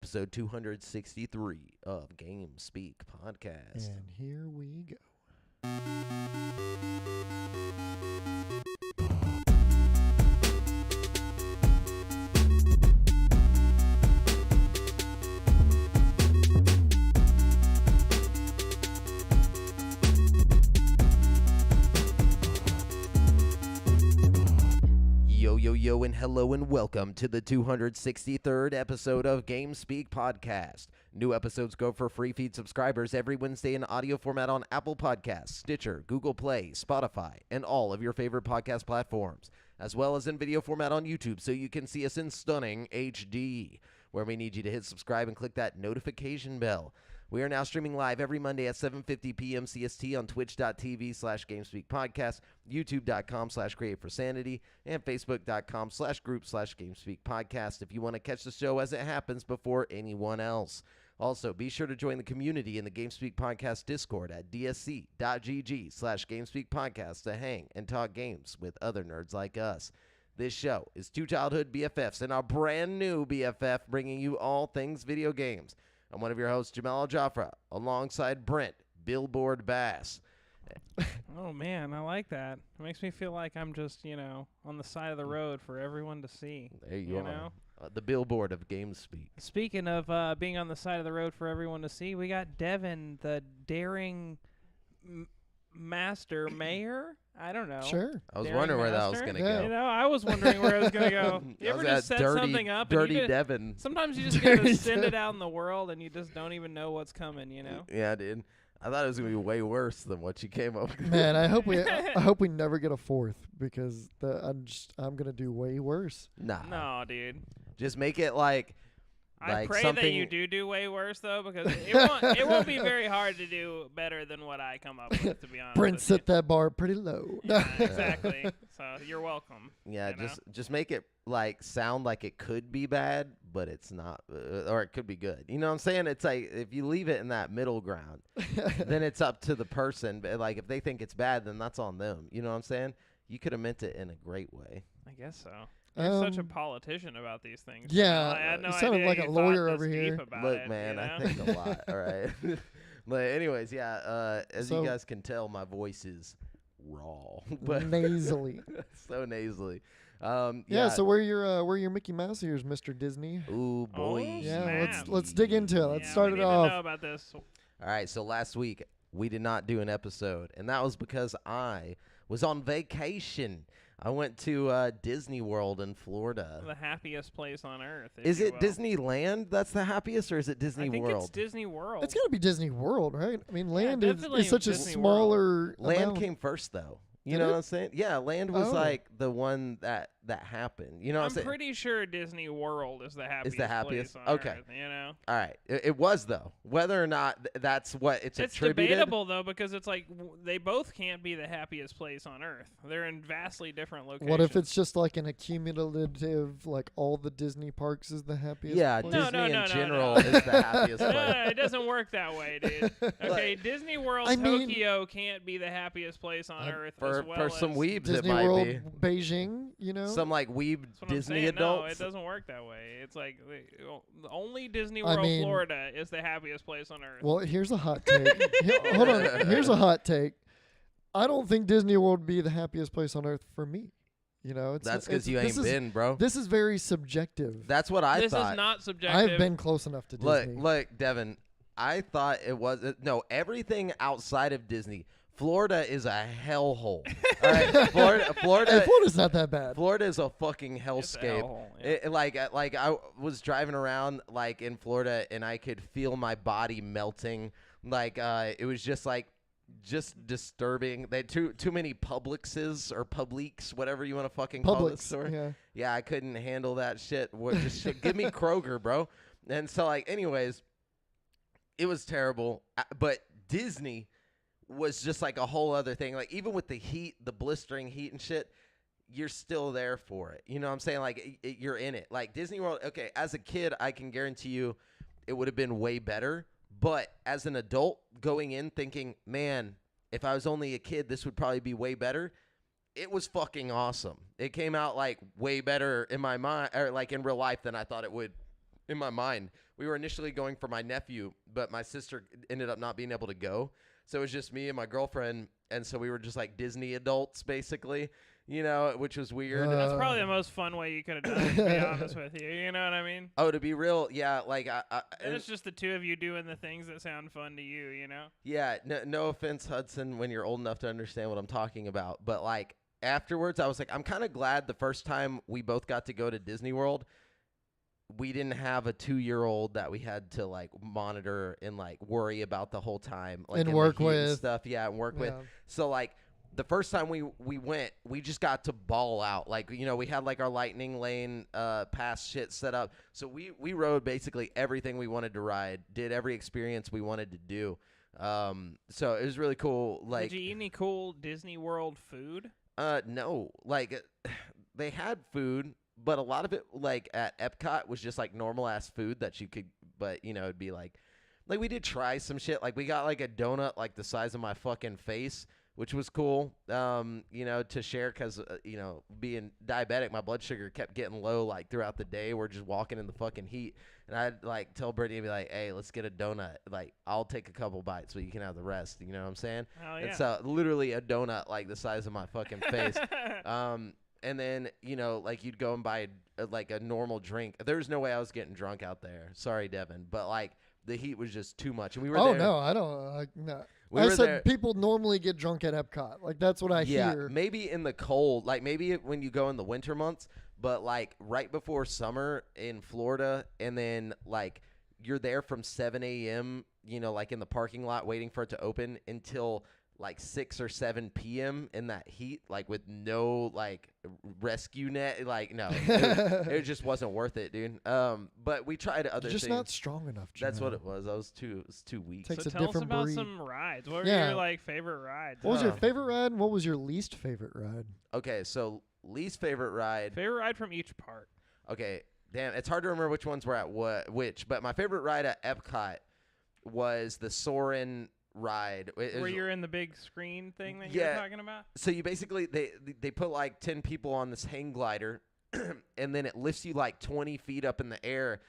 episode 263 of Game Speak Podcast. And here we go. Yo, and hello and welcome to the 263rd episode of Game Speak Podcast. New episodes go for free feed subscribers every Wednesday in audio format on Apple Podcasts, Stitcher, Google Play, Spotify, and all of your favorite podcast platforms, as well as in video format on YouTube so you can see us in stunning HD, where we need you to hit subscribe and click that notification bell. We are now streaming live every Monday at 7:50 p.m. CST on twitch.tv/GameSpeakPodcast, youtube.com/CreateForSanity, and facebook.com/group/GameSpeakPodcast if you want to catch the show as it happens before anyone else. Also, be sure to join the community in the GameSpeak Podcast Discord at dsc.gg/GameSpeakPodcast to hang and talk games with other nerds like us. This show is two childhood BFFs and our brand new BFF bringing you all things video games. I'm one of your hosts, Jamal Al-Jafra, alongside Brent, Billboard Bass. Oh, man, I like that. It makes me feel like I'm just, on the side of the road for everyone to see. There you are. The billboard of GameSpeak. Speaking of being on the side of the road for everyone to see, we got Devin, the daring master mayor. I don't know. Sure. I was wondering where that was going to go. I was wondering where it was going to go. You ever just set something up? Dirty Devin. Sometimes you just got to send it out in the world and you just don't even know what's coming, Yeah, dude. I thought it was going to be way worse than what you came up with. Man, I hope we never get a fourth because I'm going to do way worse. Nah. No, dude. Just make it like I pray something that you do way worse, though, because it won't be very hard to do better than what I come up with, to be honest. Brent set that bar pretty low. Yeah, exactly. So you're welcome. Yeah, just make it sound like it could be bad, but it's not, or it could be good. You know what I'm saying? It's like if you leave it in that middle ground, then it's up to the person. But if they think it's bad, then that's on them. You know what I'm saying? You could have meant it in a great way. I guess so. You're such a politician about these things. Yeah, I had no you sounded idea like you a lawyer thought over this here. deep about Look, it, man, I think a lot. All right. But anyways, yeah, as you guys can tell, my voice is raw. But nasally. So nasally. Yeah, so where are your Mickey Mouse ears, Mr. Disney? Ooh, boy. Yeah, let's dig into it. Let's start it off. To know about this. All right, so last week we did not do an episode, and that was because I was on vacation. I went to Disney World in Florida. The happiest place on earth. Is it Disneyland that's the happiest, or is it Disney World? World? I think it's Disney World. It's got to be Disney World, right? I mean, Land is such a Disney smaller Land amount. came first, though. You know what I'm saying? Yeah, Land was like the one that happened. You know what I'm saying? I'm pretty sure Disney World is the happiest. Place on Earth, All right. It was, though. Whether or not that's what it's attributed. It's debatable, though, because it's like they both can't be the happiest place on Earth. They're in vastly different locations. What if it's just like an accumulative, like all the Disney parks is the happiest place? Disney in general is the happiest place. No, it doesn't work that way, dude. Okay, Disney World Tokyo can't be the happiest place on Earth for some weebs, Disney it might World be. Beijing, Some weeb Disney adults. No, it doesn't work that way. It's like only Disney World Florida is the happiest place on Earth. Well, here's a hot take. Hold on. Here's a hot take. I don't think Disney World would be the happiest place on Earth for me. That's because you ain't been, bro. This is very subjective. That's what I thought. This is not subjective. I've been close enough to Disney. Look, Devin, I thought it was everything outside of Disney. Florida is a hellhole. All right, Florida's not that bad. Florida is a fucking hellscape. Yeah. Like I was driving around in Florida and I could feel my body melting. It was just disturbing. They had too many Publixes or Publix, whatever you want to fucking call it. Yeah, I couldn't handle that shit. Give me Kroger, bro. And so anyways, it was terrible. But Disney was just a whole other thing. Even with the heat, the blistering heat and shit, you're still there for it. You know what I'm saying? You're in it. Disney World, okay, as a kid, I can guarantee you it would have been way better. But as an adult going in thinking, man, if I was only a kid, this would probably be way better. It was fucking awesome. It came out way better in my mind, or in real life than I thought it would in my mind we were initially going for my nephew, but my sister ended up not being able to go. So it was just me and my girlfriend, and so we were just like Disney adults, basically, which was weird. That's probably the most fun way you could have done it, to be honest with you. You know what I mean? Oh, to be real, yeah, like And it's just the two of you doing the things that sound fun to you, Yeah, no offense, Hudson, when you're old enough to understand what I'm talking about, but like afterwards, I was like, I'm kind of glad the first time we both got to go to Disney World, we didn't have a 2-year-old that we had to like monitor and like worry about the whole time, like And in work the heat and with. stuff. Yeah, and work with. Yeah. So like the first time we went, we just got to ball out. Like we had like our lightning lane pass shit set up. So we rode basically everything we wanted to ride, did every experience we wanted to do. So it was really cool. Like, did you eat any cool Disney World food? No, like they had food. But a lot of it, like at Epcot, was just like normal ass food that you could, but it'd be like we did try some shit. Like we got like a donut like the size of my fucking face, which was cool, to share because, being diabetic, my blood sugar kept getting low like throughout the day. We're just walking in the fucking heat. And I'd like tell Brittany and be like, hey, let's get a donut. Like I'll take a couple bites so you can have the rest. You know what I'm saying? Oh, yeah. It's literally a donut like the size of my fucking face. And then, like you'd go and buy like a normal drink. There's no way I was getting drunk out there. Sorry, Devin. But like the heat was just too much. And we were there. Oh, no, I don't. No. We I were said there. people normally get drunk at Epcot. Like, that's what I hear. Maybe in the cold. Like maybe when you go in the winter months. But like right before summer in Florida. And then like you're there from 7 a.m., like in the parking lot waiting for it to open until like 6 or 7 p.m. in that heat, like with no like rescue net, like no, it just wasn't worth it, dude. But we tried other You're just things. not strong enough. That's what Gino. it was. I was too weak. Takes So a tell us different about breed. some rides. What were Yeah. your like favorite rides? What was your favorite ride and what was your least favorite ride? Okay, so least favorite ride. favorite ride from each part? Okay, damn, it's hard to remember which ones were at which, but my favorite ride at Epcot was the Soarin' ride. Where you're in the big screen thing that you were talking about? So you basically they put like 10 people on this hang glider, and then it lifts you like 20 feet up in the air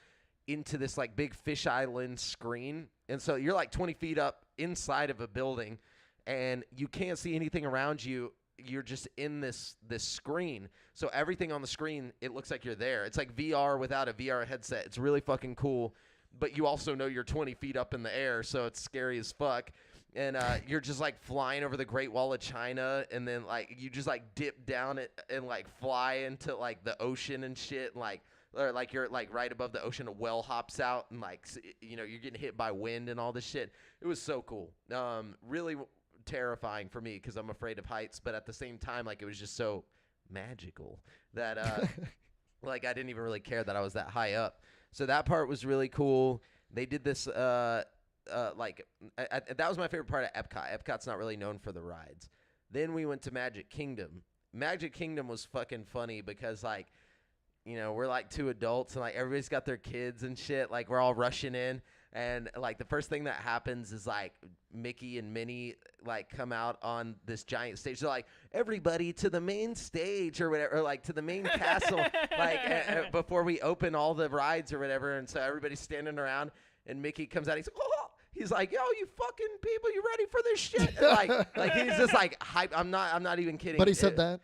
into this like big fish island screen, and so you're like 20 feet up inside of a building, and you can't see anything around you. You're just in this screen, so everything on the screen, it looks like you're there. It's like VR without a VR headset. It's really fucking cool. But you also know you're 20 feet up in the air, so it's scary as fuck. And you're just like flying over the Great Wall of China, and then like you just like dip down it and like fly into like the ocean and shit, and or like you're like right above the ocean, a whale hops out, and like you're getting hit by wind and all this shit. It was so cool. Really terrifying for me because I'm afraid of heights, but at the same time, like it was just so magical that like I didn't even really care that I was that high up. So that part was really cool. They did this, that was my favorite part of Epcot. Epcot's not really known for the rides. Then we went to Magic Kingdom. Magic Kingdom was fucking funny because, like, we're like two adults and, like, everybody's got their kids and shit. Like, we're all rushing in. And, like, the first thing that happens is, like, Mickey and Minnie, like, come out on this giant stage. They're like, everybody to the main stage or whatever, or, like, to the main castle, like, before we open all the rides or whatever. And so everybody's standing around, and Mickey comes out. He's like, yo, you fucking people, you ready for this shit? And like he's just, like, hype. I'm not even kidding. But he said that?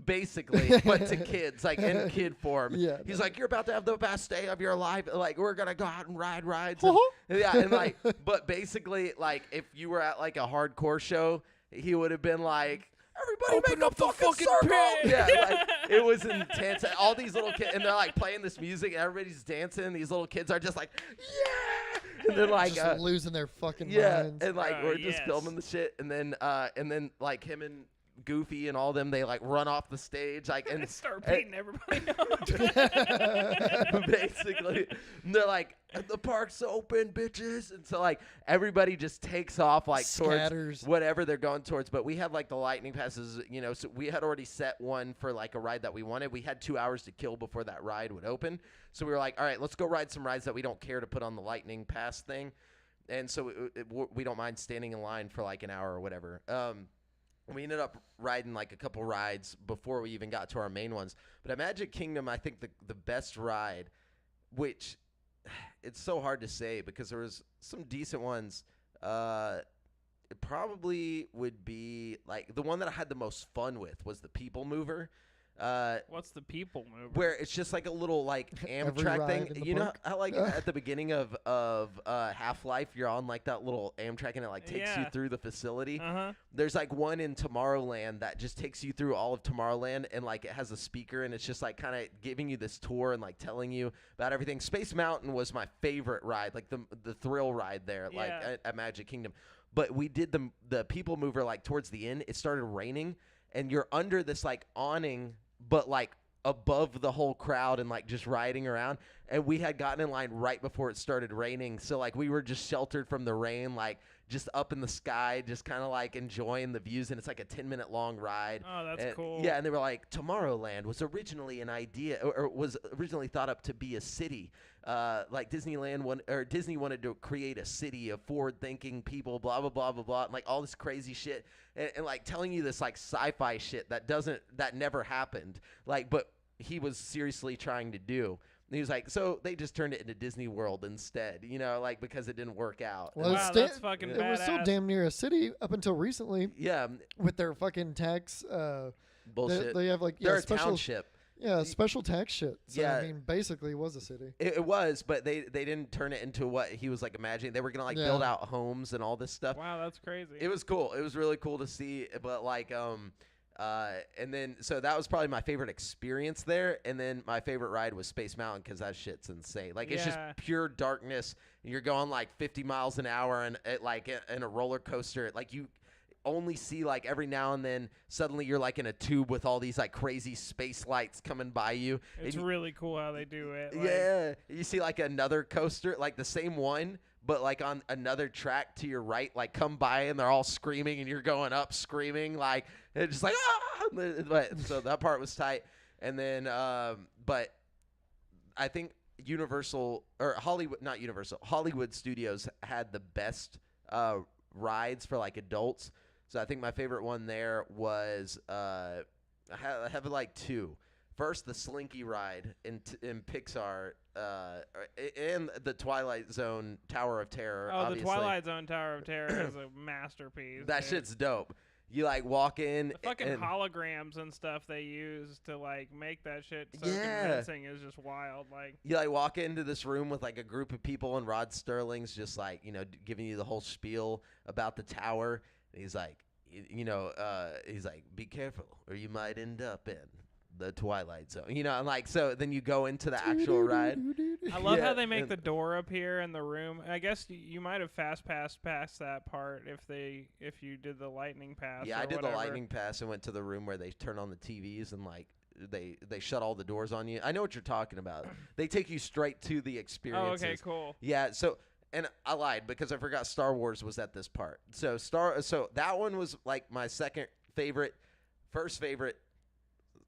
Basically, but to kids, like in kid form. Yeah. He's like, you're about to have the best day of your life. Like, we're gonna go out and ride rides. And, yeah, and like, but basically, like, if you were at like a hardcore show, he would have been like, everybody Open make up a the fucking fucking circle. pit. Yeah, like, it was intense. All these little kids, and they're like playing this music, and everybody's dancing. These little kids are just like, yeah, and then like just losing their fucking yeah, minds. and like we're just yes. filming the shit, and then like him and Goofy and all them, they like run off the stage, like, and Start beating everybody up. basically they're like, the park's open, bitches. And so like everybody just takes off like Scatters. towards whatever they're going towards. But we had like the lightning passes, so we had already set one for like a ride that we wanted. We had 2 hours to kill before that ride would open, so we were like, all right, let's go ride some rides that we don't care to put on the lightning pass thing. And so we don't mind standing in line for like an hour or whatever. We ended up riding like a couple rides before we even got to our main ones. But at Magic Kingdom, I think the best ride, which it's so hard to say because there was some decent ones. It probably would be like the one that I had the most fun with was the People Mover. What's the People Mover? Where it's just like a little like Every Amtrak ride in thing. the You know park? how like at the beginning of Half-Life, you're on like that little Amtrak and it like takes you Yeah. through the facility. Uh-huh. There's like one in Tomorrowland that just takes you through all of Tomorrowland and like it has a speaker and it's just like kind of giving you this tour and like telling you about everything. Space Mountain was my favorite ride, like the thrill ride there, like Yeah. at Magic Kingdom. But we did the People Mover like towards the end. It started raining and you're under this like awning, but like above the whole crowd and like just riding around, and we had gotten in line right before it started raining, so like we were just sheltered from the rain, like just up in the sky, just kind of like enjoying the views, and it's like a 10-minute long ride. Oh, that's And- cool. Yeah, and they were like, Tomorrowland was originally an idea, or was originally thought up to be a city. Like Disney wanted to create a city of forward-thinking people, blah blah blah blah blah, and like all this crazy shit, and like telling you this like sci-fi shit that never happened. Like, but he was seriously trying to do. And he was like, so they just turned it into Disney World instead, you know, like because it didn't work out. Well, Wow, it's that's fucking it was still badass. damn near a city up until recently Yeah, with their fucking tax. bullshit. They have like They're a special township. special tax shit. So Yeah. I mean, basically, it was a city. It was, but they didn't turn it into what he was like imagining. They were gonna like Yeah. build out homes and all this stuff. Wow, that's crazy. It was cool. It was really cool to see. But like and then so that was probably my favorite experience there. And then my favorite ride was Space Mountain because that shit's insane. Like it's just Yeah. pure darkness. And you're going like 50 miles an hour and in a roller coaster. Like you only see like every now and then suddenly you're like in a tube with all these like crazy space lights coming by you. It's and really cool how they do it. Like, yeah, you see like another coaster, like the same one, but like on another track to your right, like come by and they're all screaming and you're going up screaming, like it's just like ah! But so that part was tight. And then, but I think Hollywood Studios had the best rides for like adults. So I think my favorite one there was I have like two. First, the Slinky ride in Pixar, and the Twilight Zone Tower of Terror. Oh, obviously. the Twilight Zone Tower of Terror is a masterpiece. That dude. shit's dope. You like walk in. The fucking and holograms and stuff they use to like make that shit so Yeah. convincing is just wild. Like, you like walk into this room with like a group of people, and Rod Sterling's just like giving you the whole spiel about the tower. And he's like, he's like, be careful or you might end up in the Twilight Zone. And like so then you go into the actual ride. I love Yeah, how they make and- the door appear in the room. I guess you might have fast passed past that part if you did the lightning pass. Yeah, or I did whatever. the lightning pass and went to the room where they turn on the TVs and like they shut all the doors on you. I know what you're talking about. They take you straight to the Oh, experiences. okay, cool. Yeah, so and I lied because I forgot Star Wars was at this part. So that one was like my first favorite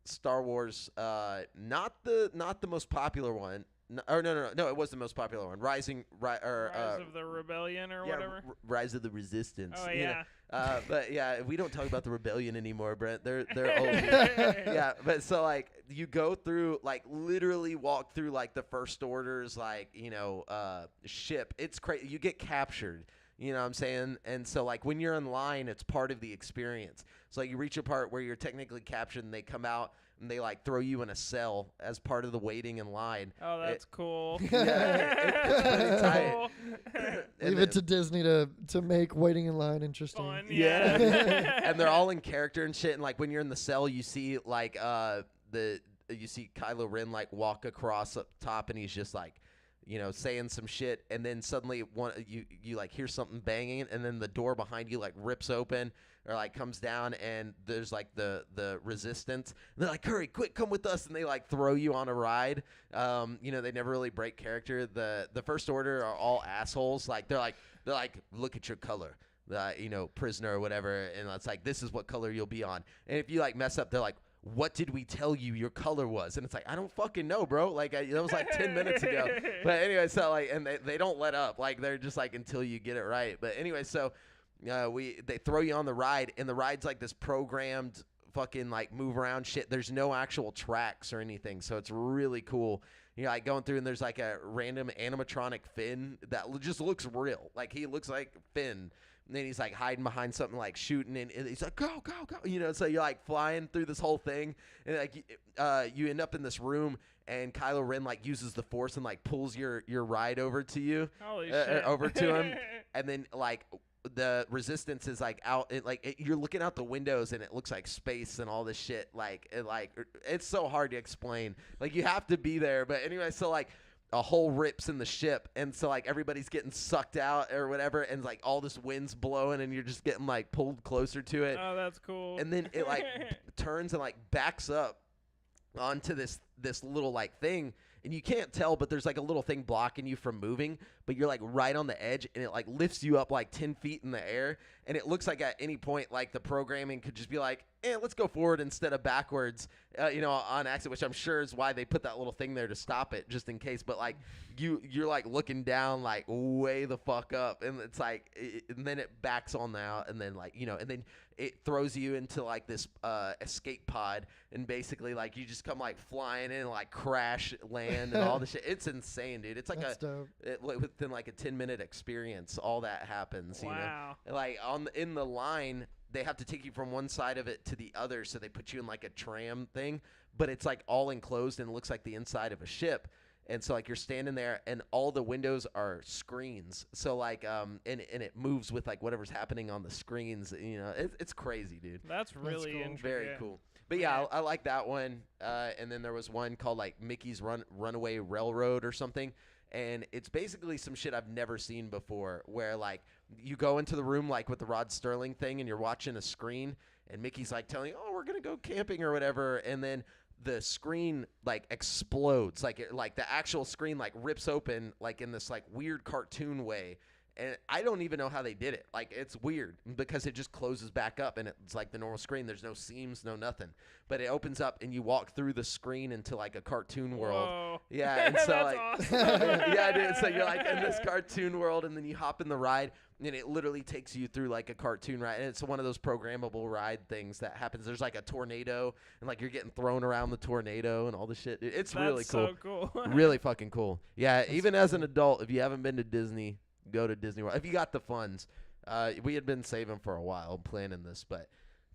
Star Wars, not the most popular one. No, it was the most popular one. Rise of the Rebellion or yeah, whatever. Rise of the Resistance. Oh you know. yeah. But yeah, we don't talk about the rebellion anymore, Brent. They're old. Yeah, but so like you go through like literally walk through like the First Order's like ship. It's crazy. You get captured. You know what I'm saying? And so like when you're in line, it's part of the experience. So like you reach a part where you're technically captured and they come out and they like throw you in a cell as part of the waiting in line. Oh, that's cool. it's pretty tight. Cool. And Leave it to Disney to make waiting in line interesting. Fun, Yeah. yeah. And they're all in character and shit. And like when you're in the cell, you see like you see Kylo Ren like walk across up top, and he's just like, saying some shit, and then suddenly you like hear something banging, and then the door behind you like rips open or like comes down, and there's like the resistance. And they're like, hurry, quick, come with us, and they like throw you on a ride. They never really break character. The First Order are all assholes. Like they're like look at your color. Prisoner or whatever, and it's like this is what color you'll be on. And if you like mess up, they're like, what did we tell you your color was? And it's like, I don't fucking know, bro. Like that was like 10 minutes ago. But anyway, so like, and they don't let up. Like they're just like until you get it right. But anyway, so they throw you on the ride, and the ride's like this programmed fucking like move around shit. There's no actual tracks or anything, so it's really cool. You're like going through, and there's like a random animatronic Finn that just looks real. Like he looks like Finn. And then he's like hiding behind something, like shooting, and he's like, go, go, go. You know, so you're like flying through this whole thing, and like you end up in this room, and Kylo Ren like uses the Force and like pulls your ride over to you, Holy shit. over to him, and then like the Resistance is like out, you're looking out the windows, and it looks like space and all this shit. It's so hard to explain. Like you have to be there, but anyway, so like a hole rips in the ship, and so like everybody's getting sucked out or whatever, and like all this wind's blowing, and you're just getting like pulled closer to it. Oh, that's cool. And then it like turns and like backs up onto this little like thing, and you can't tell, but there's like a little thing blocking you from moving, but you're like right on the edge, and it like lifts you up like 10 feet in the air, and it looks like at any point like the programming could just be like, let's go forward instead of backwards, on accident, which I'm sure is why they put that little thing there to stop it, just in case. But like you're like looking down like way the fuck up, and it's like and then it backs on out, and then like and then it throws you into like this escape pod, and basically like you just come like flying in and like crash land and all the shit. It's insane, dude. It's like within like a 10-minute experience, all that happens. Wow. Like in the line, they have to take you from one side of it to the other, so they put you in like a tram thing, but it's like all enclosed and it looks like the inside of a ship. And so like you're standing there, and all the windows are screens. So like and it moves with like whatever's happening on the screens. It's crazy, dude. That's really cool. interesting. Very cool. But yeah, I like that one. And then there was one called like Mickey's Runaway Railroad or something. And it's basically some shit I've never seen before, where like you go into the room like with the Rod Sterling thing, and you're watching a screen, and Mickey's like telling you, oh, we're gonna go camping or whatever, and then the screen like explodes, like the actual screen like rips open like in this like weird cartoon way. And I don't even know how they did it. Like, it's weird because it just closes back up, and it's like the normal screen. There's no seams, no nothing. But it opens up, and you walk through the screen into like a cartoon world. Whoa. Yeah, and so That's like, awesome. yeah, dude. So you're like in this cartoon world, and then you hop in the ride, and it literally takes you through like a cartoon ride. And it's one of those programmable ride things that happens. There's like a tornado, and like you're getting thrown around the tornado and all the shit. It's really cool. That's so cool. Really fucking cool. Yeah, even as an adult, if you haven't been to Disney, go to Disney World if you got the funds. We had been saving for a while planning this, but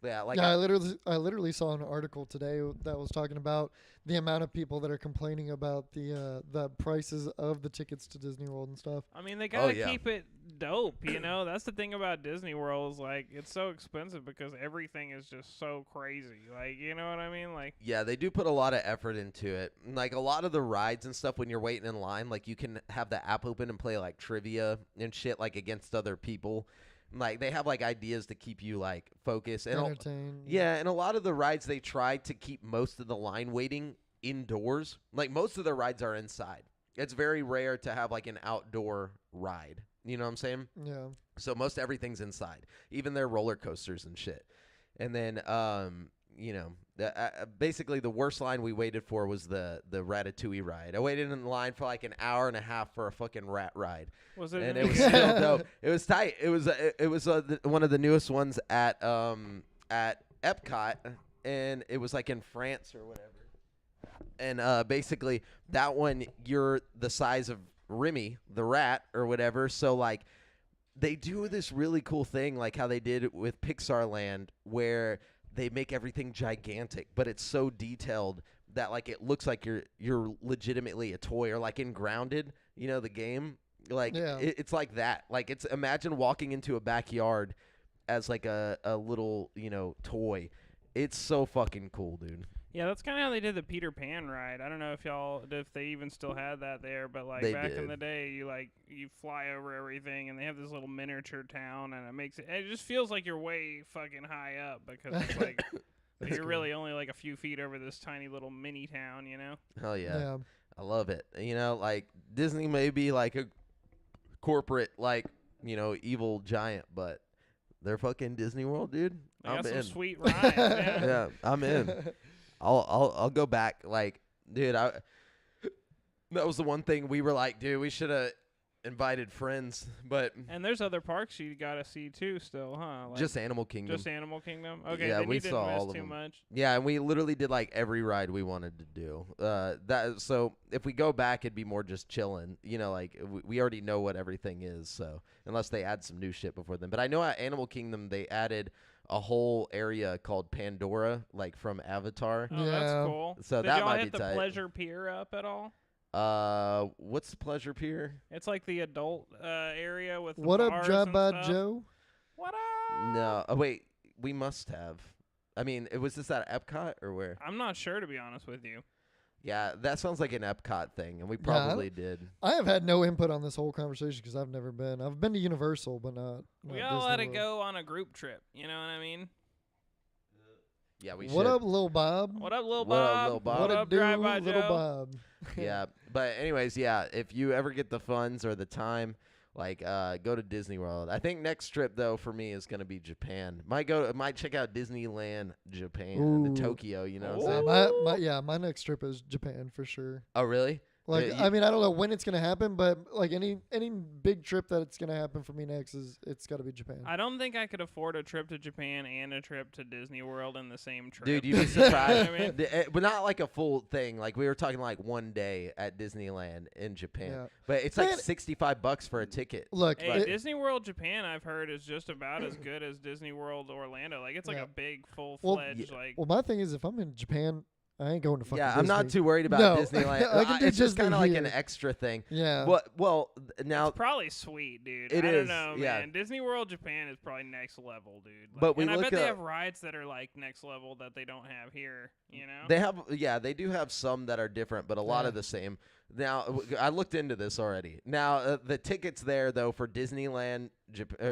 yeah, like I literally saw an article today that was talking about the amount of people that are complaining about the prices of the tickets to Disney World and stuff. I mean, they gotta yeah. keep it dope, That's the thing about Disney World is like it's so expensive because everything is just so crazy. Like, you know what I mean? Like, yeah, they do put a lot of effort into it. Like a lot of the rides and stuff, when you're waiting in line, like you can have the app open and play like trivia and shit, like against other people. Like they have like ideas to keep you like focused and Entertained. yeah, and a lot of the rides they try to keep most of the line waiting indoors. Like most of the rides are inside. It's very rare to have like an outdoor ride. You know what I'm saying? Yeah. So most everything's inside, even their roller coasters and shit. And then basically the worst line we waited for was the Ratatouille ride. I waited in line for like an hour and a half for a fucking rat ride. was it? And it was still dope. It was tight. It was one of the newest ones at Epcot, and it was like in France or whatever. And basically that one, you're the size of Remy the rat or whatever. So like they do this really cool thing, like how they did with Pixar Land, where they make everything gigantic, but it's so detailed that like it looks like you're legitimately a toy. Or like in Grounded, the game. Like it's like that. Like it's, imagine walking into a backyard as like a little toy. It's so fucking cool, dude. Yeah, that's kind of how they did the Peter Pan ride. I don't know if they even still had that there, but like They back did. in the day, you fly over everything, and they have this little miniature town, and it just feels like you're way fucking high up because it's like you're really only like a few feet over this tiny little mini town, Hell yeah. Yeah. I love it. Like Disney may be like a corporate, like, evil giant, but they're fucking Disney World, dude. They got I'm some in. sweet rides. Yeah. Yeah, I'm in. I'll go back. Like, dude, that was the one thing we were like, dude, we should have. invited friends, but And there's other parks you gotta see too, still, huh? Like just Animal Kingdom. just Animal Kingdom. Okay, Yeah, then we you didn't saw miss all of too them. much. Yeah, and we literally did like every ride we wanted to do. So if we go back, it'd be more just chilling. You know, like we already know what everything is. So unless they add some new shit before then, but I know at Animal Kingdom they added a whole area called Pandora, like from Avatar. Oh, that's Yeah. cool. So Did that y'all might hit be the tight. Pleasure Pier up at all? What's the Pleasure Pier? It's like the adult area with the What up, bars Drive and By stuff. Joe? What up? No. Oh wait, we must have. I mean, was this at Epcot or where? I'm not sure, to be honest with you. Yeah, that sounds like an Epcot thing, and we I probably did. I have had no input on this whole conversation because I've never been. I've been to Universal, but not We not gotta Disney let it World. go on a group trip. You know what I mean? Yeah, we What should. up, Lil Bob? What up, Lil What up, Bob? Lil Bob? What What a up, do, Drive By Little Joe? Bob? Yeah, but anyways, yeah, if you ever get the funds or the time, like go to Disney World. I think next trip though for me is gonna be Japan. Might check out Disneyland Japan, Ooh. the Tokyo. You know what I'm Ooh. saying? My next trip is Japan for sure. Oh really? Like, Yeah, I mean, I don't know when it's gonna happen, but like any big trip that it's gonna happen for me next it's got to be Japan. I don't think I could afford a trip to Japan and a trip to Disney World in the same trip. Dude, you'd be surprised. I mean, But not like a full thing. Like we were talking like one day at Disneyland in Japan. Yeah. But it's like Man. $65 for a ticket. Look, hey, it- Disney World Japan, I've heard, is just about as good as Disney World Orlando. Like, it's like Yeah. a big, full-fledged, like... well, my thing is if I'm in Japan, I ain't going to fucking Yeah, Disney. I'm not too worried about No. Disneyland. I can do It's just Disney kind of like an here. extra thing. Yeah. Well, now It's probably sweet, dude. It I is, don't know, yeah. man. Disney World Japan is probably next level, dude. Like, But we and I look bet they up- have rides that are like next level that they don't have here. You know? they do have some that are different, but a lot Yeah. of the same. Now, I looked into this already. Now, the tickets there though for Disneyland,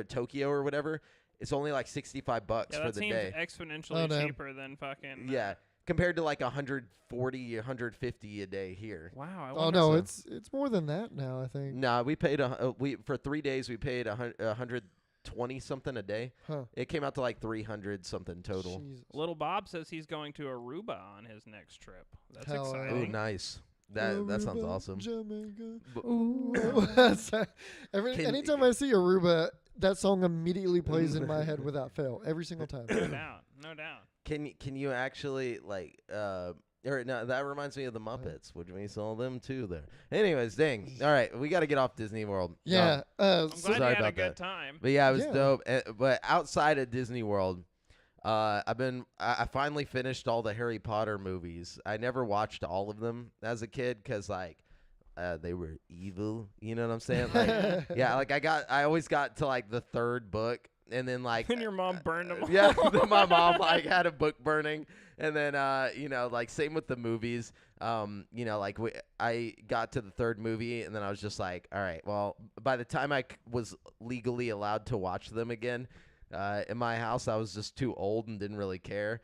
Tokyo or whatever, it's only like $65 yeah, for that the seems day. exponentially Oh, damn. cheaper than fucking. Yeah, compared to like 140, 150 a day here. Wow. I Oh wonder- no, so. it's more than that now. I think. Nah, we paid for 3 days. We paid 120 something a day. Huh. It came out to like 300 something total. Jesus. Little Bob says he's going to Aruba on his next trip. That's Hell yeah. Oh, exciting. nice. That sounds Aruba, awesome. Jamaica. But- Ooh. Can- Anytime I see Aruba, that song immediately plays in my head without fail every single time. No doubt. No doubt. Can you actually like or no, that reminds me of the Muppets, which we saw them too there. Anyways, dang. All right, we got to get off Disney World. Yeah. I'm So- glad sorry you had a about good that. time. But yeah, it was Yeah. dope. But outside of Disney World, I finally finished all the Harry Potter movies. I never watched all of them as a kid because like they were evil. You know what I'm saying? Like, yeah, like I always got to like the third book, and then like And your mom burned them all. yeah, then my mom like had a book burning, and then you know, like same with the movies. You know, like I got to the third movie, and then I was just like, all right, well, by the time I was legally allowed to watch them again. In my house, I was just too old and didn't really care.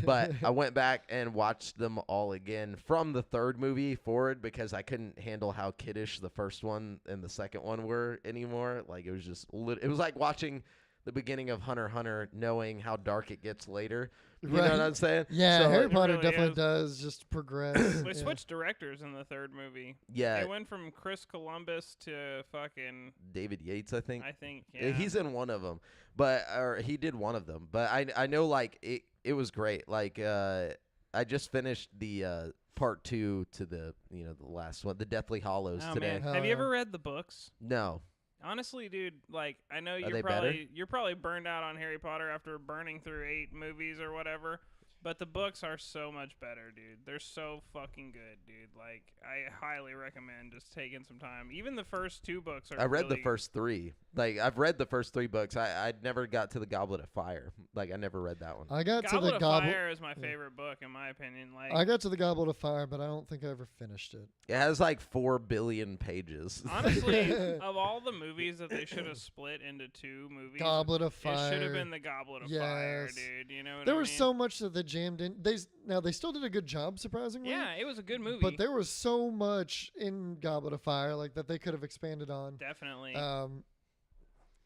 But I went back and watched them all again from the third movie forward because I couldn't handle how kiddish the first one and the second one were anymore. Like it was just, it was like watching the beginning of Hunter x Hunter, knowing how dark it gets later. You know Right. what I'm saying? Yeah, So, Harry It Potter really definitely is. does just progress. They Yeah. switched directors in the third movie. yeah, They went from Chris Columbus to fucking, David Yates, I think. I think, Yeah, yeah. he's in one of them, or he did one of them. But I know like it was great. Like I just finished the part 2 to the the last one, the Deathly Hollows Oh, today. man. Hell Have you yeah. ever read the books? No, Honestly, dude, like I know they you're better? probably burned out on Harry Potter after burning through 8 movies or whatever. But the books are so much better, dude. They're so fucking good, dude. Like I highly recommend just taking some time. Even the first 2 books are I read the really- first 3. Like I've read the first 3 books. I never got to the Goblet of Fire. Like I never read that one. I got Goblet to the of Goblet. Fire is my favorite book in my opinion. Like I got to the Goblet of Fire, but I don't think I ever finished it. It has like 4 billion pages. honestly, of all the movies that they should have split into 2 movies, Goblet of it Fire. should have been the Goblet of Fire, Yes. dude. You know what There I was mean? so much that they jammed in. They still did a good job, surprisingly. Yeah, it was a good movie. But there was so much in Goblet of Fire, like that they could have expanded on. Definitely.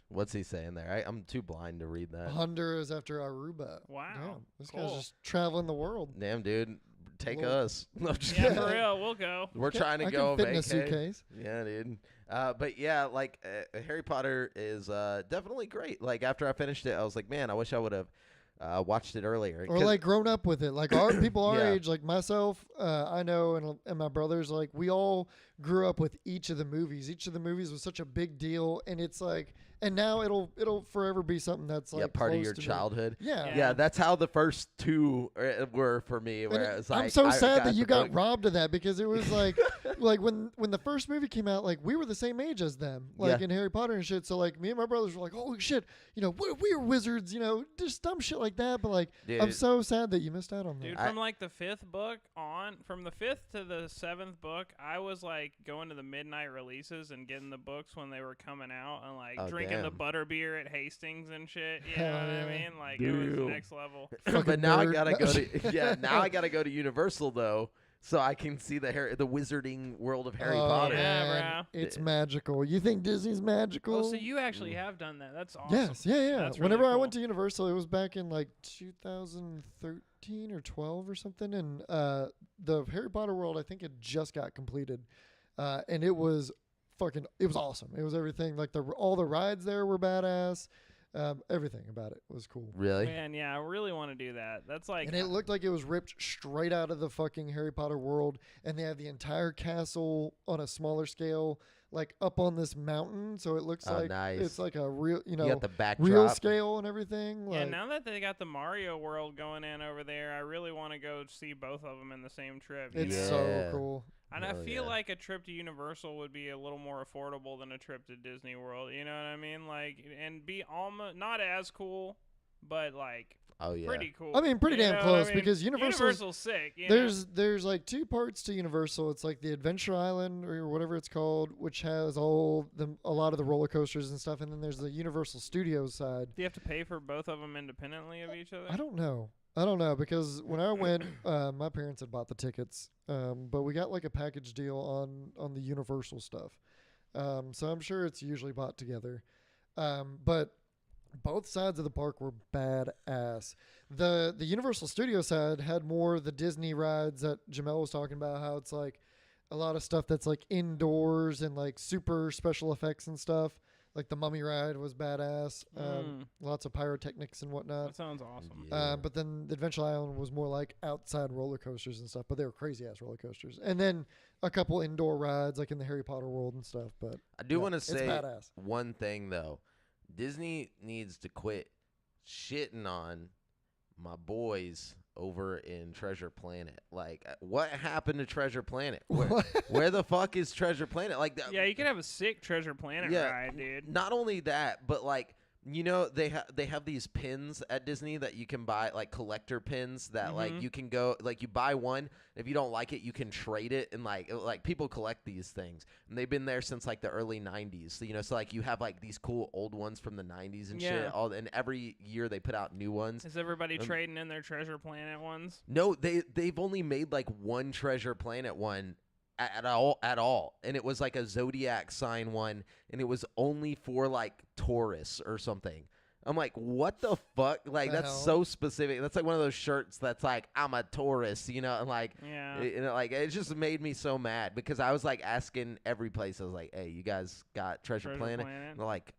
What's he saying there? I'm too blind to read that. Hunter is after Aruba. Wow, Damn, this cool. guy's just traveling the world. Damn, dude. take Well, us. No, just Yeah, kidding. for real, we'll go. We're trying to I go can fit in a vacay. suitcase. Yeah, dude. But yeah, like Harry Potter is definitely great. Like after I finished it, I was like, man, I wish I would have watched it earlier. Or 'Cause- like grown up with it, like our people our Yeah. age, like myself, I know, and my brothers, like we all grew up with each of the movies. Each of the movies was such a big deal, and it's like, and now it'll forever be something that's like part of close your to me. childhood. Yeah. Yeah. Yeah, that's how the first two were for me. And Where it was like, I'm so I sad that you the got book. robbed of that because it was like, like when the first movie came out, like we were the same age as them, like Yeah. in Harry Potter and shit. So like me and my brothers were like, holy shit, you know, we're wizards, you know, just dumb shit like that. But like, I'm Dude. so sad that you missed out on that. Dude, I- from like the 5th book on, from the 5th to the 7th book, I was like going to the midnight releases and getting the books when they were coming out and like Oh, drinking the damn. butterbeer at Hastings and shit. You know Hell what yeah. I mean? Like it was Dude. next level. But Fucking now I nerd. gotta go to now I gotta go to Universal though, so I can see the wizarding world of Harry Oh, Potter. Yeah, man, bro. it's magical. You think Disney's magical? Oh, so you actually have done that. That's awesome. Yes, yeah. That's really Whenever I cool. went to Universal, it was back in like 2013 or 12 or something, and the Harry Potter world I think it just got completed, and it was awesome. It was everything. Like all the rides there were badass. Everything about it was cool. Really? Man, yeah, I really want to do that. That's like And it looked like it was ripped straight out of the fucking Harry Potter world. And they have the entire castle on a smaller scale, like up on this mountain. So it looks Oh, like nice. it's like a real, you You know, got the backdrop. real scale and everything. Yeah, Like, now that they got the Mario world going in over there, I really want to go see both of them in the same trip. you it's know? so Yeah. cool. And I Hell feel yeah. like a trip to Universal would be a little more affordable than a trip to Disney World. You know what I mean? Like, and be almost not as cool, but like Oh yeah. pretty cool. I mean, pretty You damn know what close I mean? because Universal's sick. You know? there's like two parts to Universal. It's like the Adventure Island or whatever it's called, which has a lot of the roller coasters and stuff, and then there's the Universal Studios side. Do you have to pay for both of them independently of each other? I don't know because when I went, my parents had bought the tickets, but we got like a package deal on the Universal stuff. So I'm sure it's usually bought together. But both sides of the park were badass. The Universal Studio side had more of the Disney rides that Jamel was talking about, how it's like a lot of stuff that's like indoors and like super special effects and stuff. Like the Mummy ride was badass. Lots of pyrotechnics and whatnot. That sounds awesome. Yeah. But then the Adventure Island was more like outside roller coasters and stuff, but they were crazy ass roller coasters. And then a couple indoor rides like in the Harry Potter world and stuff. But I do yeah, want to it's say badass. one thing though. Disney needs to quit shitting on my boys over in Treasure Planet. Like, what happened to Treasure Planet? Where the fuck is Treasure Planet? Like, Yeah, you could have a sick Treasure Planet Yeah. ride, dude. not only that, but like, you know, they have these pins at Disney that you can buy, like collector pins that like Mhm. you can go, like you buy one, if you don't like it, you can trade it, and like people collect these things, and they've been there since like the early '90s. So, you know, so like you have like these cool old ones from the '90s and Yeah. shit. And every year they put out new ones. Is everybody Um, trading in their Treasure Planet ones? No, they've only made like one Treasure Planet one at all, and it was like a zodiac sign one, and it was only for like tourists or something. I'm like, what the fuck? Like, The that's hell? so specific. That's like one of those shirts that's like, I'm a tourist, you know, and like, Yeah. like it just made me so mad because I was like asking every place. I was like, hey, you guys got Treasure Planet? And they're like,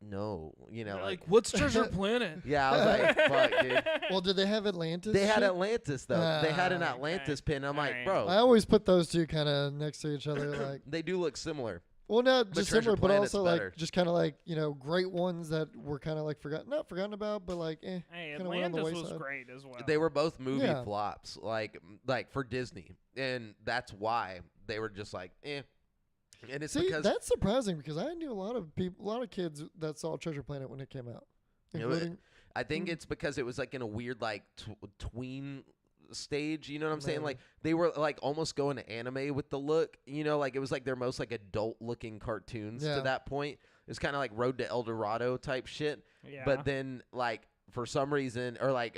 no, you know, They're like, what's Treasure Planet? yeah, I was like, fuck, dude. Well, did they have Atlantis? They had shit? Atlantis though. They had an Ah, Atlantis okay. pin. I'm like, Alright. bro, I always put those two kind of next to each other, like. they do look similar. Well, not But just Treasure similar, but Planet's also better. like just kind of like, you know, great ones that were kind of like not forgotten about, but like Hey, kinda went on the Atlantis was wayside. great as well. They were both movie Yeah. flops, like for Disney, and that's why they were just like, eh. And it's See, because that's surprising because I knew a lot of people, a lot of kids that saw Treasure Planet when it came out, It wa- including I think it's because it was like in a weird like tween stage, you know what I'm saying? Maybe. Like they were like almost going to anime with the look, you know, like it was like their most like adult looking cartoons Yeah. to that point. It's kind of like Road to El Dorado type shit. yeah. But then like for some reason, or like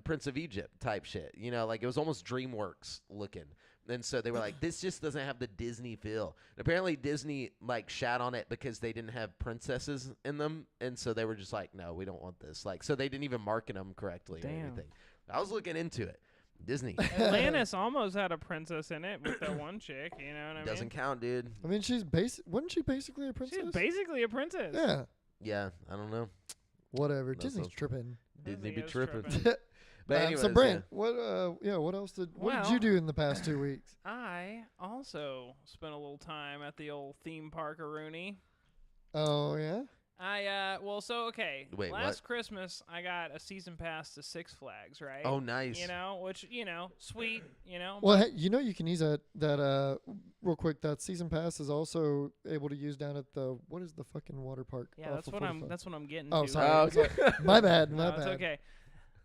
Prince of Egypt type shit, you know, like it was almost DreamWorks looking. And so they were like, this just doesn't have the Disney feel. And apparently Disney like shat on it because they didn't have princesses in them. And so they were just like, no, we don't want this. Like, so they didn't even market them correctly or Damn. anything. I was looking into it. Disney. Atlantis almost had a princess in it with that one chick. You know what I mean? Doesn't count, dude. I mean, wasn't she basically a princess? She's basically a princess. Yeah. Yeah, I don't know. Whatever. That Disney's sounds- tripping. Disney Disney be is tripping. tripping. But anyways, so Brent, what else did Well- you do in the past 2 weeks? I also spent a little time at the old theme park Rooney. Oh yeah. Wait, last what? Christmas I got a season pass to Six Flags, right? Oh, nice. You know, which, sweet, Well, hey, you can use that real quick. That season pass is also able to use down at the what is the fucking water park? Yeah, off that's of what 45? that's what I'm getting Oh, to. sorry. Oh, okay. My bad. No, My bad. it's okay.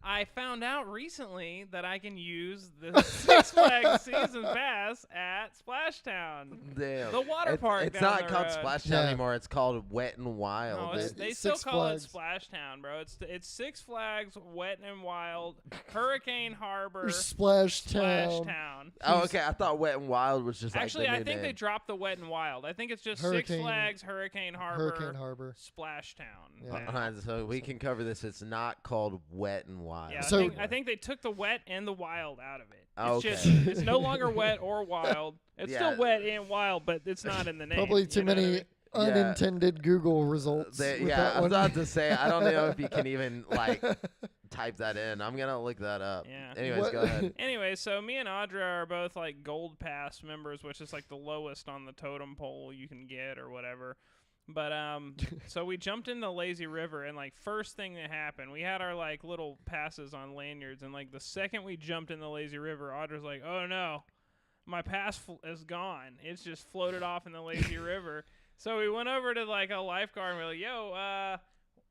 I found out recently that I can use the Six Flags season pass at Splashtown, Damn. the water park. It's down not the called road. Splashtown Yeah. anymore. It's called Wet and Wild. No, It's they still Six call Flags. it Splashtown, bro. It's Six Flags, Wet and Wild, Hurricane Harbor, Splash Town. Splashtown. Oh, okay. I thought Wet and Wild was just Actually, like the I new think they name. dropped the Wet and Wild. I think it's just Hurricane- Six Flags, Hurricane Harbor, Hurricane Harbor. Splashtown. Yeah. now. Alright, so we can cover this. It's not called Wet and Wild. Yeah, So- I think they took the wet and the wild out of it. Oh, It's just okay. it's no longer wet or wild. It's Yeah. still wet and wild, but it's not in the name. Probably you too know what I many mean? unintended Google results. with Yeah, that I was one. about to say, I don't know if you can even like type that in. I'm gonna look that up. Yeah. Anyways, What- go ahead. Anyway, so me and Audra are both like Gold Pass members, which is like the lowest on the totem pole you can get or whatever. But so we jumped in the lazy river, and like first thing that happened, we had our like little passes on lanyards, and like the second we jumped in the lazy river, Audra's like, "Oh no, my pass is gone. It's just floated off in the lazy river." So we went over to like a lifeguard, and we're like, "Yo,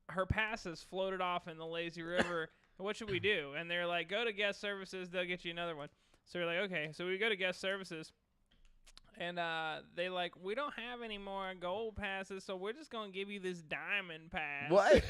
her pass is floated off in the lazy river. What should we do?" And they're like, "Go to guest services. They'll get you another one." So we're like, "Okay." So we go to guest services. And they like, "We don't have any more gold passes, so we're just gonna give you this diamond pass." What?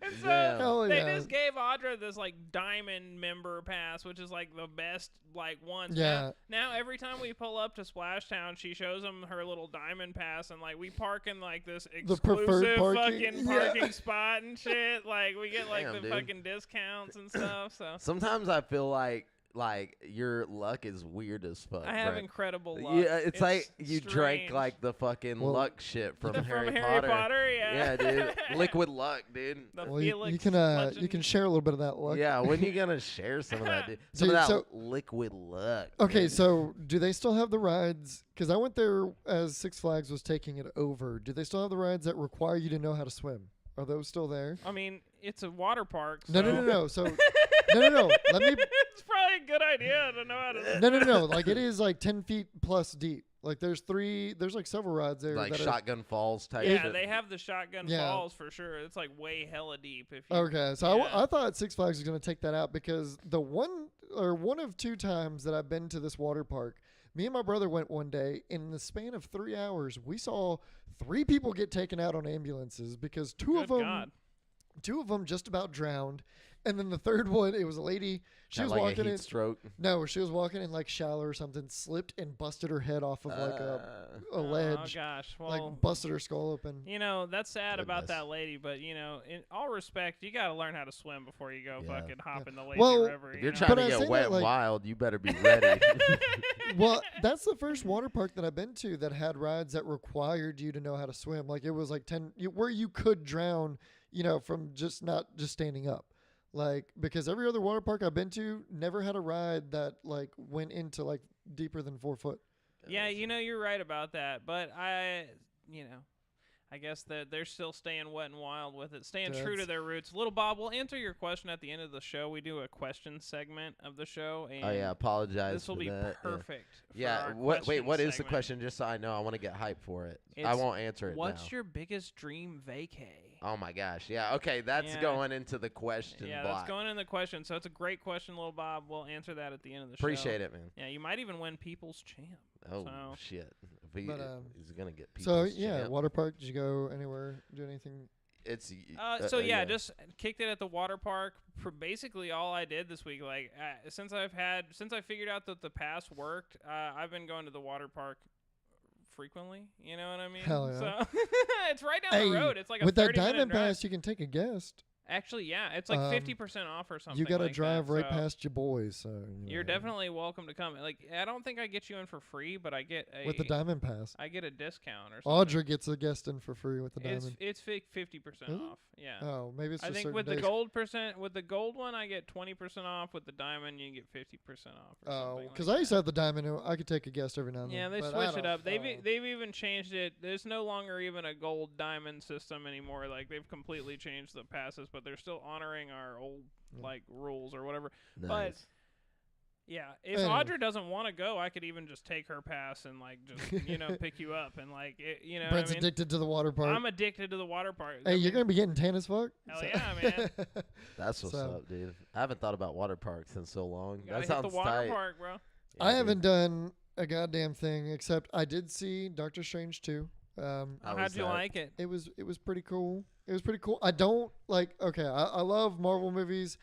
And so Damn. Hell they yeah. just gave Audra this like diamond member pass, which is like the best like ones. Yeah. Now every time we pull up to Splashtown, she shows them her little diamond pass, and like we park in like this The preferred exclusive parking. fucking Yeah. parking spot and shit. Like we get like Damn, the dude. fucking discounts and stuff. So Sometimes I feel like your luck is weird as fuck. I have Brent. incredible luck. Yeah, it's like you drank strange. like the fucking Well- luck shit from From Harry Harry Potter. Potter, yeah. Yeah, dude. Liquid luck, dude. The Well, you Felix can legend. share a little bit of that luck. Yeah, when you gonna share some of that, dude? Some Dude, of that so- liquid luck. Okay, man. so do they still have the rides? Because I went there as Six Flags was taking it over. Do they still have the rides that require you to know how to swim? Are those still there? I mean, it's a water park. No, so no, no, no. So no. Let me. it's probably a good idea to know how to. No. Like it is like 10 feet plus deep. Like there's like several rides there. like that Shotgun Falls type Yeah, shit. they have the shotgun Yeah. falls for sure. It's like way hella deep. If you, Okay, so Yeah. I thought Six Flags was going to take that out because the one of two times that I've been to this water park, me and my brother went one day. In the span of 3 hours, we saw 3 people get taken out on ambulances because two of Good them God. just about drowned, and then the third one, it was a lady. She Had, was like a walking heat in. stroke. No, she was walking in like shower or something, slipped and busted her head off of like a Oh ledge, gosh. Well, like busted her skull open. you know that's sad about Goodness. that lady, but you know, in all respect, you got to learn how to swim before you go Yeah. fucking hop Yeah. in the lazy Well, river. If you you're know? trying But to I get say wet that, and like- wild, you better be ready. Well, that's the first water park that I've been to that had rides that required you to know how to swim. Like it was like 10 where you could drown, from just not just standing up. Like because every other water park I've been to never had a ride that like went into like deeper than 4 foot. Yeah, you're right about that, but I guess that they're still staying wet and wild with it, staying true to That's- their roots. Little Bob, we'll answer your question at the end of the show. We do a question segment of the show, and Oh yeah, apologize. this will for be that. perfect. for Yeah. our What? Wait. question What is the segment. question? Just so I know, I want to get hyped for it. I It's, won't answer it What's now. your biggest dream vacay? Oh my gosh. Yeah. Okay. That's Yeah. going into the question Yeah, block. that's going in the question. So it's a great question, Little Bob. We'll answer that at the end of the show. Appreciate it, man. Yeah, you might even win People's Champ. Oh So- shit. If he, But, he's gonna get. So people's yeah, champ. water park. Did you go anywhere? Do anything? It's. Just kicked it at the water park. For basically all I did this week, like since I figured out that the pass worked, I've been going to the water park frequently. You know what I mean? Hell yeah. So it's right down Hey, the road. It's like a with that 30-minute diamond drive. pass, you can take a guest. Actually, yeah, it's like 50% off or something. You got to like drive that, right so past your boys. So You're definitely welcome to come. Like, I don't think I get you in for free, but I get a with the diamond pass. I get a discount or something. Audra gets a guest in for free with the diamond. It's 50% Is it? off. Yeah. Oh, maybe it's I just think certain with days. the gold one, I get 20% off. With the diamond, you get 50% off. Or Oh, something because like I used to have the diamond. And I could take a guest every now and then. yeah, they but switch I it up. don't know. They've even changed it. There's no longer even a gold diamond system anymore. Like they've completely changed the passes, but they're still honoring our old like rules or whatever. Nice. But yeah, if Anyway. Audra doesn't want to go, I could even just take her pass and like just pick you up and like Brent's what I mean? addicted to the water park. I'm addicted to the water park. Hey, you're gonna be getting tan as fuck. Hell yeah, man. That's what's So- up, dude. I haven't thought about water parks in so long. You gotta That hit sounds the water tight. park, bro. Yeah, I dude. haven't done a goddamn thing except I did see Doctor Strange 2. How How'd was you that? like it? It was pretty cool. It was pretty cool. I don't like. Okay, I love Marvel movies.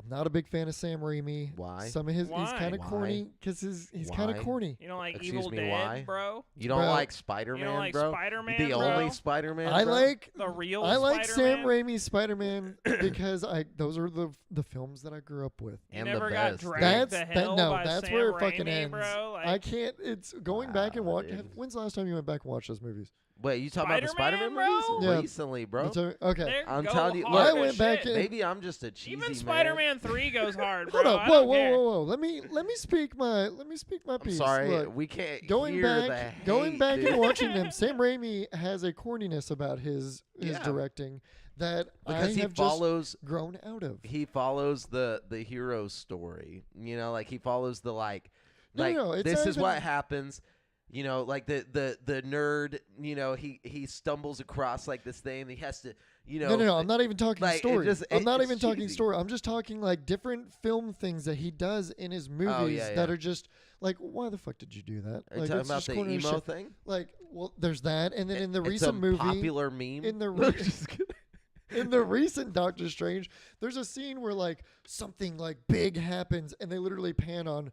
I'm not a big fan of Sam Raimi. Why? Some of his he's Why? kind of Why? corny because he's kind of Why? corny. You don't like Excuse Evil me, Dead, why? bro? You don't Bro. like Spider-Man, You don't like bro? Spider-Man, The bro? only Spider-Man, I bro? like The real I like Sam Spider-Man? Raimi's Spider-Man because those are the films that I grew up with. You And never the got best. dragged That's to hell by that's Sam where it Raimi, fucking ends. bro. Like, I can't. It's going back and Wow, watch. dude. When's the last time you went back and watched those movies? Wait, you talking about the Spider-Man, Spider-Man movies? bro? Yeah. Recently, bro. Okay. they I'm go telling you, hard look, as I went back shit. in- Maybe I'm just a cheesy Even man. Spider-Man 3 goes hard, bro. Hold up. I Whoa, don't whoa, care. whoa, whoa. Let me speak my I'm piece. sorry, Look, we can't going hear back, the going hate, back dude. and watching them, Sam Raimi has a corniness about his Yeah. directing that because I he have follows just grown out of. he follows the hero story. You know, like he follows the No, it's this not is what even- happens. You know, like the nerd. You know, he stumbles across like this thing. And he has to. You know, No. I'm not even talking like, it story. just- I'm not it's even talking cheesy. story. I'm just talking like different film things that he does in his movies Oh, yeah, that yeah. are just like, why the fuck did you do that? Are you Like, talking it's about just the corny as emo shit. thing? Like, well, there's that, and then in the It's recent a movie, popular meme. in the No, just kidding. in the recent Doctor Strange, there's a scene where like something like big happens, and they literally pan on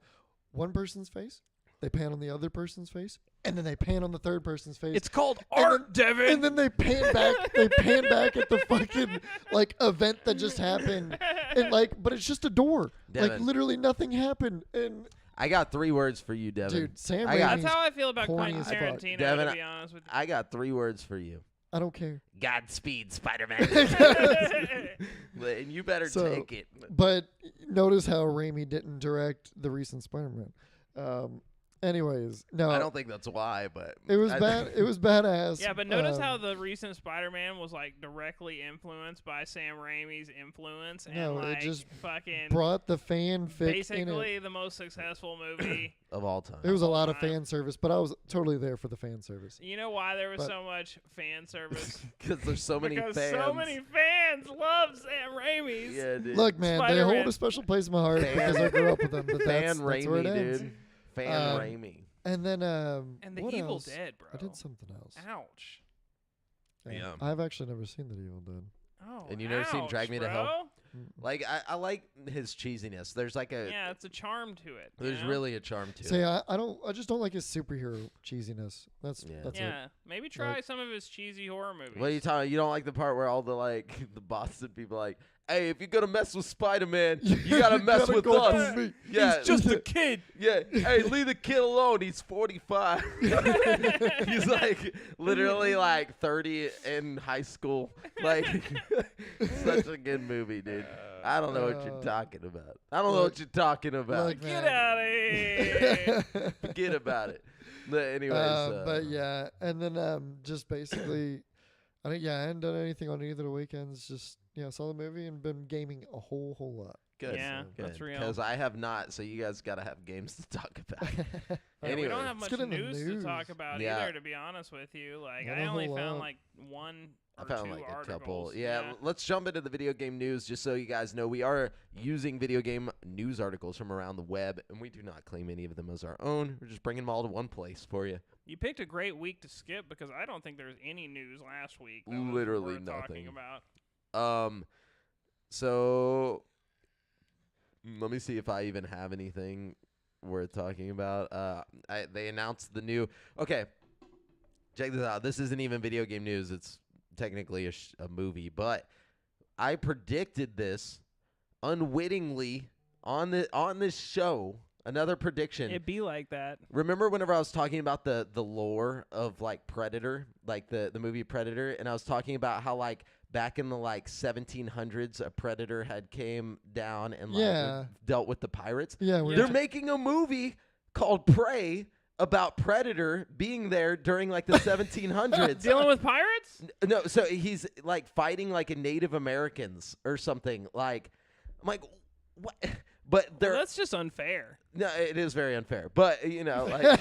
one person's face, they pan on the other person's face, and then they pan on the third person's face. It's called And art, Devin. and then they pan back. They pan back at the fucking like event that just happened, and like, but it's just a door. Like Devin. literally nothing happened. And I got 3 words for you, Devin. dude, Sam I got- Raimi's, That's how I feel about corny Quentin as fuck. Tarantino, Devin, to be honest with I got 3 words for you. I don't care. Godspeed, Spider-Man. you. And you better So- take it. But notice how Raimi didn't direct the recent Spider-Man. Anyways, no, I don't think that's why, but it was I- bad. It was badass. Yeah, but notice how the recent Spider-Man was like directly influenced by Sam Raimi's influence, and No, it like just fucking brought the fanfic in it. basically the most successful movie. of all time. It was a lot of time. fan service, but I was totally there for the fan service. You know why there was But- so much fan service? Because there's so many because fans. so many fans love Sam Raimi's. Yeah, dude. Look, man, they Spider-Man. hold a special place in my heart Fan- because I grew up with them. But Fan that's where it Raimi, ends. dude. Fan Um, Raimi. And then And the what Evil else? Dead, bro. I did something else. Ouch. Yeah. I've actually never seen the Evil Dead. Oh, And you never seen ouch, Drag Me to bro. Hell? Mm. Like I like his cheesiness. There's like a Yeah, it's a charm to it. you there's know? really a charm to See, it. I just don't like his superhero cheesiness. That's Yeah. that's it. Yeah, maybe try Like- some of his cheesy horror movies. What are you talking? You don't like the part where all the like the Boston people are like, hey, if you're gonna mess with Spider-Man, you gotta mess with go us. through me. Yeah, He's just a kid. yeah. Hey, leave the kid alone. He's 45. He's like literally like 30 in high school. Like such a good movie, dude. I don't know what you're talking about. I don't know Look- what you're talking about. look, Get man. out of here. Forget about it. But anyways, But yeah, and then just basically, I hadn't done anything on either of the weekends. Just saw the movie and been gaming a whole lot. good. Yeah, that's real. Because I have not, so you guys gotta have games to talk about. Yeah, Anyway, we don't have let's much get into news to news. talk about Yeah. either, to be honest with you. Like, Not I a only whole found lot. like one I or found two like a articles. couple. Yeah, let's jump into the video game news just so you guys know we are using video game news articles from around the web, and we do not claim any of them as our own. We're just bringing them all to one place for you. You picked a great week to skip because I don't think there was any news last week. That was Literally worth talking nothing. about. So let me see if I even have anything worth talking about. They announced the new. Okay, check this out. This isn't even video game news. It's technically a movie, but I predicted this unwittingly on this show. Another prediction. It'd be like that. Remember whenever I was talking about the lore of like Predator, like the movie Predator, and I was talking about how like back in the like 1700s a predator had came down and like dealt with the pirates. Yeah, they're making a movie called Prey about Predator being there during like the 1700s. Dealing with pirates? No, so he's like fighting like a Native Americans or something. Like, I'm like, what? But they're that's just unfair. No, it is very unfair. But you know, like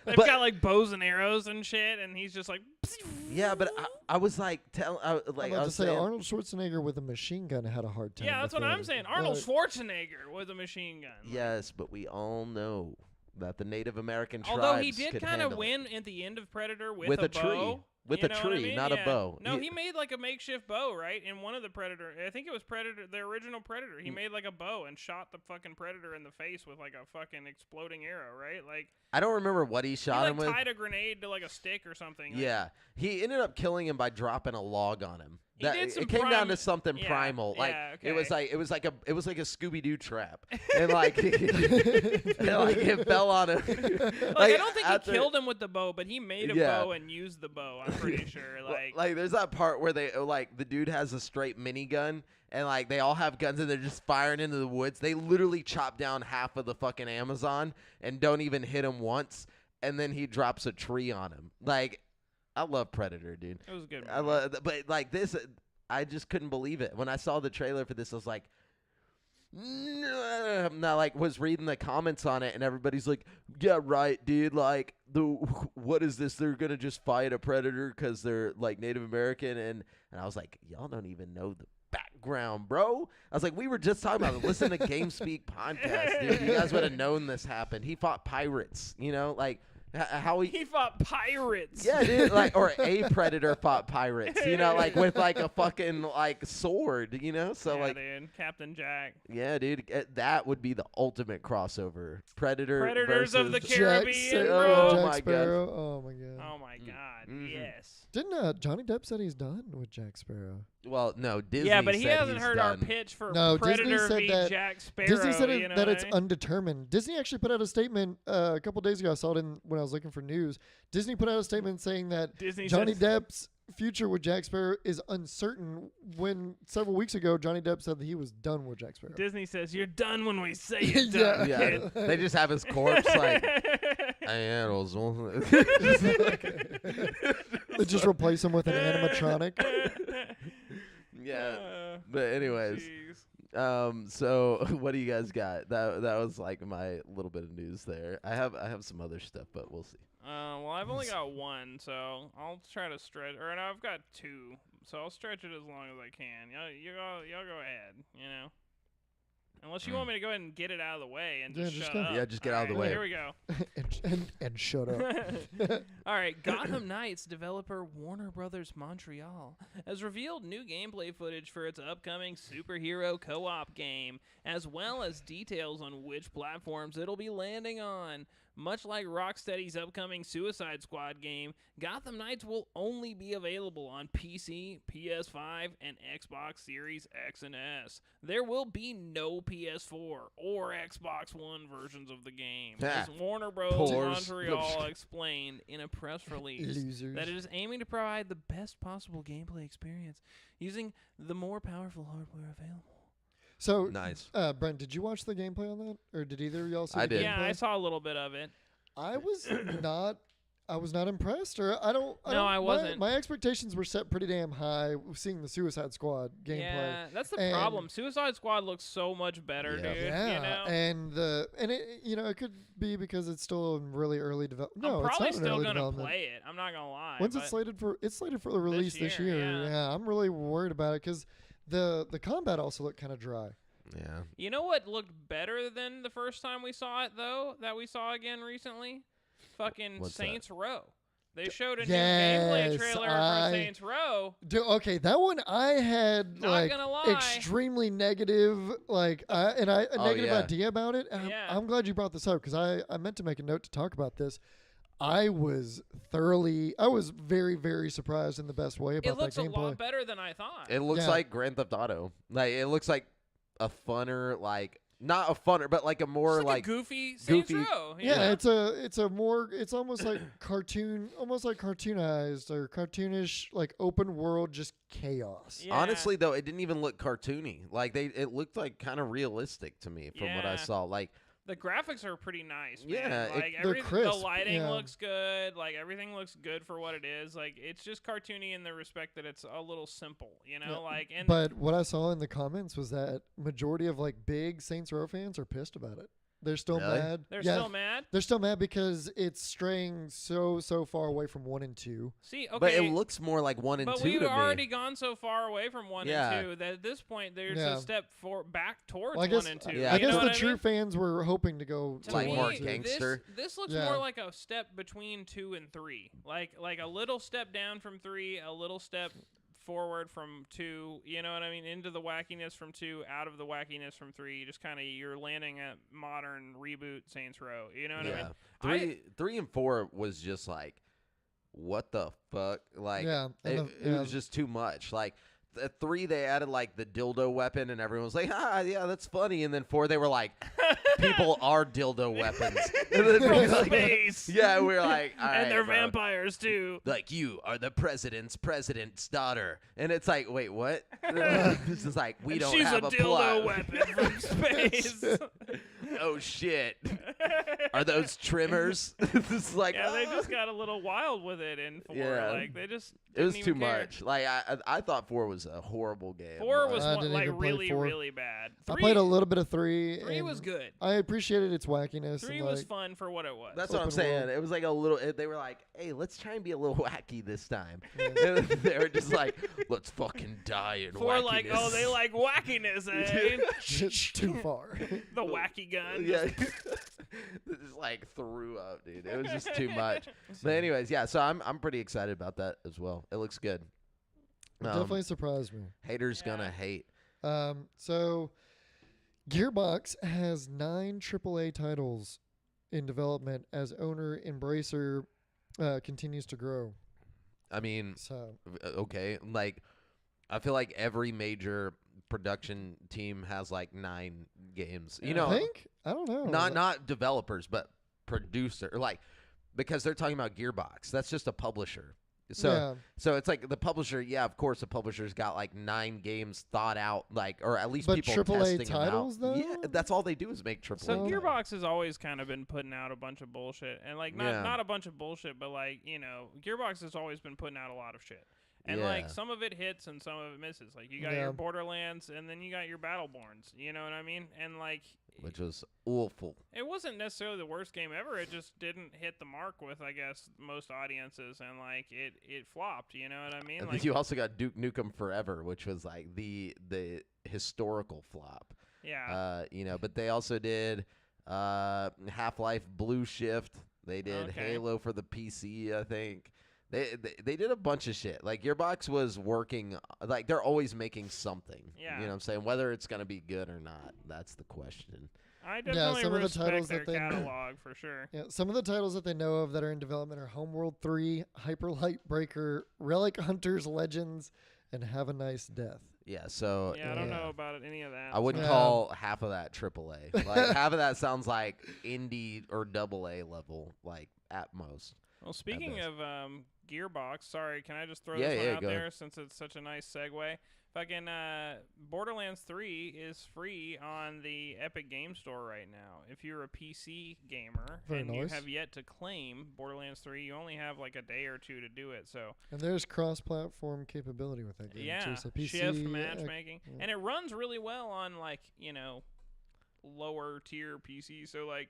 they've got like bows and arrows and shit, and he's just like. Yeah, but I was like, I was saying, Arnold Schwarzenegger with a machine gun had a hard time. Yeah, that's what I'm saying. Arnold Schwarzenegger with a machine gun. Yes, but we all know that the Native American tribes. Although he did kind of win at the end of Predator with a bow. tree. With a tree, not a bow. No, he made like a makeshift bow, right? In one of the Predator, I think it was Predator, the original Predator. He made like a bow and shot the fucking Predator in the face with like a fucking exploding arrow, right? Like I don't remember what he shot him with. He tied a grenade to like a stick or something. Yeah, he ended up killing him by dropping a log on him. It came down to something primal. Like okay. it was like a Scooby-Doo trap, and like, it fell on him. Like I don't think he killed him with the bow, but he made a bow and used the bow. I'm pretty sure. Like there's that part where they like the dude has a straight minigun, and like they all have guns and they're just firing into the woods. They literally chop down half of the fucking Amazon and don't even hit him once, and then he drops a tree on him. Like. I love Predator, dude. It was a good movie. But like this, I just couldn't believe it. When I saw the trailer for this, I was like, no. I like was reading the comments on it, and everybody's like, yeah, right, dude. Like, what is this? They're gonna just fight a predator because they're like Native American, and I was like, y'all don't even know the background, bro. I was like, we were just talking about it. Listen to GameSpeak podcast, dude. You guys would have known this happened. He fought pirates, you know, like. How he fought pirates. Yeah, dude, like or a predator fought pirates, you know, like with like a fucking like sword, you know. So like, dude, Captain Jack. Yeah, dude, that would be the ultimate crossover. Predators versus of the Caribbean, bro. Jack Oh my Sparrow. god. Oh my god. Oh my god. Yes. Didn't Johnny Depp said he's done with Jack Sparrow? Well, no, Disney. Yeah, but he said hasn't he's heard done. our pitch for No, Predator Disney said v that. Jack Sparrow. Disney said you know that what it's I mean? undetermined. Disney actually put out a statement a couple days ago. I saw it when I was looking for news. Disney put out a statement saying that Johnny Depp's future with Jack Sparrow is uncertain. When several weeks ago Johnny Depp said that he was done with Jack Sparrow. Disney says you're done when we say you're done. Yeah, they just have his corpse like. I was. They just replace him with an animatronic. Yeah, but anyways, Jeez. so what do you guys got? That was like my little bit of news there. I have some other stuff, but we'll see. Well, I've only got one, so I'll try to stretch. Or no, I've got two, so I'll stretch it as long as I can. Y'all go ahead. You know. Unless you want me to go ahead and get it out of the way and just shut up. Yeah, just get out of the way. Here we go. and shut up. All right, Gotham Knights developer Warner Brothers Montreal has revealed new gameplay footage for its upcoming superhero co-op game, as well as details on which platforms it'll be landing on. Much like Rocksteady's upcoming Suicide Squad game, Gotham Knights will only be available on PC, PS5, and Xbox Series X and S. There will be no PS4 or Xbox One versions of the game, as Warner Bros. Montreal explained in a press release that it is aiming to provide the best possible gameplay experience using the more powerful hardware available. So nice. Brent, did you watch the gameplay on that, or did either of y'all see? I the did. gameplay? Yeah, I saw a little bit of it. I was not impressed, or I wasn't. My expectations were set pretty damn high. Seeing the Suicide Squad gameplay. Yeah, that's the problem. Suicide Squad looks so much better, dude. Yeah, you know? and it it could be because it's still in really early development. No, I'm probably it's not in still early gonna development. play it. I'm not gonna lie. When's it slated for? It's slated for the release this year. Yeah. I'm really worried about it because the combat also looked kind of dry. Yeah. You know what looked better than the first time we saw it, though, that we saw again recently? Fucking What's Saints Row. They showed a new Yes, gameplay trailer for Saints Row. Okay, that one I had Not gonna lie. extremely negative, a negative idea about it. And Yeah. I'm glad you brought this up because I meant to make a note to talk about this. I was very, very surprised in the best way about It looks that a gameplay. lot better than I thought. It looks Yeah. like Grand Theft Auto. Like it looks like a funner, like not a funner, but like a more It's like a goofy Saints Row. you Yeah, know? it's almost like cartoonized or cartoonish, like open world, just chaos. Yeah. Honestly, though, it didn't even look cartoony. Like it looked like kind of realistic to me from what I Yeah. saw. Like The graphics are pretty nice, man. Yeah, like they're the crisp, lighting yeah. looks good. Like everything looks good for what it is. Like it's just cartoony in the respect that it's a little simple, you know. Yeah, Like and But what I saw in the comments was that majority of like big Saints Row fans are pissed about it. They're still Really? mad. they're Yeah, still mad. they're still mad because it's straying so far away from 1 and 2. See, okay, but it looks more like 1 and but 2 we've to already me. gone so far away from 1 Yeah. and 2 that at this point there's Yeah. a step back towards Well, I guess 1 and 2. Yeah. I You guess know the what I true mean? fans were hoping to go To to Like me, one more and two. gangster. This looks Yeah. more like a step between 2 and 3. Like a little step down from 3, a little step forward from 2. You know what I mean? Into the wackiness from 2, out of the wackiness from 3. Just kind of you're landing at modern reboot Saints Row. You know what I mean? 3 and 4 was just like, what the fuck? Like, Yeah, and it was just too much. Like, at 3 they added like the dildo weapon, and everyone was like, yeah, that's funny. And then 4 they were like, people are dildo weapons. And then From like, space. yeah, we were like, all right, and they're bro. vampires too. Like, you are the president's daughter, and it's like, wait, what? This is like, we And don't she's have a a dildo plot. weapon from space. Oh shit! Are those trimmers? This is like, Yeah, they just got a little wild with it in 4. Yeah. Like they just it was didn't too even care. much. Like I thought 4 was a horrible game. 4 was I didn't like even play really 4. really bad. I 3, played a little bit of 3. 3 and was good. I appreciated its wackiness. 3 and was like, fun for what it was. That's what I'm Open saying. world. It was like a little. They were like, "Hey, let's try and be a little wacky this time." Yeah. And they were just like, "Let's fucking die in 4 wackiness." like, oh, they like wackiness, eh? just too far. The wacky gun. Yeah. They just like threw up, dude. It was just too much. But anyways, yeah. So I'm pretty excited about that as well. It looks good. Definitely surprised me. Haters Yeah. gonna hate. So Gearbox has 9 AAA titles in development as owner Embracer continues to grow. I mean, So okay, like I feel like every major production team has like 9 games. You know, I think I don't know. not developers, but producer, like because they're talking about Gearbox. That's just a publisher. So yeah. so it's like the publisher. Yeah, of course, the publisher's got like 9 games thought out, like or at least But people AAA testing titles, them out. though? Yeah, that's all they do is make AAA. So Well, titles. Gearbox has always kind of been putting out a bunch of bullshit, and like Yeah. not a bunch of bullshit, but like Gearbox has always been putting out a lot of shit, and Yeah. like some of it hits and some of it misses. Like you got Yeah. your Borderlands, and then you got your Battleborns. You know what I mean? And like which was awful. it wasn't necessarily the worst game ever. It just didn't hit the mark with I guess most audiences, and like it flopped. You know what I mean? And Like then you also got Duke Nukem Forever, which was like the historical flop. yeah. But they also did Half-Life Blue Shift. They did Okay. Halo for the PC, I think. They did a bunch of shit. Like Gearbox was working, like they're always making something. Yeah. You know what I'm saying? Whether it's going to be good or not, that's the question. I definitely some of the respect titles their that they- catalog for sure. Yeah, some of the titles that they know of that are in development are Homeworld 3, Hyper Light Breaker, Relic Hunters Legends, and Have a Nice Death. Yeah, so Yeah, I don't Yeah. know about any of that. I wouldn't Yeah. call half of that AAA. Like half of that sounds like indie or AA level, like at most. Well, speaking best. of Gearbox, sorry, can I just throw Yeah, this one yeah, out go there ahead. since it's such a nice segue? Fucking Borderlands 3 is free on the Epic Game Store right now. If you're a PC gamer Very and you nice. have yet to claim Borderlands 3, you only have like a day or two to do it. So And there's cross-platform capability with that game yeah, too. So PC, shift matchmaking, yeah. and it runs really well on like lower tier PC. So like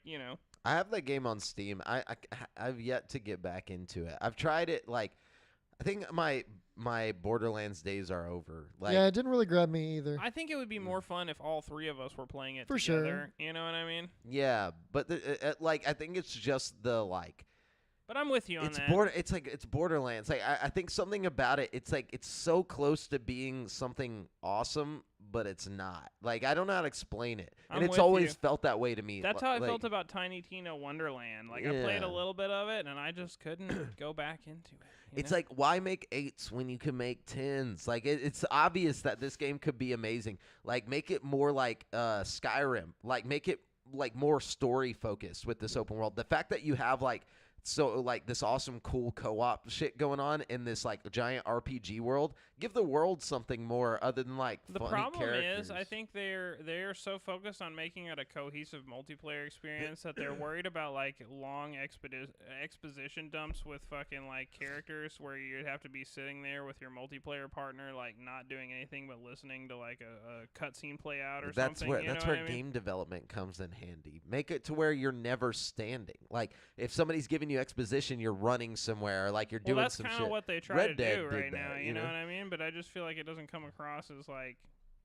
I have that game on Steam. I've yet to get back into it. I've tried it. Like, I think my Borderlands days are over. Like, yeah, it didn't really grab me either. I think it would be more fun if all 3 of us were playing it For sure. together. You know what I mean? yeah, but like I think it's just the like But I'm with you on it's that. it's Borderlands. Like I think something about it. It's like it's so close to being something awesome, but it's not. Like, I don't know how to explain it. And I'm it's with always you. felt that way to me. That's how I Like, felt about Tiny Tina Wonderland. Like, I played a Yeah. little bit of it, and I just couldn't go back into it. you It's know? like, why make 8s when you can make 10s? Like, it's obvious that this game could be amazing. Like, make it more like Skyrim. Like, make it like more story focused with this open world. The fact that you have like this awesome cool co-op shit going on in this like giant RPG world, give the world something more other than like The funny problem characters. is, I think they're so focused on making it a cohesive multiplayer experience that they're worried about like long exposition dumps with fucking like characters where you'd have to be sitting there with your multiplayer partner like not doing anything but listening to like a cutscene play out or That's something. where you know that's what where I mean? game development comes in handy. Make it to where you're never standing. Like if somebody's giving you exposition, you're running somewhere, or like you're Well, doing that's some kind shit. of what they try Red to Dead do did right now. that, You you know know? what I mean? But I just feel like it doesn't come across as like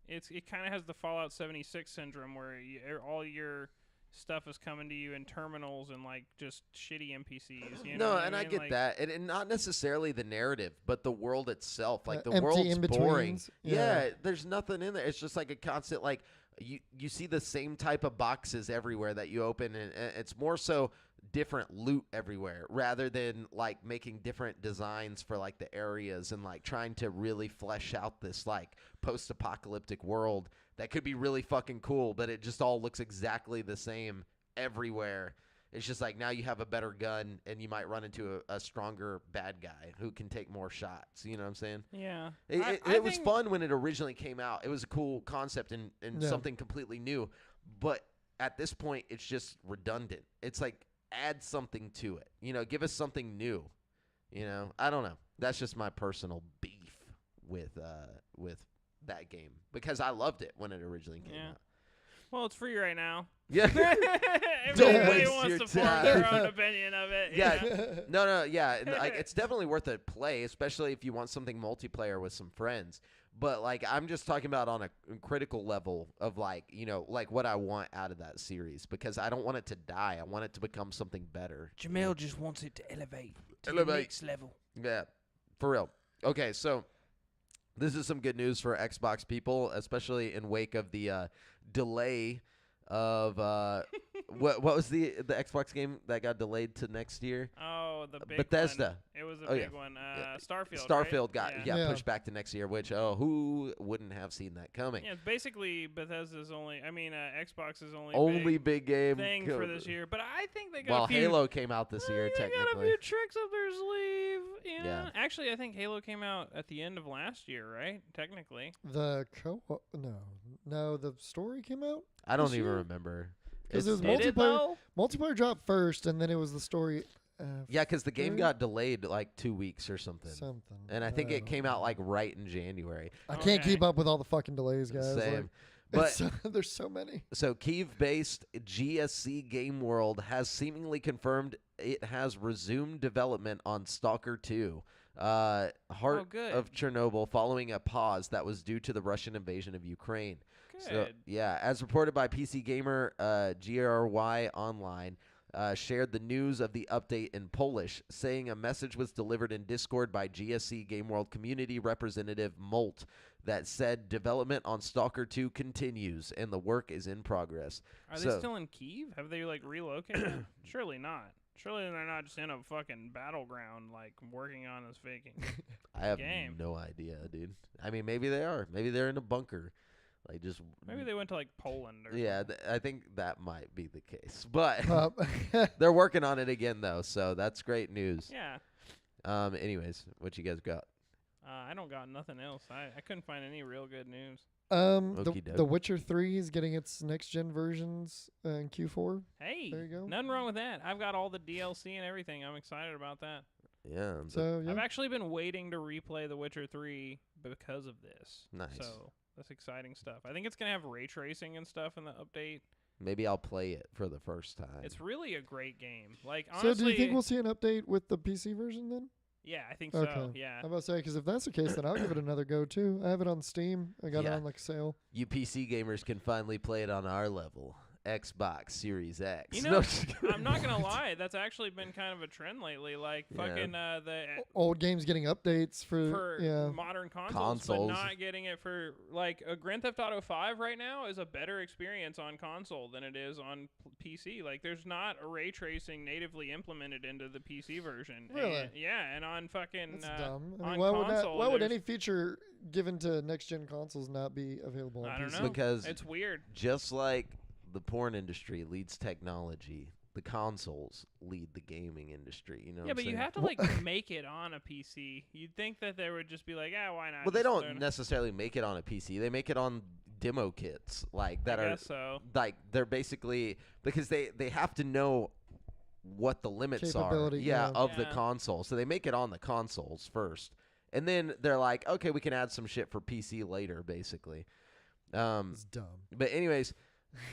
it kind of has the Fallout 76 syndrome where all your stuff is coming to you in terminals and like just shitty NPCs. You know No, what and I mean? get Like, that, and not necessarily the narrative, but the world itself. Like the Empty world's boring. in-betweens. Yeah, there's nothing in there. It's just like a constant like you see the same type of boxes everywhere that you open, and it's more so different loot everywhere rather than like making different designs for like the areas and like trying to really flesh out this like post-apocalyptic world that could be really fucking cool, but it just all looks exactly the same everywhere. It's just like now you have a better gun and you might run into a stronger bad guy who can take more shots. You know what I'm saying? yeah, It was fun when it originally came out. It was a cool concept and Yeah. something completely new. But at this point, it's just redundant. It's like add something to it. You know, give us something new. You know, I don't know. That's just my personal beef with that game because I loved it when it originally came Yeah. out. Well, it's free right now. Yeah. If Don't anybody waste wants your to form their time. own opinion of it. Yeah. yeah. No, yeah. And, like, it's definitely worth a play, especially if you want something multiplayer with some friends. But, like, I'm just talking about on a critical level of, like, you know, like what I want out of that series because I don't want it to die. I want it to become something better. Jamel just wants it to elevate to Elevate. the next level. Yeah, for real. Okay, so this is some good news for Xbox people, especially in wake of the delay of what was the Xbox game that got delayed to next year? Oh, the big Bethesda. one. It was a Oh, yeah. big one. Yeah. Starfield. Starfield right? got Yeah. Yeah. pushed back to next year, which who wouldn't have seen that coming? Yeah, it's basically Bethesda's only. I mean, Xbox's Only big game thing co- for this year. But I think they got Well, a few. Halo came out this year They got a technically. few tricks up their sleeve. You know? Yeah. Actually, I think Halo came out at the end of last year, right? Technically. The co-op? No, the story came out I don't this even year? remember. 'Cause it was Did it, multiplayer. though? Multiplayer dropped first, and then it was the story. Yeah, because the game Really? got delayed like 2 weeks or something. Something. And I think it don't came out know. like right in January. I can't Okay. keep up with all the fucking delays, guys. Same. Like, But there's so many. so Kyiv-based GSC Game World has seemingly confirmed it has resumed development on Stalker 2. Heart Oh, good. of Chernobyl following a pause that was due to the Russian invasion of Ukraine. Good. So, yeah, as reported by PC Gamer, GRY Online shared the news of the update in Polish, saying a message was delivered in Discord by GSC Game World community representative Molt that said development on Stalker 2 continues and the work is in progress. Are they so- still in Kyiv? Have they like relocated? Surely not. Surely they're not just in a fucking battleground like working on this faking. I have Game. no idea, dude. I mean, maybe they are. Maybe they're in a bunker. Like just Maybe they went to like Poland or Yeah, something. I think that might be the case. But Um, they're working on it again though, so that's great news. Yeah. Anyways, what you guys got? I don't got nothing else. I couldn't find any real good news. Okey doke. The Witcher 3 is getting its next gen versions in Q4. Hey, There you go. nothing wrong with that. I've got all the DLC and everything. I'm excited about that. Yeah. but So yeah, I've actually been waiting to replay The Witcher 3 because of this. Nice. So that's exciting stuff. I think it's gonna have ray tracing and stuff in the update. maybe I'll play it for the first time. It's really a great game. Like so honestly, do you think we'll see an update with the PC version then? yeah, I think so. Okay. Yeah. I'm about to say because if that's the case, then I'll give it another go too. I have it on Steam. I got it Yeah. on like sale. You PC gamers can finally play it on our level. Xbox Series X. You know, I'm not gonna lie. That's actually been kind of a trend lately. Like fucking the old games getting updates for modern Consoles. but not getting it for like a Grand Theft Auto 5 right now is a better experience on console than it is on PC. Like there's not a ray tracing natively implemented into the PC version. Really? And, yeah, and on fucking That's dumb. I on mean, why would there's- any feature given to next gen consoles not be available on I PC? don't know. Because It's weird. just like the porn industry leads technology, the consoles lead the gaming industry. You know Yeah, what but I'm you saying? have to like make it on a PC. You'd think that they would just be like, why not? Well, they Just don't learn- necessarily make it on a PC. They make it on demo kits like that I are guess so. like they're basically because they have to know what the limits are Capability, of the Yeah. console. So they make it on the consoles first. And then they're like, okay, we can add some shit for PC later, basically. It's dumb. But anyways,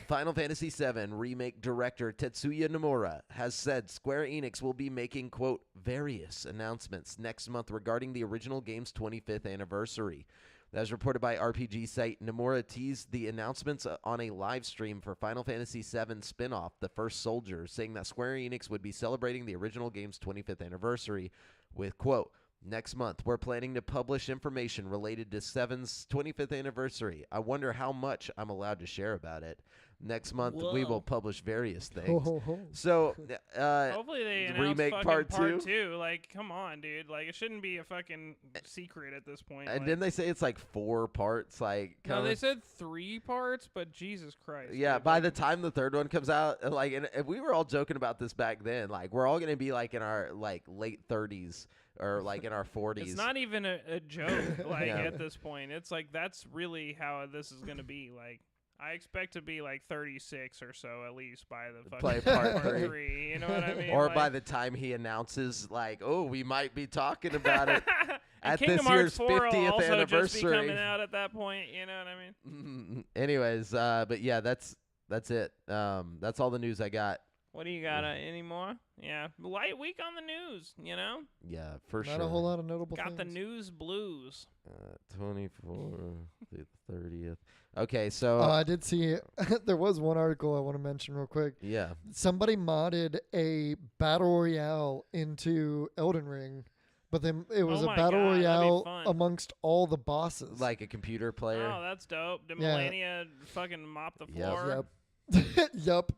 Final Fantasy VII Remake director Tetsuya Nomura has said Square Enix will be making, quote, various announcements next month regarding the original game's 25th anniversary. As reported by RPG site, Nomura teased the announcements on a live stream for Final Fantasy VII spin-off, The First Soldier, saying that Square Enix would be celebrating the original game's 25th anniversary with, quote, next month, we're planning to publish information related to 7's 25th anniversary. I wonder how much I'm allowed to share about it. Next month, we will Whoa. publish various Ho, things. ho, ho. So, Hopefully they announce remake fucking part part 2? 2. Like, come on, dude. Like, it shouldn't be a fucking secret at this point. And like, didn't they say it's like 4 parts? Like, no, kinda- they said 3 parts, but Jesus Christ. Yeah, dude, by like, the time the third one comes out, like, and we were all joking about this back then. Like, we're all gonna be like in our like late 30s or like in our 40s. it's not even a joke. Like Yeah. at this point, it's like that's really how this is gonna be. Like, I expect to be like 36 or so at least by the Play fucking part part three. 3. You know what I mean? or like, by the time he announces, like, oh, we might be talking about it and at Kingdom this Hearts year's 4 will 50th also just be anniversary. coming out at that point. You know what I mean? Anyways, but yeah, that's it. That's all the news I got. What do you got? Any more? Yeah, light week on the news. You know, Yeah, for Not sure. a whole lot of notable got the things. news blues. 24 through the 30th. Okay, so I did see there was one article I want to mention real quick. yeah. Somebody modded a battle royale into Elden Ring, but then it was Oh a my battle God, that'd be royale fun. amongst all the bosses. Like a computer player. Oh, that's dope. Did Yeah. Melania fucking mop the Yep. floor? Yep. Yup.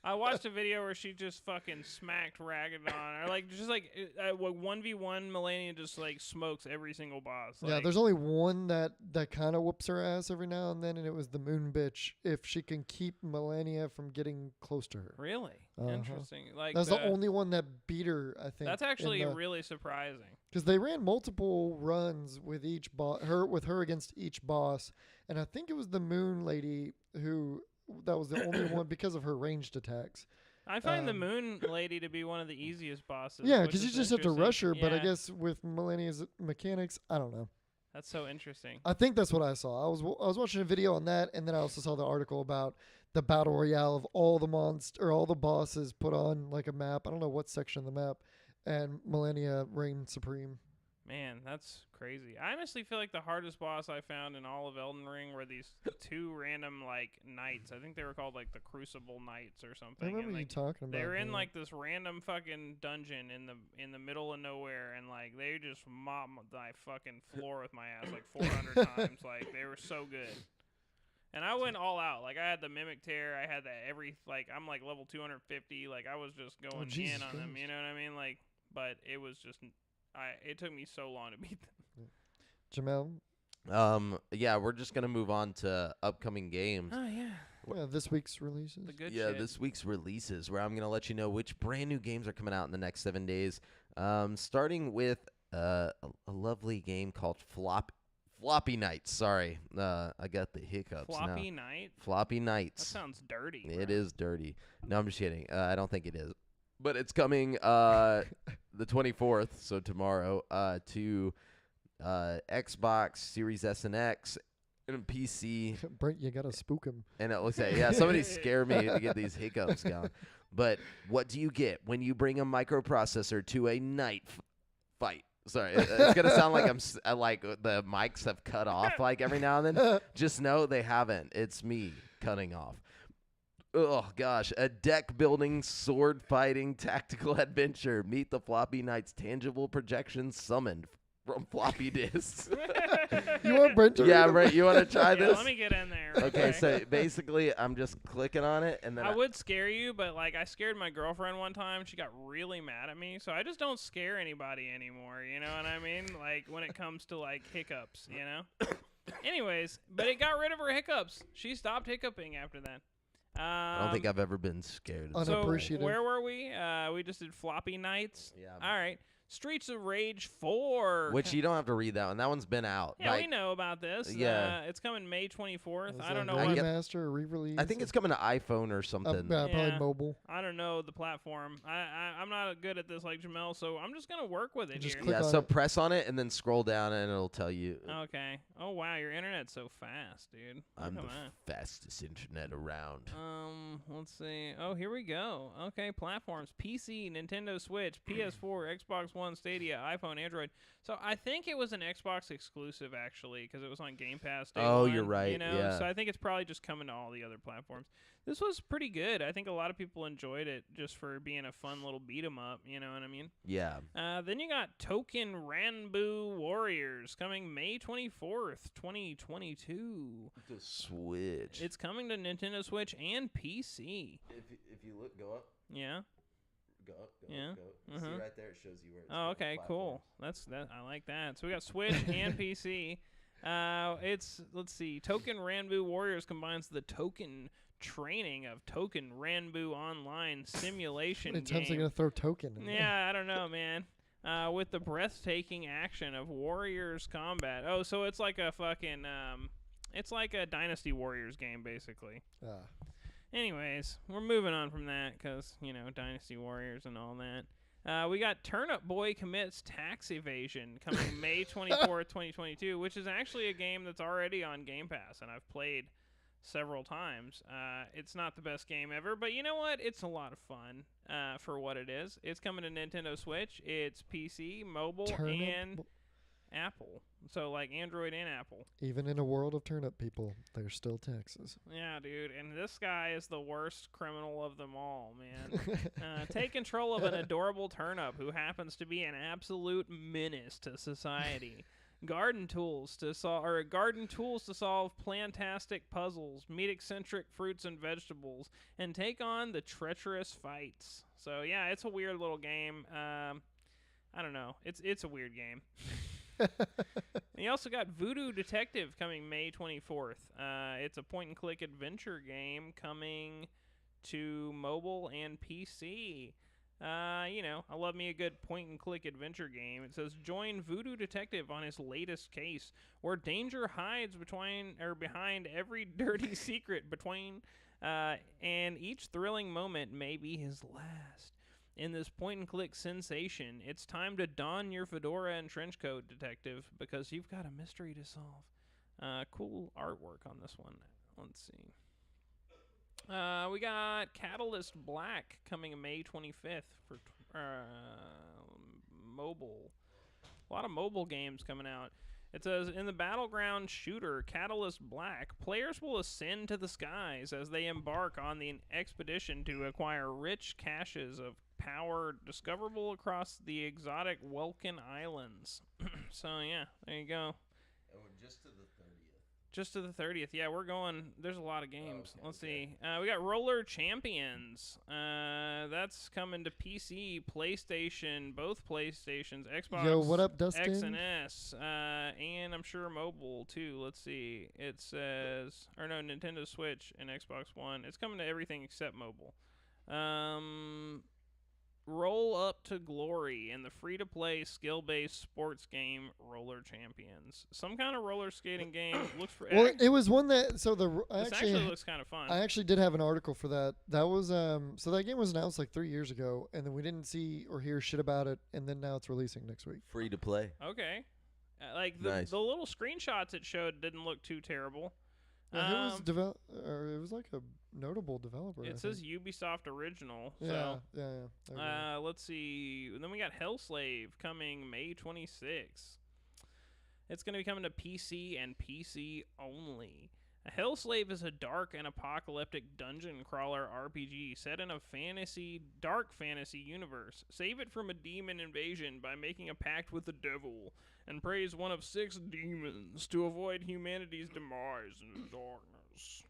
I watched a video where she just fucking smacked Ragaddon, or like just like 1v1 Melania just like smokes every single boss. Yeah, Like, there's only one that kind of whoops her ass every now and then, and it was the moon bitch. If she can keep Melania from getting close to her, really Uh-huh. interesting. Like that's the only one that beat her. I think That's actually really surprising. because they ran multiple runs with each boss, her against each boss, and I think it was the moon lady who that was the only one because of her ranged attacks. I find the Um, Moon Lady to be one of the easiest bosses. Yeah, which because you is just have to rush her. interesting. But I Yeah, guess with Melania's mechanics, I don't know. that's so interesting. I think that's what I saw. I was watching a video on that, and then I also saw the article about the battle royale of all the all the bosses put on like a map. I don't know what section of the map, and Melania reigned supreme. Man, that's crazy. I honestly feel like the hardest boss I found in all of Elden Ring were these 2 random like knights. I think they were called like the Crucible Knights or something. I remember and, you like, talking about. they were in that. like this random fucking dungeon in the middle of nowhere, and like they just mopped my fucking floor with my ass like 400 times. Like they were so good. And I went all out. Like I had the Mimic Tear. I had that I'm like level 250. Like I was just going Jesus in on them. Christ. You know what I mean? Like, but it was just. It took me so long to beat them. Jamel. Yeah, we're just gonna move on to upcoming games. Oh yeah, Yeah, this week's releases. the good Yeah, shit. this week's releases, where I'm gonna let you know which brand new games are coming out in the next 7 days. Starting with a lovely game called Floppy Nights. Sorry, I got the hiccups Floppy now. Night. Floppy That Nights. sounds dirty. It bro. is dirty. No, I'm just kidding. I don't think it is. But it's coming the 24th, so tomorrow, to Xbox Series S and X and PC. Brent, you gotta spook him. And it looks like, yeah, somebody scare me to get these hiccups going. But what do you get when you bring a microprocessor to a night fight? Sorry, it's gonna sound like like the mics have cut off like every now and then. Just know they haven't. It's me cutting off. Oh gosh, a deck building, sword fighting, tactical adventure. Meet the Floppy Knight's tangible projections summoned from floppy disks. You want Brent to Yeah, read 'em? right. You want to try Yeah, this? let me get in there. Okay, so basically, I'm just clicking on it, and then I would scare you, but like I scared my girlfriend one time. She got really mad at me, so I just don't scare anybody anymore. You know what I mean? Like when it comes to like hiccups, you know. Anyways, but it got rid of her hiccups. She stopped hiccuping after that. I don't think I've ever been scared. Oh, So Unappreciative. where were we? We just did Floppy Nights. Yeah. All right. Streets of Rage 4. Which you don't have to read that one. That one's been out. Yeah, like, we know about this. Yeah. It's coming May 24th. Is I don't that know a what. get- remaster or re-release. I think it's coming to iPhone or something. probably Yeah. mobile. I don't know the platform. I'm not good at this like Jamel, so I'm just gonna work with it Just here. click Yeah, on so it. press on it and then scroll down and it'll tell you. Okay. Oh wow, your internet's so fast, dude. I'm Look the at fastest internet around. that. Let's see. Oh, here we go. Okay, platforms: PC, Nintendo Switch, PS4, Xbox One, Stadia, iPhone, Android. So I think it was an Xbox exclusive actually, because it was on Game Pass. Day Oh, one, you're right, You know, yeah. so I think it's probably just coming to all the other platforms. This was pretty good. I think a lot of people enjoyed it just for being a fun little beat 'em up. You know what I mean? Yeah. Then you got Token Ranbu Warriors coming May 24th, 2022. The Switch. It's coming to Nintendo Switch and PC. If you look, go up, Yeah. go up, Yeah. go. Uh-huh. right there, it shows you where it's Oh, okay, cool. That's that. I like that. So we got Switch and PC. Let's see. Token Ranbu Warriors combines the token training of Token Ranbu Online simulation How many times are they game. gonna throw token in there? Yeah, I don't know, man. With the breathtaking action of Warriors combat. Oh, so it's like a fucking it's like a Dynasty Warriors game basically. Ah. Anyways, we're moving on from that because you know Dynasty Warriors and all that. We got Turnip Boy Commits Tax Evasion coming May 24th, 2022, which is actually a game that's already on Game Pass and I've played several times. It's not the best game ever, but you know what? It's a lot of fun for what it is. It's coming to Nintendo Switch. It's PC, mobile, Turnip and bo- Apple. So like Android and Apple. Even in a world of turnip people, there's still taxes. Yeah, dude. And this guy is the worst criminal of them all, man. Take control of an adorable turnip who happens to be an absolute menace to society. Garden tools to solve plantastic puzzles, meet eccentric fruits and vegetables, and take on the treacherous fights. So yeah, it's a weird little game. I don't know. It's a weird game. And you also got Voodoo Detective coming May 24th. It's a point-and-click adventure game coming to mobile and PC. You know, I love me a good point-and-click adventure game. It says, join Voodoo Detective on his latest case, where danger hides behind every dirty secret and each thrilling moment may be his last. In this point-and-click sensation, it's time to don your fedora and trench coat, detective, because you've got a mystery to solve. Cool artwork on this one. Let's see. We got Catalyst Black coming May 25th for mobile. A lot of mobile games coming out. It says, in the battleground shooter Catalyst Black, players will ascend to the skies as they embark on the expedition to acquire rich caches of power discoverable across the exotic Welkin Islands. So, yeah, there you go. Just to the 30th. Just to the 30th. Yeah, we're going. There's a lot of games. Okay, Let's okay. see. We got Roller Champions. That's coming to PC, PlayStation, both PlayStations, Xbox. Yo, what up, Dustin? X and S, and I'm sure mobile too. Let's see. It says, or no, Nintendo Switch and Xbox One. It's coming to everything except mobile. Roll Up to Glory in the free-to-play skill-based sports game Roller Champions. Some kind of roller skating game. Looks for. Well, it was one that I this actually looks kind of fun. I actually did have an article for that. That was so that game was announced like 3 years ago, and then we didn't see or hear shit about it, and then now it's releasing next week. Free to play. Okay. Like Nice. the little screenshots it showed didn't look too terrible. Yeah, it was like a notable developer. I It says think. Ubisoft original. Yeah, So yeah. There we go. let's see. And then we got Hellslave coming May 26th. It's going to be coming to PC and PC only. Hellslave is a dark and apocalyptic dungeon crawler RPG set in a dark fantasy universe. Save it from a demon invasion by making a pact with the devil and praise one of 6 demons to avoid humanity's demise in the darkness.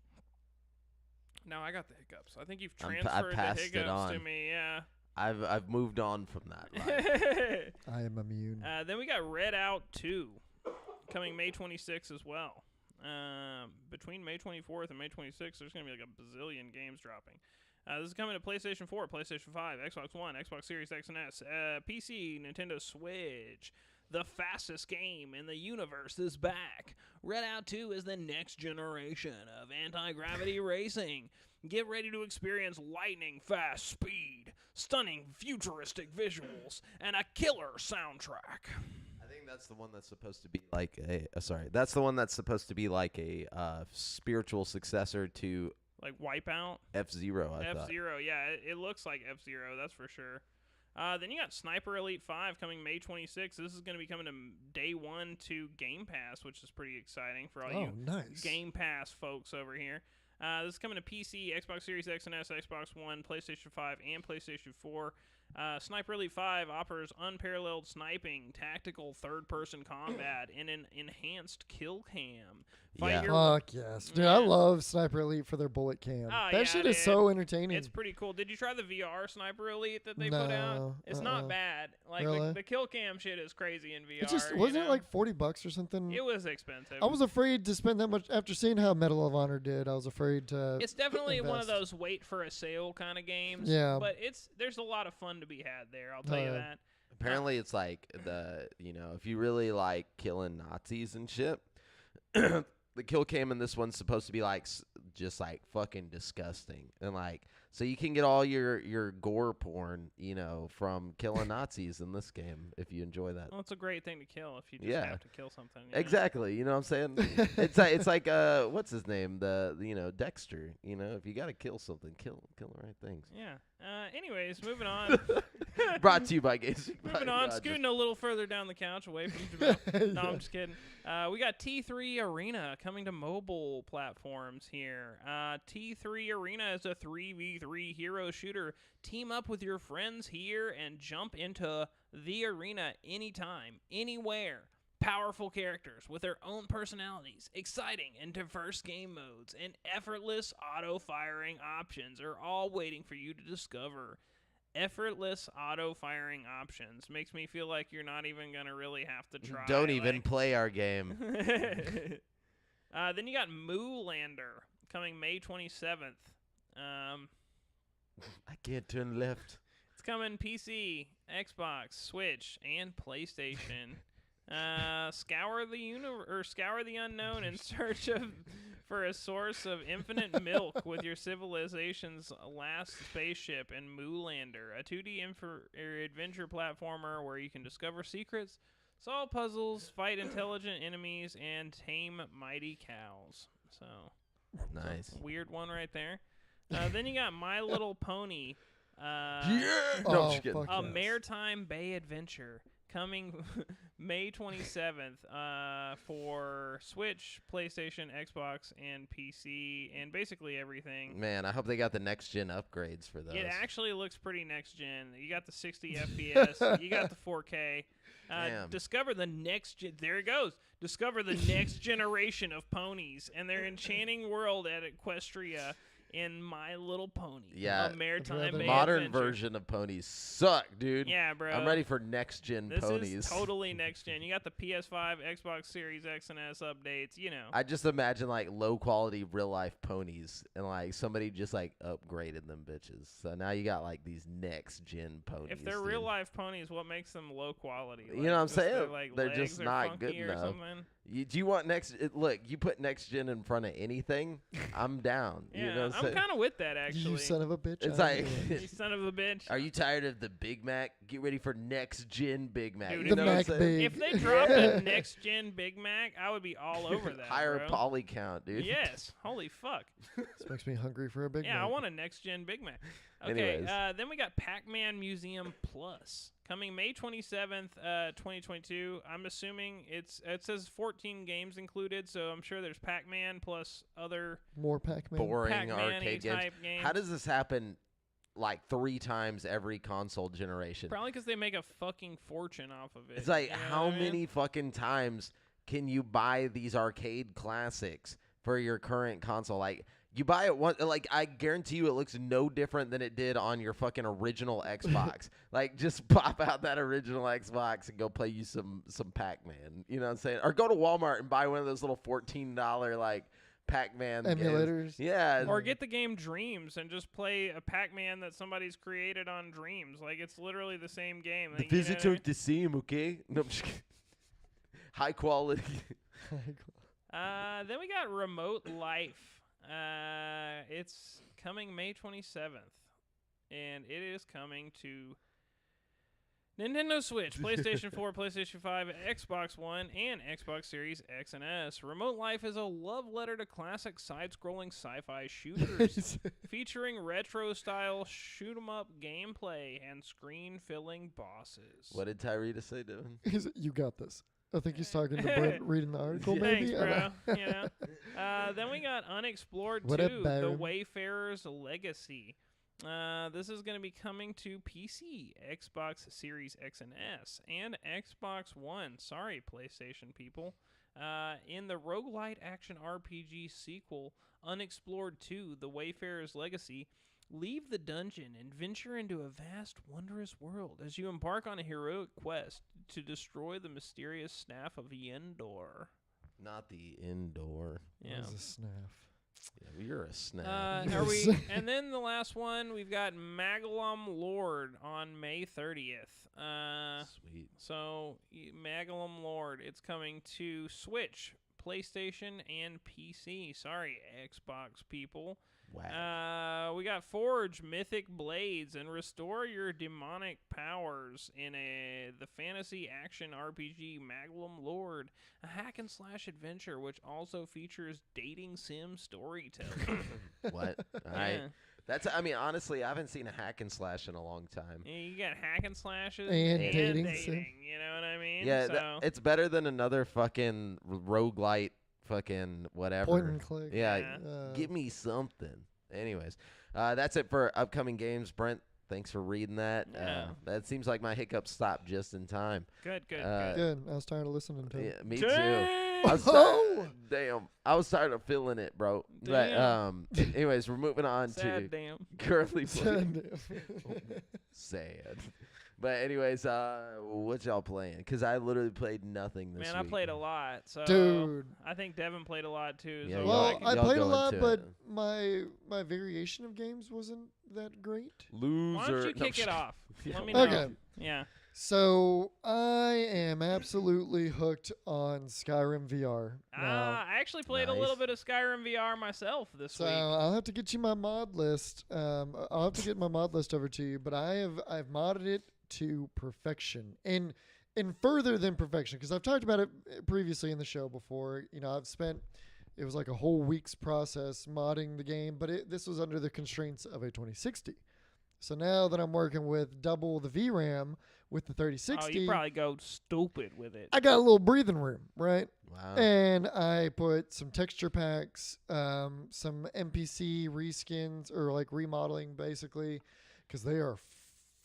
Now I got the hiccups. I think you've transferred the hiccups to me. Yeah. I've moved on from that. I am immune. Then we got Red Out 2 coming May 26th as well. Between May 24th and May 26th, there's going to be like a bazillion games dropping. This is coming to PlayStation 4, PlayStation 5, Xbox One, Xbox Series X and S, PC, Nintendo Switch. The fastest game in the universe is back. Red Out 2 is the next generation of anti-gravity racing. Get ready to experience lightning-fast speed, stunning futuristic visuals, and a killer soundtrack. That's the one that's supposed to be like that's the one that's supposed to be like a spiritual successor to like Wipeout, F-Zero. F-Zero, yeah, it looks like F-Zero, that's for sure. Then you got Sniper Elite 5 coming May 26th. This is going to be coming to day 1 to Game Pass, which is pretty exciting for all you nice Game Pass folks over here. This is coming to PC, Xbox Series X and S, Xbox One, PlayStation 5, and PlayStation 4. Sniper Elite 5 offers unparalleled sniping, tactical third-person combat, and an enhanced kill cam. Fuck yes. Dude, I love Sniper Elite for their bullet cam. That shit is so entertaining. It's pretty cool. Did you try the VR Sniper Elite that they put out? It's not bad. Like, really? the kill cam shit is crazy in VR. It just, wasn't it like $40 or something? It was expensive. I was afraid to spend that much. After seeing how Medal of Honor did, I was afraid to It's definitely invest. one of those wait for a sale kind of games. Yeah. But there's a lot of fun to be had there, I'll tell you that. Apparently it's like if you really like killing Nazis and shit, the kill cam in this one's supposed to be like just like fucking disgusting, and like so you can get all your gore porn, from killing Nazis in this game if you enjoy that. Well, it's a great thing to kill if you just have to kill something. Exactly. You know what I'm saying? it's like what's his name? The Dexter. If you gotta kill something, kill the right things. Yeah. Anyways, moving on. Brought to you by Games. Moving on, scooting a little further down the couch away from Jamel. No, I'm just kidding. We got T3 Arena coming to mobile platforms here. T3 Arena is a 3v3 hero shooter. Team up with your friends here and jump into the arena anytime, anywhere. Powerful characters with their own personalities, exciting and diverse game modes, and effortless auto-firing options are all waiting for you to discover. Effortless auto-firing options makes me feel like you're not even going to really have to try. Don't even play our game. Then you got Moolander coming May 27th. I can't turn left. It's coming PC, Xbox, Switch, and PlayStation. Scour the unknown in search for a source of infinite milk with your civilization's last spaceship in Moolander, a 2D adventure platformer where you can discover secrets, solve puzzles, fight intelligent enemies, and tame mighty cows. So, nice. Weird one right there. Then you got My Little Pony. A Maritime Bay Adventure. Coming May 27th for Switch, PlayStation, Xbox, and PC, and basically everything. Man, I hope they got the next-gen upgrades for those. It actually looks pretty next-gen. You got the 60 FPS. You got the 4K. Discover the next there it goes. Discover the next generation of ponies and their enchanting world at Equestria in My Little Pony. Yeah, a maritime Bay modern adventure. version of ponies suck, dude. Yeah, bro. I'm ready for next gen ponies. This is totally next gen. You got the PS5, Xbox Series X and S updates. I just imagine like low quality real life ponies, and like somebody just like upgraded them bitches. So now you got like these next gen ponies. If they're real life ponies, what makes them low quality? You know what I'm saying? They're just not good enough. Do you want look, you put next gen in front of anything, I'm down. Yeah, you know what I'm kind of with that, actually. You son of a bitch. It's like, you son of a bitch. Are you tired of the Big Mac? Get ready for next gen Big Mac. Dude, you know Mac what I'm Big. If they dropped a next gen Big Mac, I would be all over that. Higher bro. poly count, dude. Yes. Holy fuck. This makes me hungry for a Big Mac. Yeah, I want a next gen Big Mac. Okay, Anyways. then we got Pac-Man Museum Plus Coming May 27th, 2022. I'm assuming it says 14 games included, so I'm sure there's Pac-Man plus other More Pac-Man. boring Pac-Man-y arcade games. type games. How does this happen like 3 times every console generation? Probably because they make a fucking fortune off of it. It's like, you know how what I mean? many fucking times can you buy these arcade classics for your current console? Like, you buy it once, like, I guarantee you it looks no different than it did on your fucking original Xbox. Like, just pop out that original Xbox and go play you some Pac-Man. You know what I'm saying? Or go to Walmart and buy one of those little $14, like, Pac-Man emulators. games. Yeah. Or get the game Dreams and just play a Pac-Man that somebody's created on Dreams. Like, it's literally the same game. The Like, you know physics what I aren't the same, okay? No, I'm just kidding. High quality. Then we got Remote Life. It's coming May 27th, and it is coming to Nintendo Switch, PlayStation 4, PlayStation 5, Xbox One, and Xbox Series X and S. Remote Life is a love letter to classic side-scrolling sci-fi shooters, featuring retro-style shoot-'em-up gameplay and screen-filling bosses. What did Tyree say, Devin? You got this. I think he's talking to Brent reading the article, maybe. Thanks, bro. You know. Then we got Unexplored What 2, up, The Byron? Wayfarer's Legacy. This is going to be coming to PC, Xbox Series X and S, and Xbox One. Sorry, PlayStation people. In the roguelite action RPG sequel, Unexplored 2, The Wayfarer's Legacy, leave the dungeon and venture into a vast, wondrous world as you embark on a heroic quest to destroy the mysterious staff of Yendor. Not the indoor. Yeah. That was a snaff. Yeah, well, you're a snap. Are we? And then the last one, we've got Magalum Lord on May 30th. Sweet. So Magalum Lord, it's coming to Switch, PlayStation, and PC. Sorry, Xbox people. Wow. We got Forge Mythic Blades and restore your demonic powers in the fantasy action RPG Magalum Lord, a hack and slash adventure which also features dating sim storytelling. What? All right. That's. I mean, honestly, I haven't seen a hack and slash in a long time. Yeah, you got hack and slashes And dating, dating sim. you know what I mean? Yeah, So, it's better than another fucking roguelite fucking whatever. Point and click. Yeah, Yeah. give me something. Anyways, that's it for upcoming games. Brent, thanks for reading that. Yeah. That seems like my hiccups stopped just in time. good. Good. I was tired of listening to Yeah, it. me too. Dang! I was Oh! damn. I was tired of feeling it, bro. Damn. But anyways, we're moving on Sad to damn. currently playing. Sad. Sad. But anyways, what y'all playing? Because I literally played nothing this Man, week. I played a lot. So Dude. I think Devin played a lot too. Yeah, so y'all- Well, I y'all played a go lot, into but it. my variation of games wasn't that great. Loser. why don't you No, I'm kick it just- off? Yeah. Let me know. Okay. Yeah. So I am absolutely hooked on Skyrim VR now. I actually played a Nice. little bit of Skyrim VR myself this So week. I'll have to get you my mod list. I'll have to get my mod list over to you. But I've modded it to perfection, and further than perfection, because I've talked about it previously in the show before. You know, it was like a whole week's process modding the game, but this was under the constraints of a 2060. So now that I'm working with double the VRAM with the Oh, 3060, you probably go stupid with it. I got a little breathing room, right? Wow. And I put some texture packs, some NPC reskins or like remodeling basically, because they are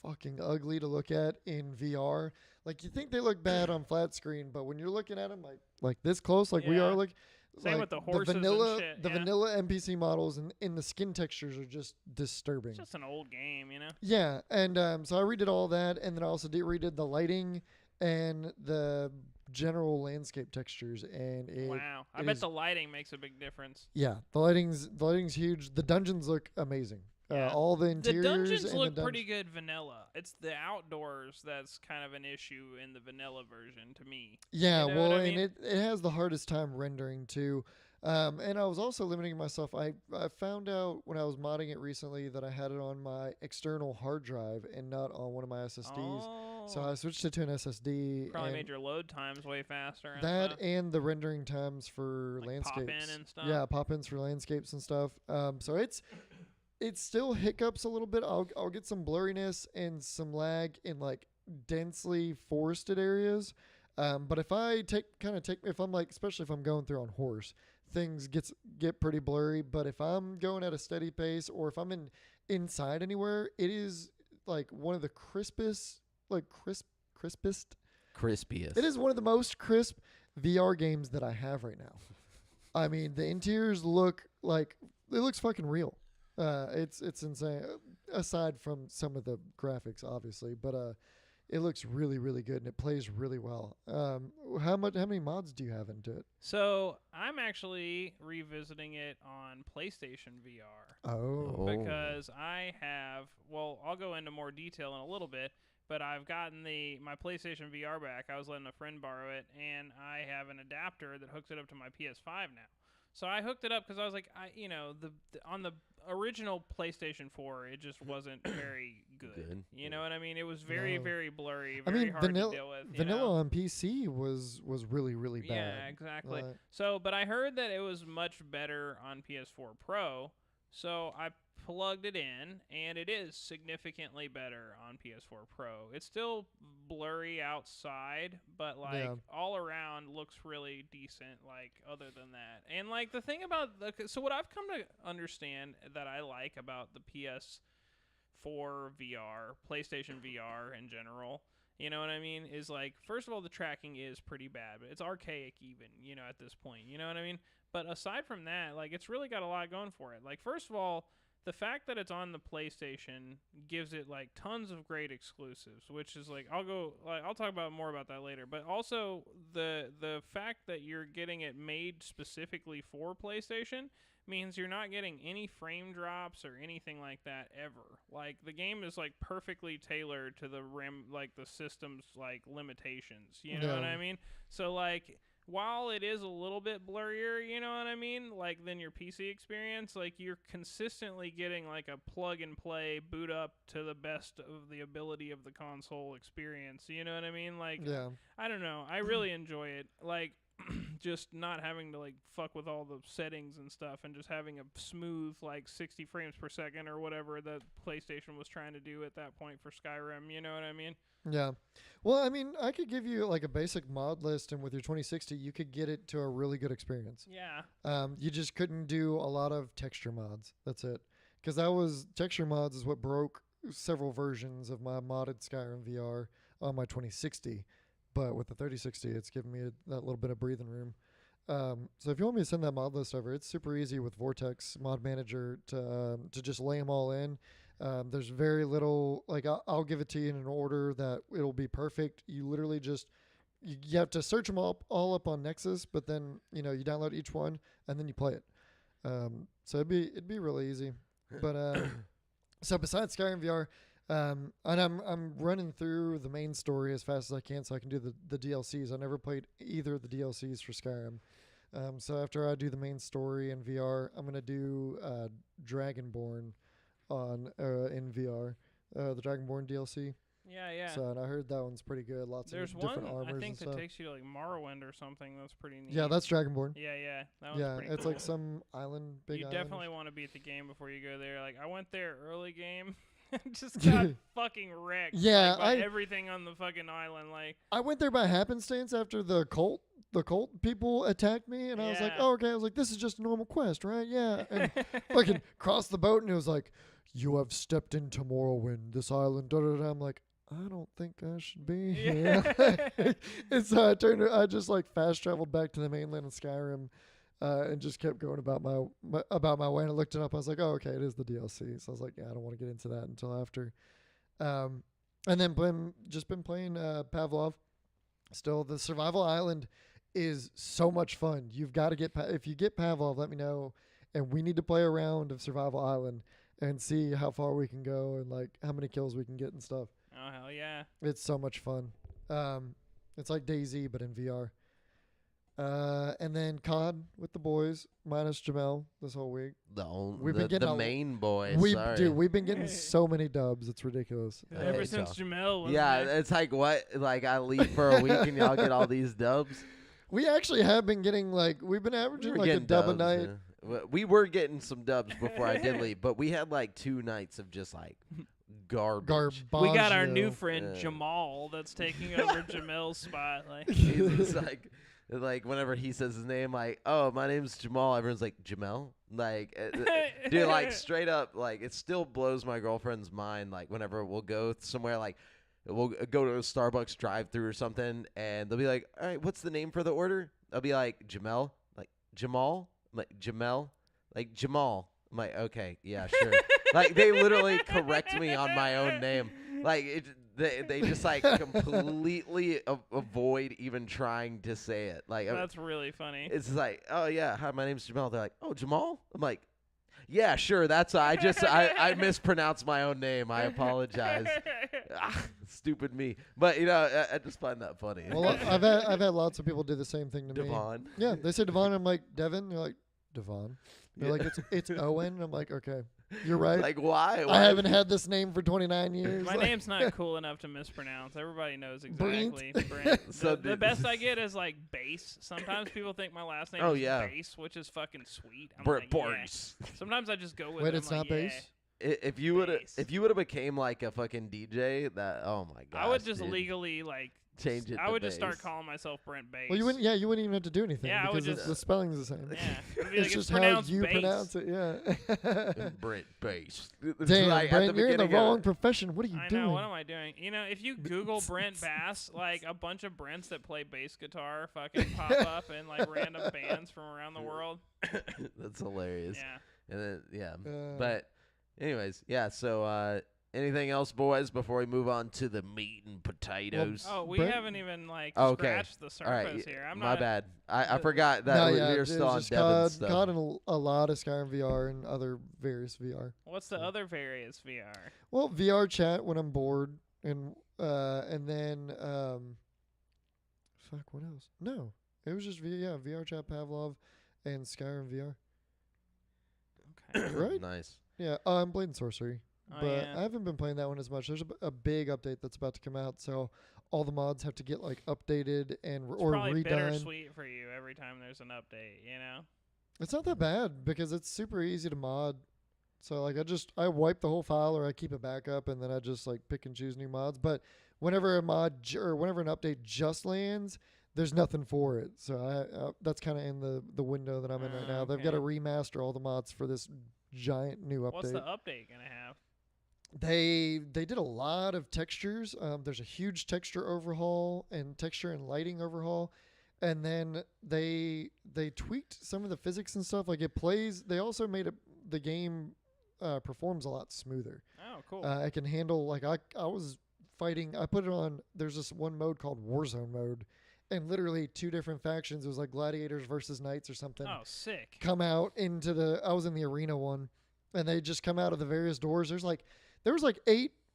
fucking ugly to look at in VR. Like you think they look bad on flat screen, but when you're looking at them like this close, like we Yeah. are, like Same with the horses and vanilla, shit, the yeah. vanilla NPC models and the skin textures are just disturbing. It's just an old game, you know. Yeah, and so I redid all that, and then I also redid the lighting and the general landscape textures, and Wow. I it bet is- the lighting makes a big difference. yeah, the lighting's huge. The dungeons look amazing. Yeah. All the The interiors dungeons and look the pretty good vanilla. It's the outdoors that's kind of an issue in the vanilla version to me. Yeah, You know well, what I and mean? it has the hardest time rendering too. And I was also limiting myself. I found out when I was modding it recently that I had it on my external hard drive and not on one of my SSDs. Oh, So I switched it to an SSD. probably and made your load times way faster. And that stuff. and the rendering times for Like landscapes. pop-in and stuff? Yeah, pop-ins for landscapes and stuff. So it's still hiccups a little bit. I'll get some blurriness and some lag in like densely forested areas. But if I if I'm like, especially if I'm going through on horse, things get pretty blurry. But if I'm going at a steady pace, or if I'm inside anywhere, it is like one of the crispest. Crispiest. It is one of the most crisp VR games that I have right now. I mean, the interiors look like it looks fucking real. It's insane. Aside from some of the graphics, obviously, but it looks really, really good and it plays really well. How many mods do you have into it? So I'm actually revisiting it on PlayStation VR. Oh. Because I have, well, I'll go into more detail in a little bit, but I've gotten my PlayStation VR back. I was letting a friend borrow it, and I have an adapter that hooks it up to my PS5 now. So I hooked it up because I was like, on the original PlayStation 4, it just wasn't very good. You know what I mean? It was very, very blurry, very hard to deal with. Vanilla on PC was really, really bad. Yeah, exactly. But I heard that it was much better on PS4 Pro, so I plugged it in, and it is significantly better on PS4 Pro. It's still blurry outside, but all around looks really decent, other than that. And the thing about so what I've come to understand that I like about the PS4 VR, PlayStation VR in general, you know what I mean, is first of all, the tracking is pretty bad, but it's archaic even, at this point, you know what I mean? But aside from that, it's really got a lot going for it. First of all, the fact that it's on the PlayStation gives it tons of great exclusives, which is I'll talk about more about that later. But also the fact that you're getting it made specifically for PlayStation means you're not getting any frame drops or anything like that ever. The game is perfectly tailored to the the system's limitations. You know what I mean? So while it is a little bit blurrier, you know what I mean, than your PC experience, you're consistently getting a plug and play boot up to the best of the ability of the console experience. You know what I mean? I don't know. I really enjoy it. Just not having to fuck with all the settings and stuff, and just having a smooth 60 frames per second or whatever that PlayStation was trying to do at that point for Skyrim. You know what I mean? Yeah. Well, I mean, I could give you a basic mod list, and with your 2060, you could get it to a really good experience. Yeah. You just couldn't do a lot of texture mods. That's it. Because texture mods is what broke several versions of my modded Skyrim VR on my 2060. But with the 3060, it's given me that little bit of breathing room. So if you want me to send that mod list over, it's super easy with Vortex Mod Manager to just lay them all in. There's very little, I'll give it to you in an order that it'll be perfect. You literally just, you have to search them all up on Nexus, but then, you download each one and then you play it. So it'd be really easy. But, so besides Skyrim VR, and I'm running through the main story as fast as I can so I can do the DLCs. I never played either of the DLCs for Skyrim. So after I do the main story in VR, I'm going to do Dragonborn in VR, the Dragonborn DLC. Yeah. So and I heard that one's pretty good. There's of different armors I think and that stuff. takes you to Morrowind or something. That's pretty neat. Yeah, that's Dragonborn. Yeah. That one's pretty it's cool. some island, big You island. definitely want to beat the game before you go there. I went there early game. Just got fucking wrecked. Yeah, by everything on the fucking island. I went there by happenstance after the cult people attacked me, and I was like, oh, okay. I was like, this is just a normal quest, right? Yeah. And fucking crossed the boat, and it was like, you have stepped into Morrowind, this island. Da, da, da. I'm like, I don't think I should be here. And so I just fast traveled back to the mainland of Skyrim. And just kept going about my way, and I looked it up. I was like, oh, okay, it is the DLC. So I was like, yeah, I don't want to get into that until after. And then been playing Pavlov. Still, the survival island is so much fun. You've got to if you get Pavlov, let me know, and we need to play a round of survival island and see how far we can go and how many kills we can get and stuff. Oh hell yeah! It's so much fun. It's like DayZ but in VR. And then COD with the boys, minus Jamel this whole week. The main boy. We've been getting so many dubs. It's ridiculous. Ever since Jamel was it's what? I leave for a week and y'all get all these dubs? We actually have been getting we've been averaging a dub a night. Yeah. We were getting some dubs before I did leave, but we had 2 nights of just garbage. We got our new Garbaggio. friend Jamal that's taking over Jamel's spot. Like, It's like whenever he says his name, like, oh, my name's Jamal, everyone's like, Jamel? Like, dude, like, straight up, like, it still blows my girlfriend's mind, like, whenever we'll go somewhere, like, we'll go to a Starbucks drive-thru or something, and they'll be like, all right, what's the name for the order? I'll be like, Jamel? Like, Jamal? I'm like, Jamel? Like, Jamal. I'm like, okay, yeah, sure. Like, they literally correct me on my own name. Like, they just, like, completely avoid even trying to say it. Like, that's really funny. it's like, oh, yeah, hi, my name's Jamal. They're like, oh, Jamal? I'm like, yeah, sure, that's I mispronounced my own name. I apologize. Stupid me. But, I just find that funny. Well, I've had lots of people do the same thing to me. Devon. Yeah, they say Devon. I'm like, Devin. They're like, Devon. They're like, it's Owen. I'm like, okay, you're right. Like, why? I haven't had this name for 29 years. My Like, name's not cool enough to mispronounce. Everybody knows exactly. Brent. Brent. So The best I get is like Bass. Sometimes people think my last name is Bass, which is fucking sweet. I'm like, Boris. yeah. Sometimes I just go with Wait, it. it's I'm not like, bass? If you would Bass. have became like a fucking DJ, that oh my god, I would just legally like change it. I to would just start bass. calling myself Brent Bass. well, you wouldn't. Yeah, you wouldn't even have to do anything Yeah, I would because just- the spelling's the same. Yeah, it'd be It's like, just how pronounced you bass. pronounce it. Yeah. Brent bass. Damn, Like, at Brent, you're in the beginning of- wrong profession. What are you I doing? know. What am I doing? If you Google Brent Bass, like a bunch of Brents that play bass guitar fucking pop up in like random bands from around the world. That's hilarious. Yeah. And then Uh, but anyways, yeah. So anything else, boys, before we move on to the meat and potatoes? Oh, we Brent- haven't even like Okay. scratched the All right, surface here. I'm my not. bad. I forgot that no, we yeah, were it still was on just Devin's COD, stuff. COD and a lot of Skyrim VR and other various VR. What's the other various VR? Well, VR chat when I'm bored, and then fuck, what else? No, it was just VR chat Pavlov and Skyrim VR. Okay. Right? Nice. Yeah, Blade and Sorcery, Oh, but yeah. I haven't been playing that one as much. There's a big update that's about to come out, so all the mods have to get like updated and It's or probably redone. bittersweet for you every time there's an update. It's not that bad because it's super easy to mod. So like I wipe the whole file or I keep a backup and then I just like pick and choose new mods. But whenever a mod or whenever an update just lands, there's nothing for it. So that's kind of in the window that I'm in right now. They've got to Okay. remaster all the mods for this giant new update. What's the update gonna have? They did a lot of textures. There's a huge texture overhaul and texture and lighting overhaul, and then they tweaked some of the physics and stuff. Like it plays. They also made the game performs a lot smoother. Oh, cool. I can handle like I was fighting. I put it on. There's this one mode called Warzone mode, and literally two different factions. It was like gladiators versus knights or something. Oh, sick. Come out into the. I was in the arena one, and they just come out of the various doors. There was like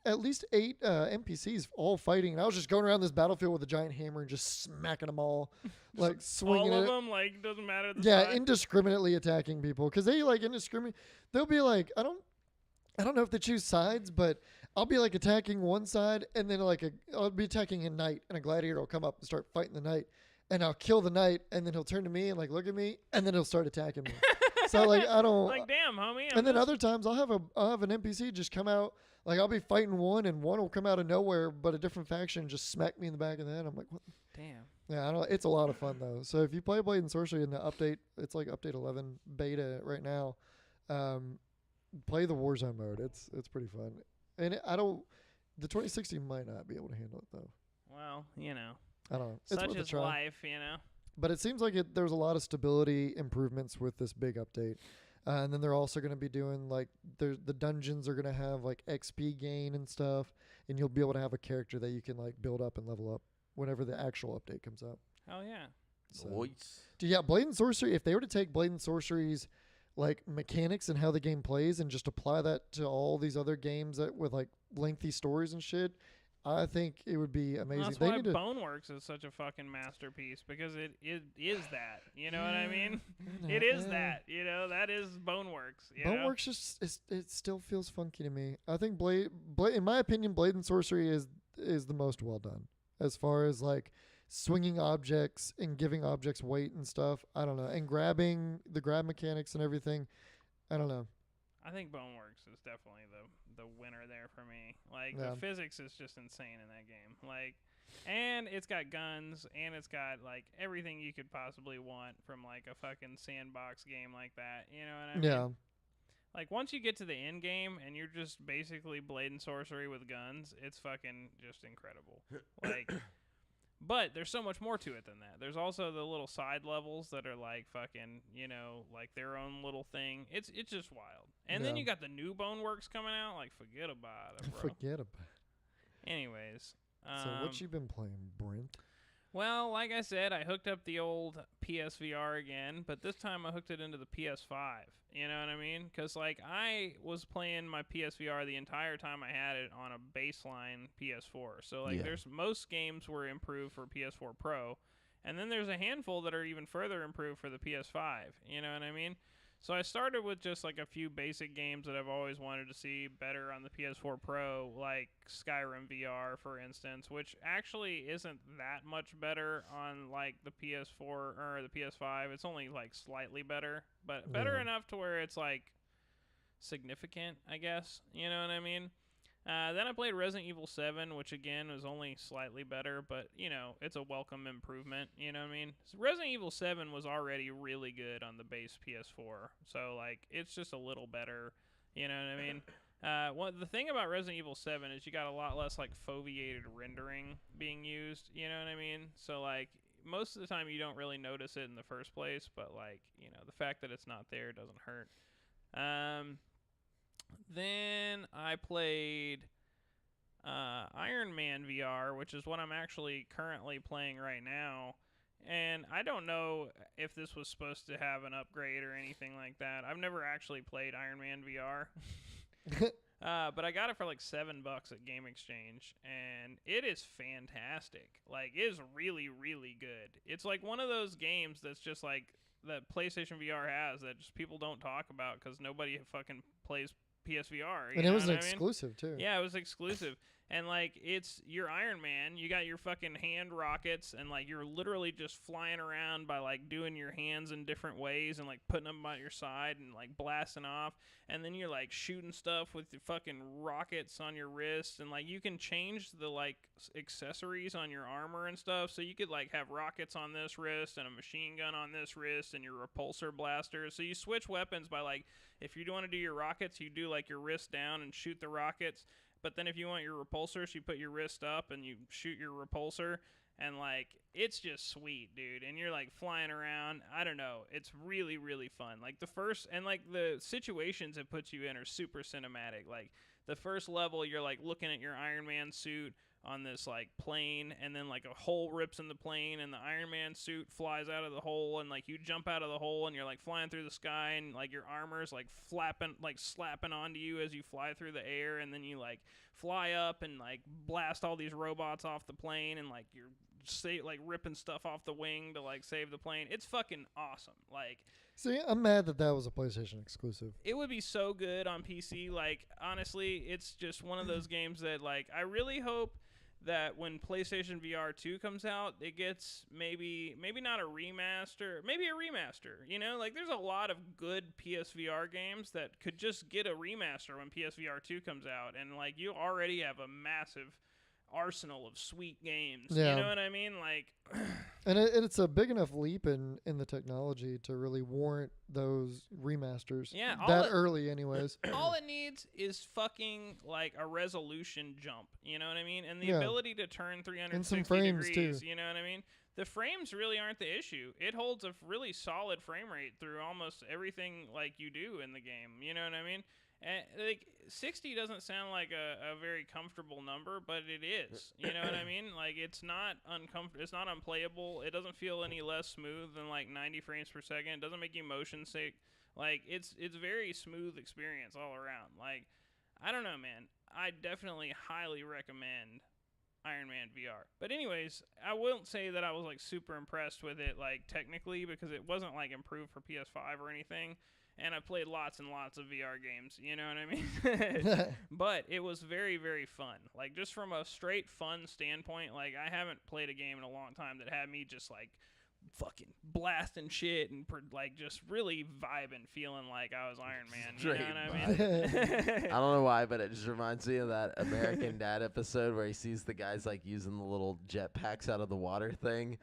at least eight NPCs all fighting, and I was just going around this battlefield with a giant hammer and just smacking them all, like swinging All of it. them, like, doesn't matter. The Yeah, size. indiscriminately attacking people because they like indiscriminate. They'll be like, I don't know if they choose sides, but I'll be like attacking one side, and then I'll be attacking a knight, and a gladiator will come up and start fighting the knight, and I'll kill the knight, and then he'll turn to me and like look at me, and then he'll start attacking me. So like I don't. Like, damn, homie. And then other times I'll have an NPC just come out, like I'll be fighting one and one will come out of nowhere, but a different faction just smack me in the back of the head. I'm like, what? Damn. Yeah, I don't. It's a lot of fun though. So if you play Blade and Sorcery in the update, it's like update 11 beta right now. Play the Warzone mode. It's pretty fun. And the 2060 might not be able to handle it though. Well, I don't know. It's such worth a is try. life, But it seems like there's a lot of stability improvements with this big update. And then they're also going to be doing like the dungeons are going to have like XP gain and stuff, and you'll be able to have a character that you can like build up and level up whenever the actual update comes out. Hell yeah. So, Nice. yeah, Blade and Sorcery. If they were to take Blade and Sorcery's like mechanics and how the game plays and just apply that to all these other games that with like lengthy stories and shit, I think it would be amazing. That's They why need to. Boneworks is such a fucking masterpiece because it is that. You know what I mean? Yeah, It is yeah. that. That is Boneworks. You know? Boneworks it still feels funky to me. I think Blade in my opinion, Blade and Sorcery is the most well done as far as like swinging objects and giving objects weight and stuff. I don't know, and grabbing the grab mechanics and everything. I don't know. I think Boneworks is definitely the winner there for me. Like Yeah. the physics is just insane in that game. Like, and it's got guns and it's got like everything you could possibly want from like a fucking sandbox game like that. You know what I mean? Yeah. Like once you get to the end game and you're just basically blade and sorcery with guns, it's fucking just incredible. Like. But there's so much more to it than that. There's also the little side levels that are like fucking, you know, like their own little thing. It's just wild. And then Yeah. you got the new Boneworks coming out. Like, forget about it, bro. Forget about Anyways. it. So what you been playing, Brent? Well, like I said, I hooked up the old PSVR again, but this time I hooked it into the PS5. You know what I mean? Because, like, I was playing my PSVR the entire time I had it on a baseline PS4. So, like, Yeah. there's most games were improved for PS4 Pro, and then there's a handful that are even further improved for the PS5. You know what I mean? So I started with just like a few basic games that I've always wanted to see better on the PS4 Pro, like Skyrim VR, for instance, which actually isn't that much better on like the PS4 or the PS5. It's only like slightly better, but better Yeah. enough to where it's like significant, I guess. You know what I mean? Then I played Resident Evil 7, which again was only slightly better, but you know, it's a welcome improvement. You know what I mean? So Resident Evil 7 was already really good on the base PS4, so like it's just a little better. You know what I mean? The thing about Resident Evil 7 is you got a lot less like foveated rendering being used. You know what I mean? So like most of the time you don't really notice it in the first place, but like you know the fact that it's not there doesn't hurt. Then I played Iron Man VR, which is what I'm actually currently playing right now. And I don't know if this was supposed to have an upgrade or anything like that. I've never actually played Iron Man VR. But I got it for like $7 at Game Exchange, and it is fantastic. Like, it is really, really good. It's like one of those games that's just like that PlayStation VR has that just people don't talk about because nobody fucking plays PSVR. And it was an exclusive too. Yeah, it was exclusive. And like it's you're Iron Man, you got your fucking hand rockets, and like you're literally just flying around by like doing your hands in different ways and like putting them by your side and like blasting off, and then you're like shooting stuff with the fucking rockets on your wrists, and like you can change the like accessories on your armor and stuff, so you could like have rockets on this wrist and a machine gun on this wrist and your repulsor blasters. So you switch weapons by like if you want to do your rockets, you do like your wrist down and shoot the rockets. But then if you want your repulsors, you put your wrist up and you shoot your repulsor. And, like, it's just sweet, dude. And you're, like, flying around. I don't know. It's really, really fun. Like, the situations it puts you in are super cinematic. Like, the first level, you're, like, looking at your Iron Man suit on this, like, plane. And then, like, a hole rips in the plane. And the Iron Man suit flies out of the hole. And, like, you jump out of the hole. And you're, like, flying through the sky. And, like, your armor's, like, slapping onto you as you fly through the air. And then you, like, fly up and, like, blast all these robots off the plane. And, like, you're ripping stuff off the wing to like save the plane. It's fucking awesome. Like, see, I'm mad that was a PlayStation exclusive. it would be so good on PC. Like, honestly, it's just one of those games that like I really hope that when PlayStation VR 2 comes out, it gets maybe not a remaster, maybe a remaster. You know, like there's a lot of good PSVR games that could just get a remaster when PSVR 2 comes out, and like you already have a massive arsenal of sweet games. Yeah. You know what I mean? Like, And it's a big enough leap in the technology to really warrant those remasters. Yeah, that early, anyways. all it needs is fucking like a resolution jump. You know what I mean? And the Yeah. ability to turn 360 And some frames, degrees. too. You know what I mean? The frames really aren't the issue. It holds a really solid frame rate through almost everything like you do in the game. You know what I mean? And, like 60 doesn't sound like a very comfortable number, but it is. You know what I mean? Like it's not it's not unplayable. It doesn't feel any less smooth than like 90 frames per second. It doesn't make you motion sick. Like it's very smooth experience all around. Like I don't know, man. I definitely highly recommend Iron Man VR. But anyways, I won't say that I was like super impressed with it like technically because it wasn't like improved for PS5 or anything. And I played lots and lots of VR games, you know what I mean? But it was very, very fun. Like, just from a straight fun standpoint, like, I haven't played a game in a long time that had me just, like, fucking blasting shit and like just really vibing, feeling like I was Iron Man. You Straight know what I mean? I don't know why, but it just reminds me of that American Dad episode where he sees the guys like using the little jetpacks out of the water thing.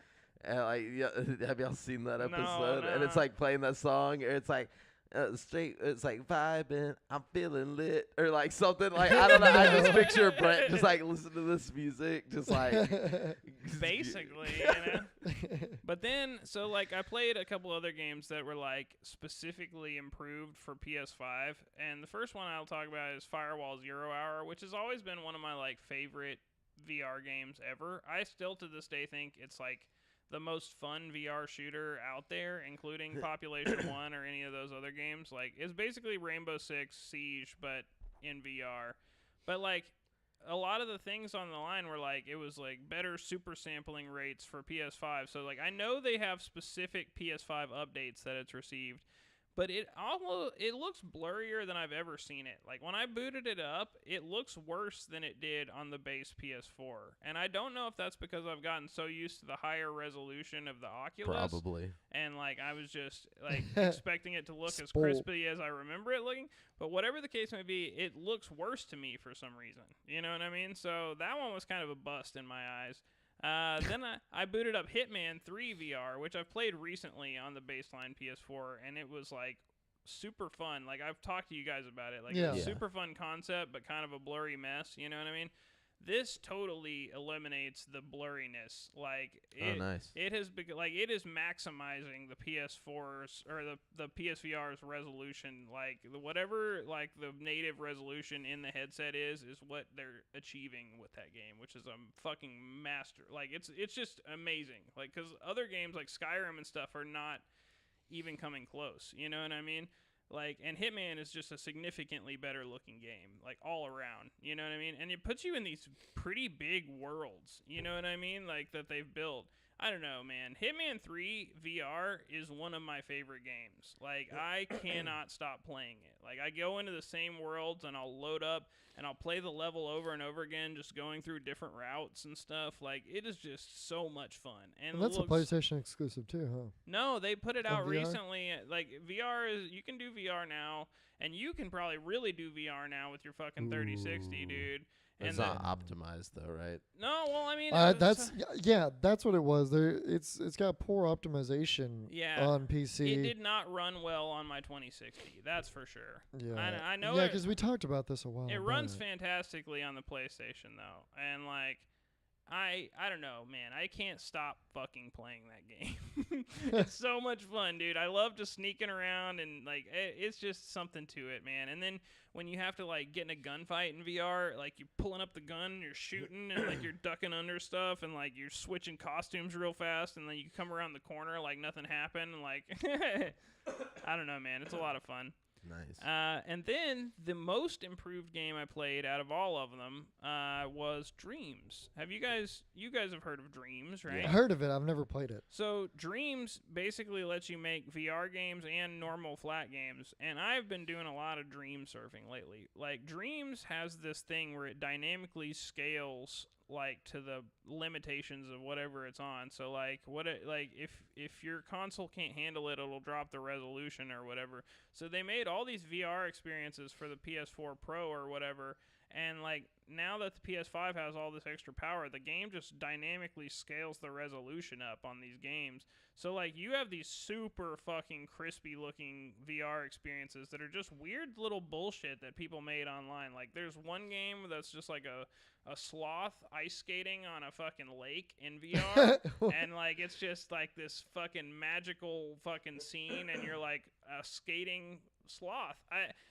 And like, yeah, have y'all seen that episode? No. And it's like playing that song, or it's like it's like vibing, I'm feeling lit, or like something like I don't know. I just picture Brett just like listen to this music, just like basically, you know. But then, so like I played a couple other games that were like specifically improved for PS5, and the first one I'll talk about is Firewall 0 Hour, which has always been one of my like favorite VR games ever. I still to this day think it's like the most fun VR shooter out there, including Population 1 or any of those other games. Like, it's basically Rainbow Six Siege, but in VR. But, like, a lot of the things on the line were, like, it was, like, better super sampling rates for PS5. So, like, I know they have specific PS5 updates that it's received, but it looks blurrier than I've ever seen it. Like, when I booted it up, it looks worse than it did on the base PS4. And I don't know if that's because I've gotten so used to the higher resolution of the Oculus. probably. And, like, I was just, like, expecting it to look as crispy as I remember it looking. But whatever the case may be, it looks worse to me for some reason. You know what I mean? So that one was kind of a bust in my eyes. Then I booted up Hitman 3 VR, which I've played recently on the baseline PS4, and it was like super fun. Like I've talked to you guys about it. Like it's a super fun concept, but kind of a blurry mess. You know what I mean? This totally eliminates the blurriness. Like nice. It has like it is maximizing the PS4's or the PSVR's resolution. Like whatever like the native resolution in the headset is what they're achieving with that game, which is a fucking master. Like it's just amazing. Like cuz other games like Skyrim and stuff are not even coming close. You know what I mean? Like, and Hitman is just a significantly better looking game, like all around, you know what I mean? And it puts you in these pretty big worlds, you know what I mean? Like that they've built. I don't know, man. Hitman 3 VR is one of my favorite games. Like, I cannot stop playing it. Like, I go into the same worlds and I'll load up and I'll play the level over and over again, just going through different routes and stuff. Like, it is just so much fun. And that's a PlayStation exclusive too, huh? No, they put it out VR? recently. Like, VR is, you can do VR now, and you can probably really do VR now with your fucking 3060, dude. It's not optimized though, right? No, well, I mean, that's that's what it was. There, it's got poor optimization on PC. It did not run well on my 2060. That's for sure. Yeah, I know. Yeah, because we talked about this a while. It runs fantastically on the PlayStation though, and like, I don't know, man. I can't stop fucking playing that game. It's so much fun, dude. I love just sneaking around and like it's just something to it, man. And then when you have to like get in a gunfight in VR, like you're pulling up the gun, and you're shooting, and like you're ducking under stuff, and like you're switching costumes real fast, and then you come around the corner like nothing happened, and like I don't know, man. It's a lot of fun. Nice. And then the most improved game I played out of all of them was Dreams. You guys have heard of Dreams, right? I heard of it. I've never played it. So Dreams basically lets you make VR games and normal flat games, and I've been doing a lot of dream surfing lately. Like Dreams has this thing where it dynamically scales like to the limitations of whatever it's on. So like if your console can't handle it, it'll drop the resolution or whatever. So they made all these VR experiences for the PS4 Pro or whatever, and like now that the PS5 has all this extra power, the game just dynamically scales the resolution up on these games. So like you have these super fucking crispy looking VR experiences that are just weird little bullshit that people made online. Like there's one game that's just like a sloth ice skating on a fucking lake in VR, and like it's just like this fucking magical fucking scene, and you're like a skating sloth.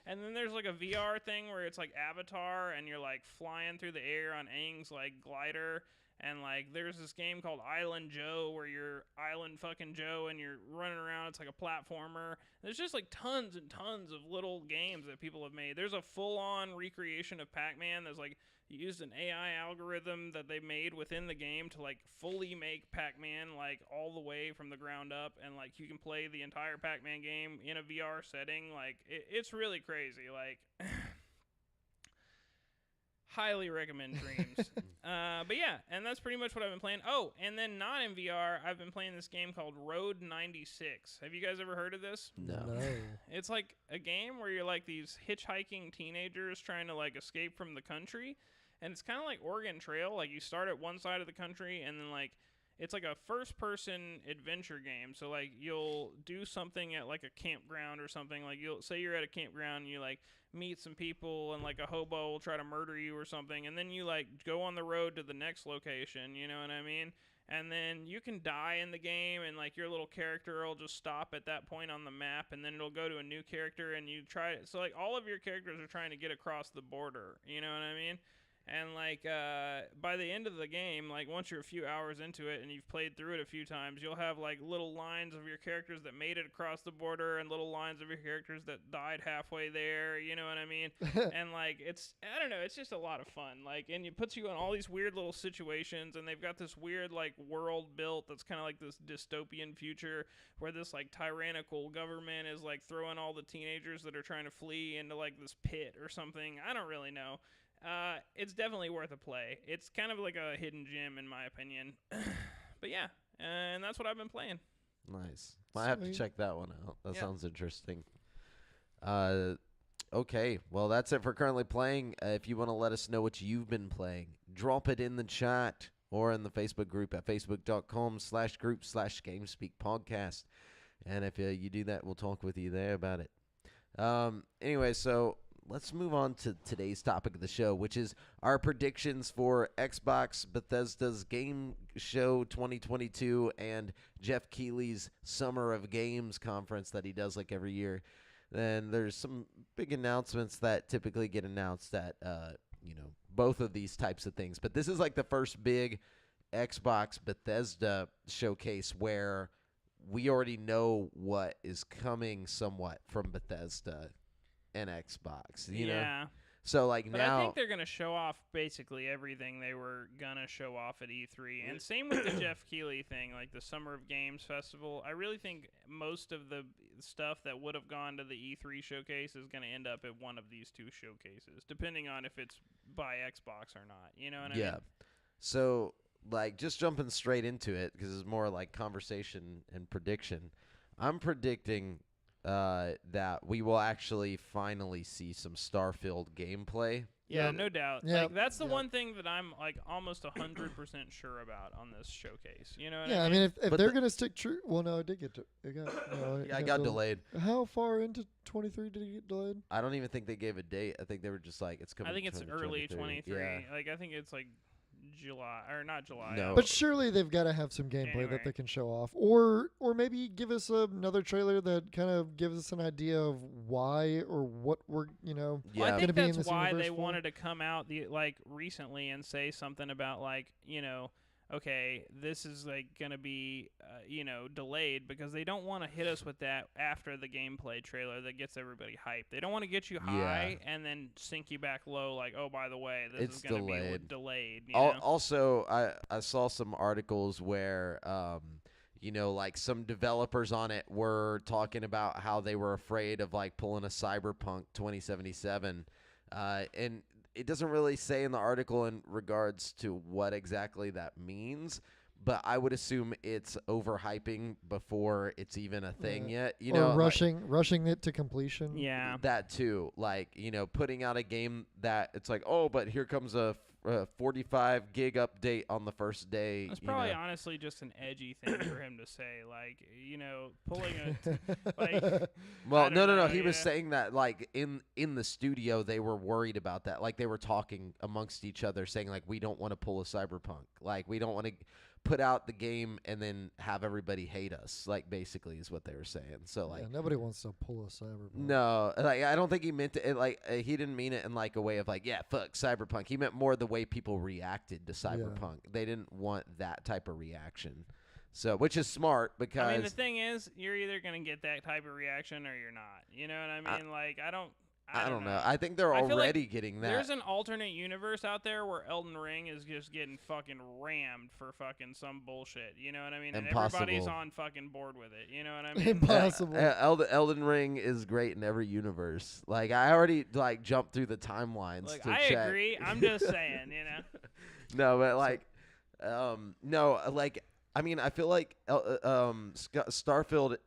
And then there's like a VR thing where it's like Avatar, and you're like flying through the air on Aang's like glider. And like there's this game called Island Joe where you're Island fucking Joe and you're running around. It's like a platformer. There's just like tons and tons of little games that people have made. There's a full-on recreation of Pac-Man that's like used an AI algorithm that they made within the game to like fully make Pac-Man like all the way from the ground up, and like you can play the entire Pac-Man game in a VR setting. Like it's really crazy. Like highly recommend Dreams. But yeah, and that's pretty much what I've been playing. Oh, and then not in VR, I've been playing this game called Road 96. Have you guys ever heard of this? No. It's like a game where you're like these hitchhiking teenagers trying to like escape from the country, and it's kind of like Oregon Trail. Like you start at one side of the country, and then like it's like a first-person adventure game. So like you'll do something at like a campground or something. Like you'll say you're at a campground, and you like meet some people, and like a hobo will try to murder you or something, and then you like go on the road to the next location. You know what I mean? And then you can die in the game, and like your little character will just stop at that point on the map, and then it'll go to a new character, and you try it. So like all of your characters are trying to get across the border. You know what I mean? And like by the end of the game, like once you're a few hours into it and you've played through it a few times, you'll have like little lines of your characters that made it across the border and little lines of your characters that died halfway there. You know what I mean? And like I don't know, it's just a lot of fun. Like, and it puts you in all these weird little situations, and they've got this weird like world built that's kind of like this dystopian future where this like tyrannical government is like throwing all the teenagers that are trying to flee into like this pit or something. I don't really know. It's definitely worth a play. It's kind of like a hidden gem in my opinion. But yeah, and that's what I've been playing. Nice. I have to Sweet. check that one out. That Yeah. sounds interesting. Okay, well, that's it for currently playing. If you want to let us know what you've been playing, drop it in the chat or in the Facebook group at facebook.com/group/GameSpeakPodcast. And if you do that, we'll talk with you there about it. Anyway, so let's move on to today's topic of the show, which is our predictions for Xbox Bethesda's Game Show 2022 and Jeff Keighley's Summer of Games conference that he does like every year. Then there's some big announcements that typically get announced at, both of these types of things. But this is like the first big Xbox Bethesda showcase where we already know what is coming somewhat from Bethesda and Xbox, you know? Yeah. So, like, But now... I think they're going to show off basically everything they were going to show off at E3. And same with the Jeff Keighley thing, like the Summer of Games Festival. I really think most of the stuff that would have gone to the E3 showcase is going to end up at one of these two showcases, depending on if it's by Xbox or not. You know what I mean? Yeah. So, like, just jumping straight into it, because it's more like conversation and prediction. I'm predicting that we will actually finally see some Starfield gameplay. Yeah, Yeah. no doubt. Yeah. Like that's the Yeah. one thing that I'm like almost 100% sure about on this showcase. You know what Yeah, I I mean? mean, if But they're the- gonna stick true, well, no, it did get. It got. No, Yeah, I got delayed. How far into 23 did it get delayed? I don't even think they gave a date. I think they were just like, it's coming. I think it's early 2023. 23. Yeah. Like I think it's like July or not July. No. But surely they've got to have some gameplay January. that they can show off, or maybe give us another trailer that kind of gives us an idea of why or what we're Well, Yeah. I gonna think be in that's this why universe they for. wanted to come out like recently and say something about like okay, this is like gonna be delayed because they don't want to hit us with that after the gameplay trailer that gets everybody hyped. They don't want to get you high and then sink you back low. Like, oh, by the way, this It's is gonna be delayed. delayed. You Al- know? Also, I saw some articles where, like some developers on it were talking about how they were afraid of like pulling a Cyberpunk 2077, and it doesn't really say in the article in regards to what exactly that means. But I would assume it's overhyping before it's even a thing yet. You or know, like- rushing it to completion. Yeah. that too, like putting out a game that it's like, oh, but here comes a 45 gig update on the first day. That's you probably know. honestly just an edgy thing for him to say, like pulling a like. Well, I no. don't know, He was yeah. saying that like in the studio they were worried about that. Like they were talking amongst each other, saying like we don't want to pull a Cyberpunk. Like we don't want to put out the game and then have everybody hate us. Like basically is what they were saying. So like. Yeah, nobody wants to pull a Cyberpunk. No, like I don't think he meant it. Like he didn't mean it in like a way of like, yeah, fuck Cyberpunk. He meant more the way people reacted to Cyberpunk. They didn't want that type of reaction. So, which is smart because I mean, the thing is, you're either gonna get that type of reaction or you're not. You know what I mean? Like, I don't. I don't know. I think they're I feel like already getting that. There's an alternate universe out there where Elden Ring is just getting fucking rammed for fucking some bullshit. You know what I mean? And everybody's Impossible. on fucking board with it. You know what I mean? Impossible. Elden Ring is great in every universe. Like I already like jumped through the timelines Like to I check. agree. I'm just saying. You know. No, but like, no, like I mean, I feel like Starfield,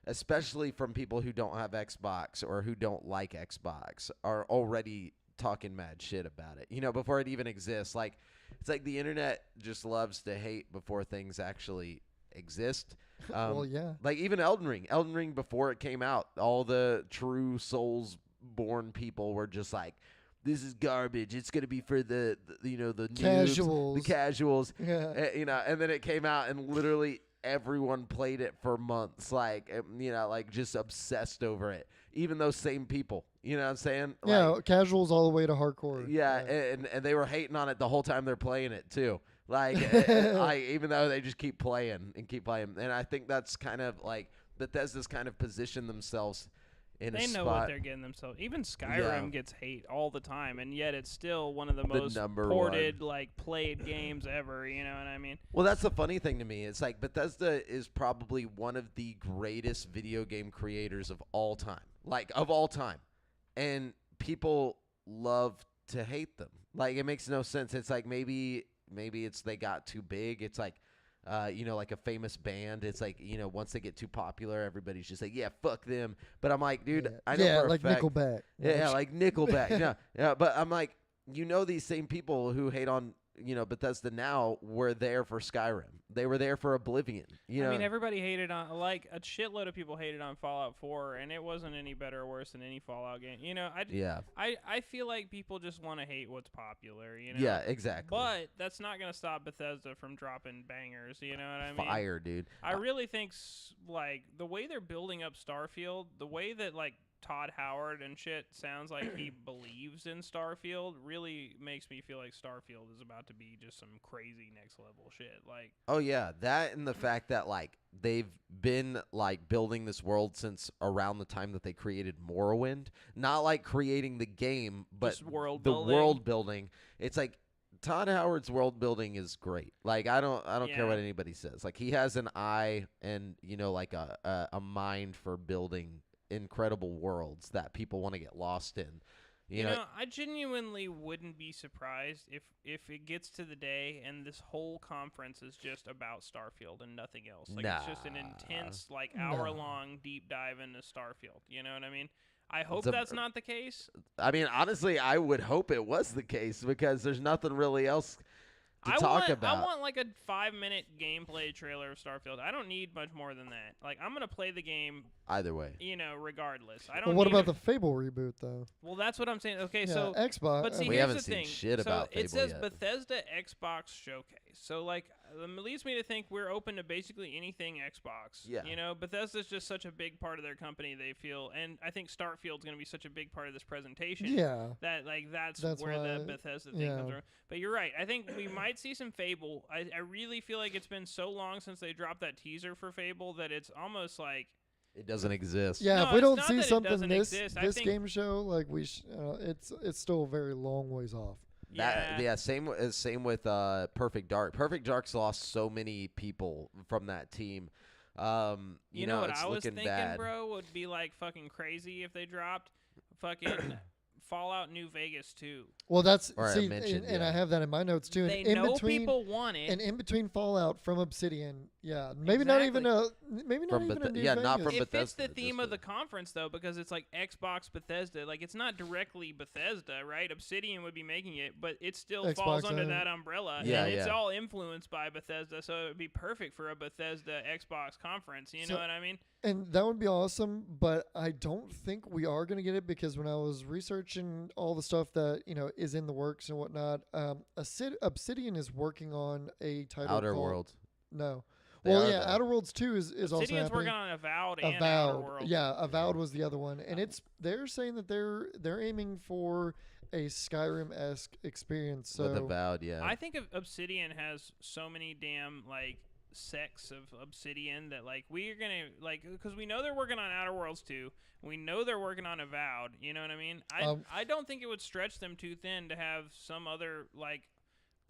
especially from people who don't have Xbox or who don't like Xbox, are already talking mad shit about it. You know, before it even exists. Like, it's like the internet just loves to hate before things actually exist. Well, yeah. Like even Elden Ring before it came out, all the true Souls-born people were just like, "This is garbage. It's gonna be for the you know the Casuals. noobs, the casuals." Yeah. You know, and then it came out and literally everyone played it for months, like you know, like just obsessed over it. Even those same people, you know what I'm saying? Yeah, Like, casuals all the way to hardcore. yeah, and they were hating on it the whole time they're playing it too. Like, even though they just keep playing and keep playing, and I think that's kind of like Bethesda's kind of positioned themselves in They a know spot. what they're getting themselves. Even Skyrim gets hate all the time, and yet it's still one of the most number ported, like played games ever. You know what I mean? Well, that's the funny thing to me. It's like Bethesda is probably one of the greatest video game creators of all time. Like, of all time. And people love to hate them. Like, it makes no sense. It's like maybe it's they got too big. It's like, you know, like a famous band. It's like, you know, once they get too popular, everybody's just like, yeah, fuck them. But I'm like, dude, I know for a like fact, Nickelback. Yeah, like Nickelback. yeah, but I'm like, you know, these same people who hate on, you know, Bethesda now were there for Skyrim. They were there for Oblivion. You know? I mean, everybody hated on, like, a shitload of people hated on Fallout 4, and it wasn't any better or worse than any Fallout game. You know, I feel like people just want to hate what's popular, you know? Yeah, exactly. But that's not going to stop Bethesda from dropping bangers, you know what I mean? Fire, dude. I really think, like, the way they're building up Starfield, the way that, like, Todd Howard and shit sounds like he believes in Starfield really makes me feel like Starfield is about to be just some crazy next level shit. Like, Oh yeah, that and the fact that like they've been like building this world since around the time that they created Morrowind. Not like creating the game, but Just world the building. world building. It's like Todd Howard's world building is great. Like I don't care what anybody says. Like he has an eye and you know like a mind for building incredible worlds that people want to get lost in. You know, I genuinely wouldn't be surprised if it gets to the day and this whole conference is just about Starfield and nothing else. Like it's just an intense, like hour-long deep dive into Starfield. You know what I mean? I hope that's not the case. I mean, honestly, I would hope it was the case because there's nothing really else to talk about. I want like a 5-minute gameplay trailer of Starfield. I don't need much more than that. Like I'm gonna play the game either way. you know, regardless. I don't. Well, what need about the Fable reboot though? Well, that's what I'm saying. Okay, Yeah, so Xbox. but see, We here's haven't the seen thing. shit so about it Fable says yet. Bethesda Xbox Showcase. So like, it leads me to think we're open to basically anything Xbox. Yeah. You know, Bethesda's just such a big part of their company. They feel, and I think Starfield's going to be such a big part of this presentation. Yeah. That like that's where why, the Bethesda thing yeah. comes from. But you're right. I think we might see some Fable. I really feel like it's been so long since they dropped that teaser for Fable that it's almost like. It doesn't exist. Yeah, No, if we it's don't not see that it something doesn't this exist. I this think- game show, like it's still a very long ways off. Same with Perfect Dark. Perfect Dark's lost so many people from that team. You know what it's I was looking thinking, bad. bro, would be like fucking crazy if they dropped fucking Fallout New Vegas 2. Well, that's Or I see, mentioned, and yeah. I have that in my notes too. They and in know between, people want it. and in between Fallout from Obsidian, yeah, maybe not even a From a New yeah, not Vegas. from it fits Bethesda, the theme just of the conference though, because it's like Xbox Bethesda. Like it's not directly Bethesda, right? Obsidian would be making it, but it still falls Xbox under owned. that umbrella. Yeah, and it's yeah. all influenced by Bethesda, so it would be perfect for a Bethesda Xbox conference. You know what I mean? And that would be awesome, but I don't think we are going to get it because when I was researching all the stuff that is in the works and whatnot, Obsidian is working on a title Outer called, Worlds. No, They well, are yeah, though. Outer Worlds 2 is also Obsidian's happening. working on Avowed and Outer Avowed, Worlds. yeah, Avowed was the other one, and they're saying that they're aiming for a Skyrim-esque experience. So With Avowed, yeah. I think Obsidian has so many damn like sects of Obsidian that like we're gonna like because we know they're working on Outer Worlds 2. We know they're working on Avowed. You know what I mean? I don't think it would stretch them too thin to have some other like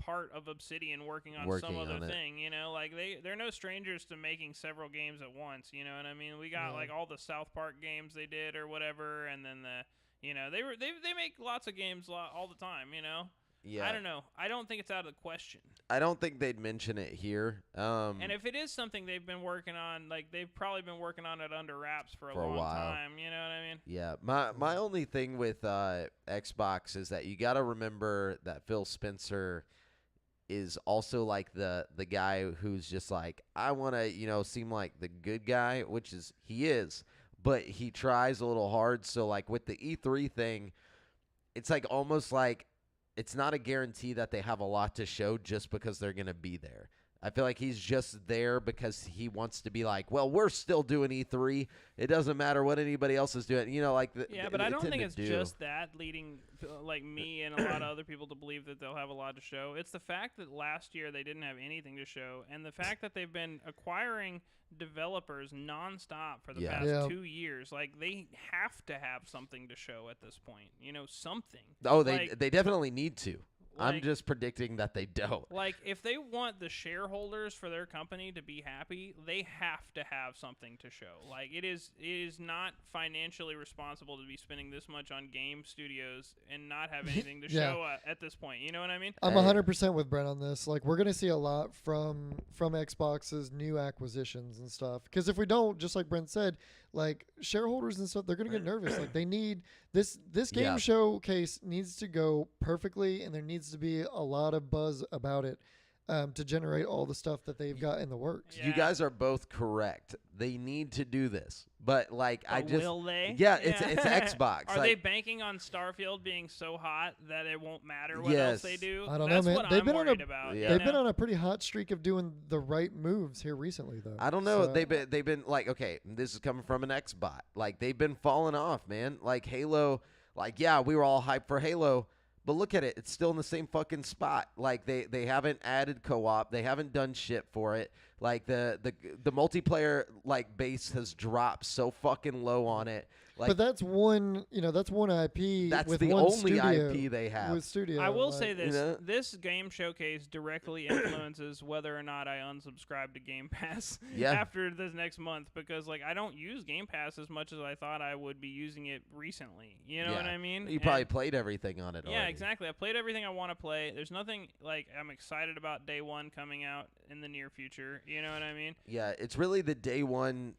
part of Obsidian working on some other thing. You know, like they're no strangers to making several games at once. You know what I mean? We got like all the South Park games they did or whatever, and then they make lots of games all the time. You know. Yeah. I don't know. I don't think it's out of the question. I don't think they'd mention it here. And if it is something they've been working on, like they've probably been working on it under wraps for a long time. You know what I mean? Yeah. My only thing with Xbox is that you got to remember that Phil Spencer is also like the guy who's just like, I want to, seem like the good guy, which is he is, but he tries a little hard. So like with the E3 thing, it's like almost like it's not a guarantee that they have a lot to show just because they're going to be there. I feel like he's just there because he wants to be like, well, we're still doing E3. It doesn't matter what anybody else is doing. But I don't think it's just that leading like me and a lot of other people to believe that they'll have a lot to show. It's the fact that last year they didn't have anything to show, and the fact that they've been acquiring developers nonstop for the past 2 years. Like they have to have something to show at this point. Something. Oh, they definitely need to. I'm just predicting that they don't. Like, if they want the shareholders for their company to be happy, they have to have something to show. Like, it is not financially responsible to be spending this much on game studios and not have anything to show at this point. You know what I mean? I'm 100% with Brent on this. Like, we're going to see a lot from Xbox's new acquisitions and stuff. Because if we don't, just like Brent said, like, shareholders and stuff, they're going to get nervous. Like, they need this game showcase needs to go perfectly, and there needs to be a lot of buzz about it to generate all the stuff that they've got in the works. You guys are both correct. They need to do this. But will they? Yeah, it's Xbox. Are they banking on Starfield being so hot that it won't matter what else they do? I don't know, man. They've been worried about. They've been on a pretty hot streak of doing the right moves here recently, though. I don't know. So. They've been like, okay, this is coming from an Xbot. Like they've been falling off, man. Like Halo. Like we were all hyped for Halo. But look at it. It's still in the same fucking spot. Like, they haven't added co-op. They haven't done shit for it. Like, the multiplayer, like, base has dropped so fucking low on it. Like, but that's one IP. That's with the one only studio, IP they have. With studio, I will say this: this game showcase directly influences whether or not I unsubscribe to Game Pass after this next month, because like I don't use Game Pass as much as I thought I would be using it recently. You know what I mean? You probably played everything on it. Yeah, exactly. I played everything I want to play. There's nothing like I'm excited about day one coming out in the near future. You know what I mean? Yeah, it's really the day one.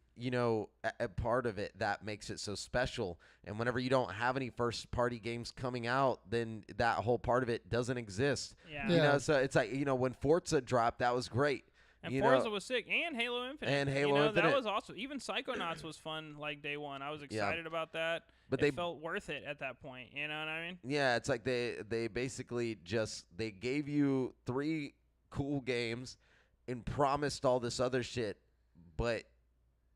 A part of it that makes it so special. And whenever you don't have any first-party games coming out, then that whole part of it doesn't exist. Yeah. So it's like, when Forza dropped, that was great. And Forza was sick, and Halo Infinite. And Halo Infinite. That was awesome. Even Psychonauts was fun, like, day one. I was excited about that. But it felt worth it at that point. You know what I mean? Yeah, it's like they basically they gave you 3 cool games and promised all this other shit, but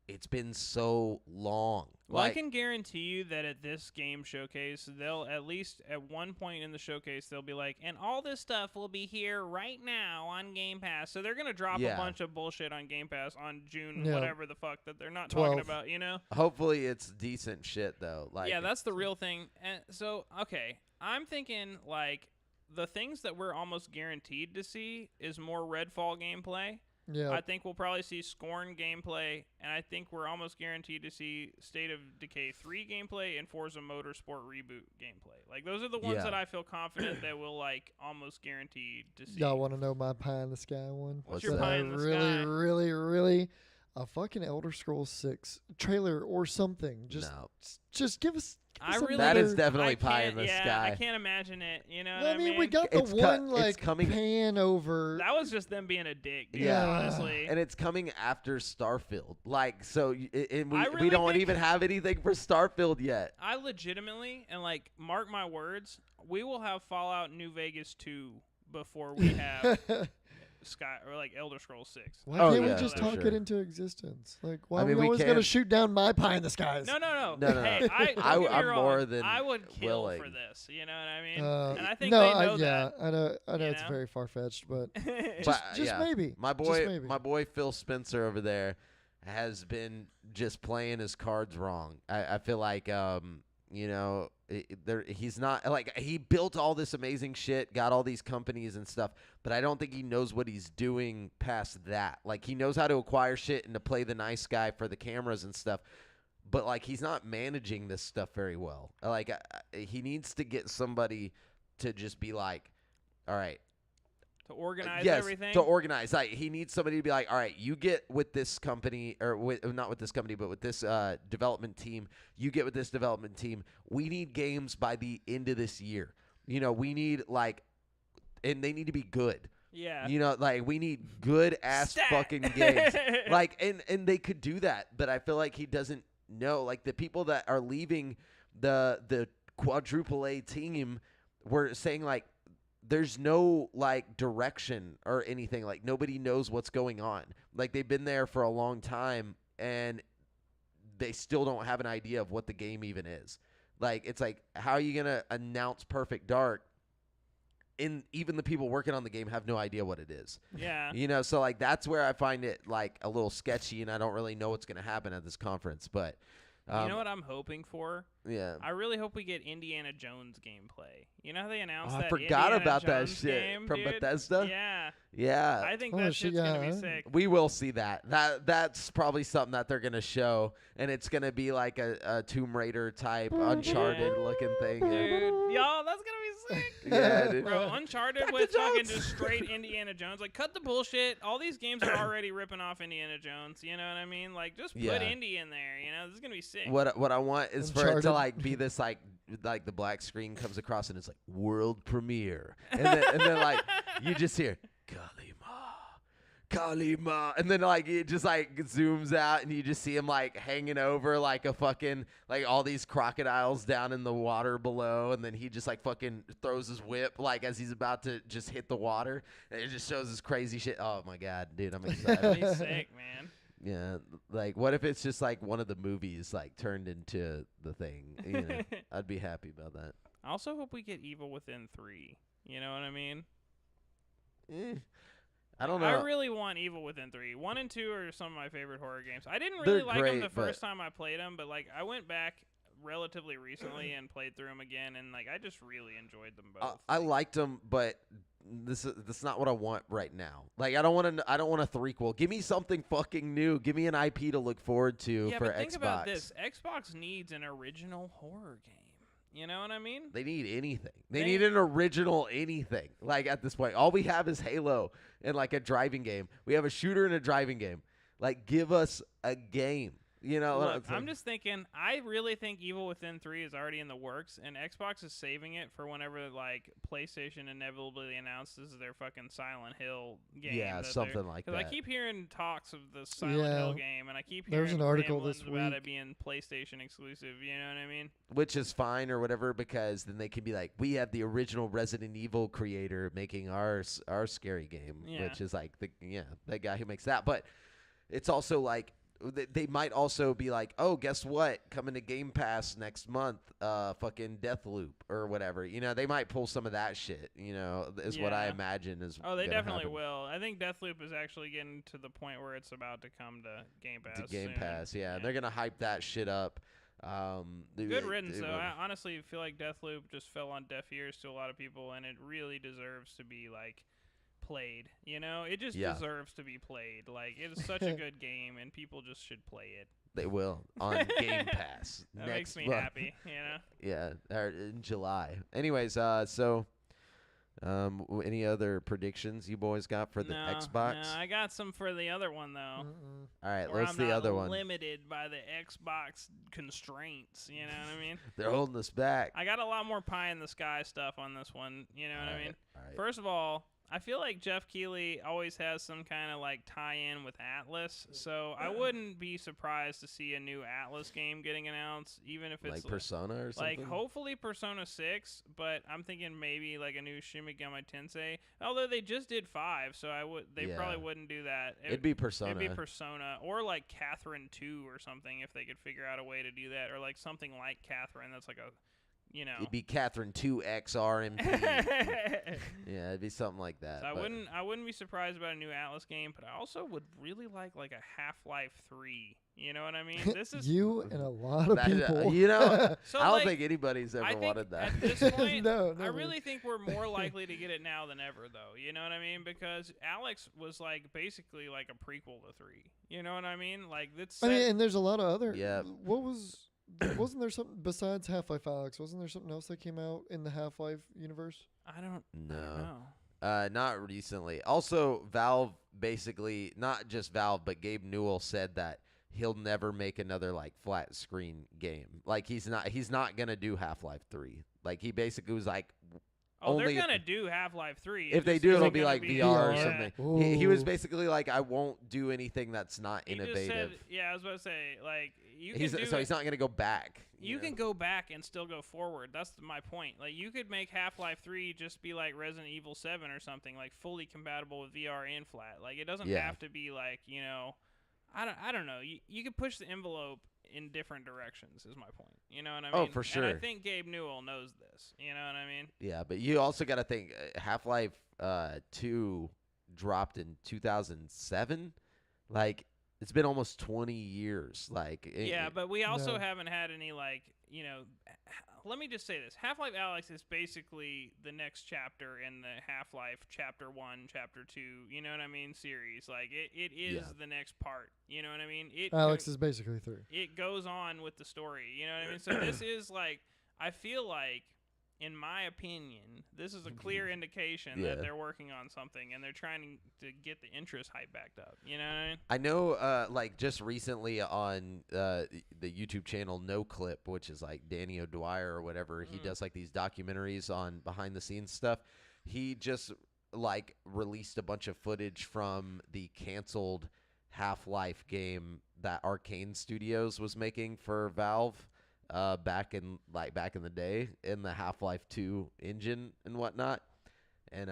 it's been so long. Well, I can guarantee you that at this game showcase, they'll at least at one point in the showcase, they'll be like, and all this stuff will be here right now on Game Pass. So they're going to drop a bunch of bullshit on Game Pass on June, whatever the fuck that they're not 12. Talking about, Hopefully it's decent shit, though. Like, that's the real thing. And so, okay, I'm thinking, like, the things that we're almost guaranteed to see is more Redfall gameplay. Yeah. I think we'll probably see Scorn gameplay, and I think we're almost guaranteed to see State of Decay 3 gameplay and Forza Motorsport Reboot gameplay. Like, those are the ones that I feel confident that we'll, like, almost guaranteed to see. Y'all want to know my pie in the sky one? What's your pie in the sky? Really, a fucking Elder Scrolls 6 trailer or something. Just give us that is definitely pie in the sky. I can't imagine it. You know what I mean? We got pan over. That was just them being a dick, dude, yeah. honestly. And it's coming after Starfield. Like, so we don't even have anything for Starfield yet. I legitimately, and like, mark my words, we will have Fallout New Vegas 2 before we have Elder Scrolls 6. Why Oh, can't we yeah, just for talk sure. it into existence? Like, why I are mean, we we always going to can- shoot down my pie in the skies? No. No, no. Hey, don't get me I'm wrong. more than I would kill willing. for this. You know what I mean? And I no, think they know yeah, that. I know you it's know? very far fetched, but But, just yeah, maybe. My Just boy, maybe. my boy Phil Spencer over there has been just playing his cards wrong. I feel like he's not like he built all this amazing shit, got all these companies and stuff, but I don't think he knows what he's doing past that. Like he knows how to acquire shit and to play the nice guy for the cameras and stuff. But like he's not managing this stuff very well. Like he needs to get somebody to just be like, all right, To organize yes, everything. to organize. Like he needs somebody to be like, all right, you get with this company, or not with this company, but with this development team. You get with this development team. We need games by the end of this year. We need and they need to be good. Yeah. Like we need good ass Stat. fucking games. Like and they could do that, but I feel like he doesn't know. Like the people that are leaving the quadruple A team were saying like there's no like direction or anything. Like nobody knows what's going on. Like they've been there for a long time and they still don't have an idea of what the game even is. Like it's like, how are you gonna announce Perfect Dark? And even the people working on the game have no idea what it is. Yeah. So like that's where I find it like a little sketchy, and I don't really know what's gonna happen at this conference. But You know what I'm hoping for? yeah, I really hope we get Indiana Jones gameplay. You know how they announced I that forgot Indiana about that Jones shit game, from dude? Bethesda. Yeah. Yeah, I think Oh, that shit, shit's going to yeah. be sick. we will see that. That's probably something that they're gonna show, and it's gonna be like a Tomb Raider type, Uncharted looking thing. Yeah, Dude, y'all, that's going to be sick. Yeah, dude. Bro, Uncharted Dr. with fucking Jones. just straight Indiana Jones. Like, cut the bullshit. All these games are already ripping off Indiana Jones. You know what I mean? Like, just put Yeah. Indy in there. This is going to be sick. What I want is for it to Uncharted. like be this like the black screen comes across and it's like world premiere, and then like you just hear Kalima, and then like it just like zooms out and you just see him like hanging over like a fucking like all these crocodiles down in the water below, and then he just like fucking throws his whip like as he's about to just hit the water, and it just shows this crazy shit. Oh my god, dude, I'm excited. That'd be sick, man. Yeah, like what if it's just like one of the movies like turned into the thing? I'd be happy about that. I also hope we get Evil Within 3. You know what I mean? I don't know. I really want Evil Within 3. 1 and 2 are some of my favorite horror games. I didn't They're really like them great, the but- first time I played them, but like I went back relatively recently and played through them again, and like I just really enjoyed them both. I liked them, but this is not what I want right now. Like I don't want a threequel. Give me something fucking new. Give me an IP to look forward to yeah, for but think Xbox. about this. Xbox needs an original horror game. You know what I mean? They need anything. They They- need an original anything. Like at this point, all we have is Halo and like a driving game. We have a shooter and a driving game. Like give us a game. You know what Look, I'm I'm just thinking. I really think Evil Within 3 is already in the works, and Xbox is saving it for whenever like PlayStation inevitably announces their fucking Silent Hill game. Yeah, that they're- something like 'cause I that. keep hearing talks of the Silent Hill Yeah. game, and I keep There was hearing an article ramblings this about week. it being PlayStation exclusive. You know what I mean? Which is fine or whatever, because then they can be like, we have the original Resident Evil creator making our scary game, Yeah. which is like that guy who makes that. But it's also like they might also be like, oh, guess what? Coming to Game Pass next month, fucking Deathloop or whatever. They might pull some of that shit. Is what I Yeah. imagine is. Oh, they gonna definitely happen. will. I think Deathloop is actually getting to the point where it's about to come to Game Pass. To Game soon. Pass, yeah. They're gonna hype that shit up. Good riddance, though. I honestly feel like Deathloop just fell on deaf ears to a lot of people, and it really deserves to be like played. It just Yeah. deserves to be played. Like it is such a good game, and people just should play it. They will on Game Pass That next makes me month. happy. Yeah, or in July. Anyways, any other predictions you boys got for the No, Xbox? No, I got some for the other one though. Mm-mm. All right, Where what's I'm the not other one? limited by the Xbox constraints. You know what I mean? They're holding us back. I got a lot more pie in the sky stuff on this one. You know what I mean? All right. First of all, I feel like Jeff Keighley always has some kind of like tie-in with Atlas, so I wouldn't be surprised to see a new Atlas game getting announced, even if it's Like Persona or something. like hopefully Persona 6, but I'm thinking maybe like a new Shin Megami Tensei. Although they just did 5, so they probably wouldn't do that. It'd be Persona. It'd be Persona or like Catherine 2 or something if they could figure out a way to do that, or like something like Catherine that's like a It'd be Catherine 2 XRMP. Yeah, it'd be something like that. So I wouldn't be surprised about a new Atlas game, but I also would really like a Half-Life 3. You know what I mean? This is you and a lot of people. So I don't like, think anybody's ever wanted that. At this point, No, I never. really think we're more likely to get it now than ever, though. You know what I mean? Because Alex was like basically like a prequel to 3. You know what I mean? Like that's. I mean, and there's a lot of other. Yeah. What was? Wasn't there something besides Half-Life Alex? Wasn't there something else that came out in the Half-Life universe? I don't No. know. Not recently. Also, Valve basically, not just Valve, but Gabe Newell said that he'll never make another like flat screen game. Like he's not gonna do Half-Life 3. Like he basically was like, Oh, only they're gonna do Half-Life 3. if they just do, it'll isn't be gonna like be VR or Yeah. something. He was Ooh. basically like, I won't do anything that's not He just innovative. said, yeah, I was about to say, like, you He's can do so it. he's not gonna go back. You can go back and still go forward. That's my point. Like, you could make Half-Life 3 just be like Resident Evil 7 or something, like fully compatible with VR and flat. Like, it doesn't Yeah. have to be like, I don't know. You could push the envelope in different directions. Is my point. You know what I mean? Oh, for And I sure. think Gabe Newell knows this. You know what I mean? Yeah, but you also got to think Half-Life 2 dropped in 2007. Like it's been almost 20 years. Like Yeah, but we also No. haven't had any let me just say this. Half-Life Alyx is basically the next chapter in the Half-Life Chapter 1, Chapter 2, you know what I mean, series. Like, it is Yeah. the next part, you know what I mean? Alex is basically 3. It goes on with the story, you know what I mean? So this is, like, I feel like, in my opinion, this is a clear indication Yeah. that they're working on something, and they're trying to get the interest hype backed up, you know what I mean? I know, like just recently on the YouTube channel No Clip, which is like Danny O'Dwyer or whatever, he does like these documentaries on behind the scenes stuff. He just like released a bunch of footage from the canceled Half-Life game that Arcane Studios was making for Valve. Back in the day in the Half-Life 2 engine and whatnot, and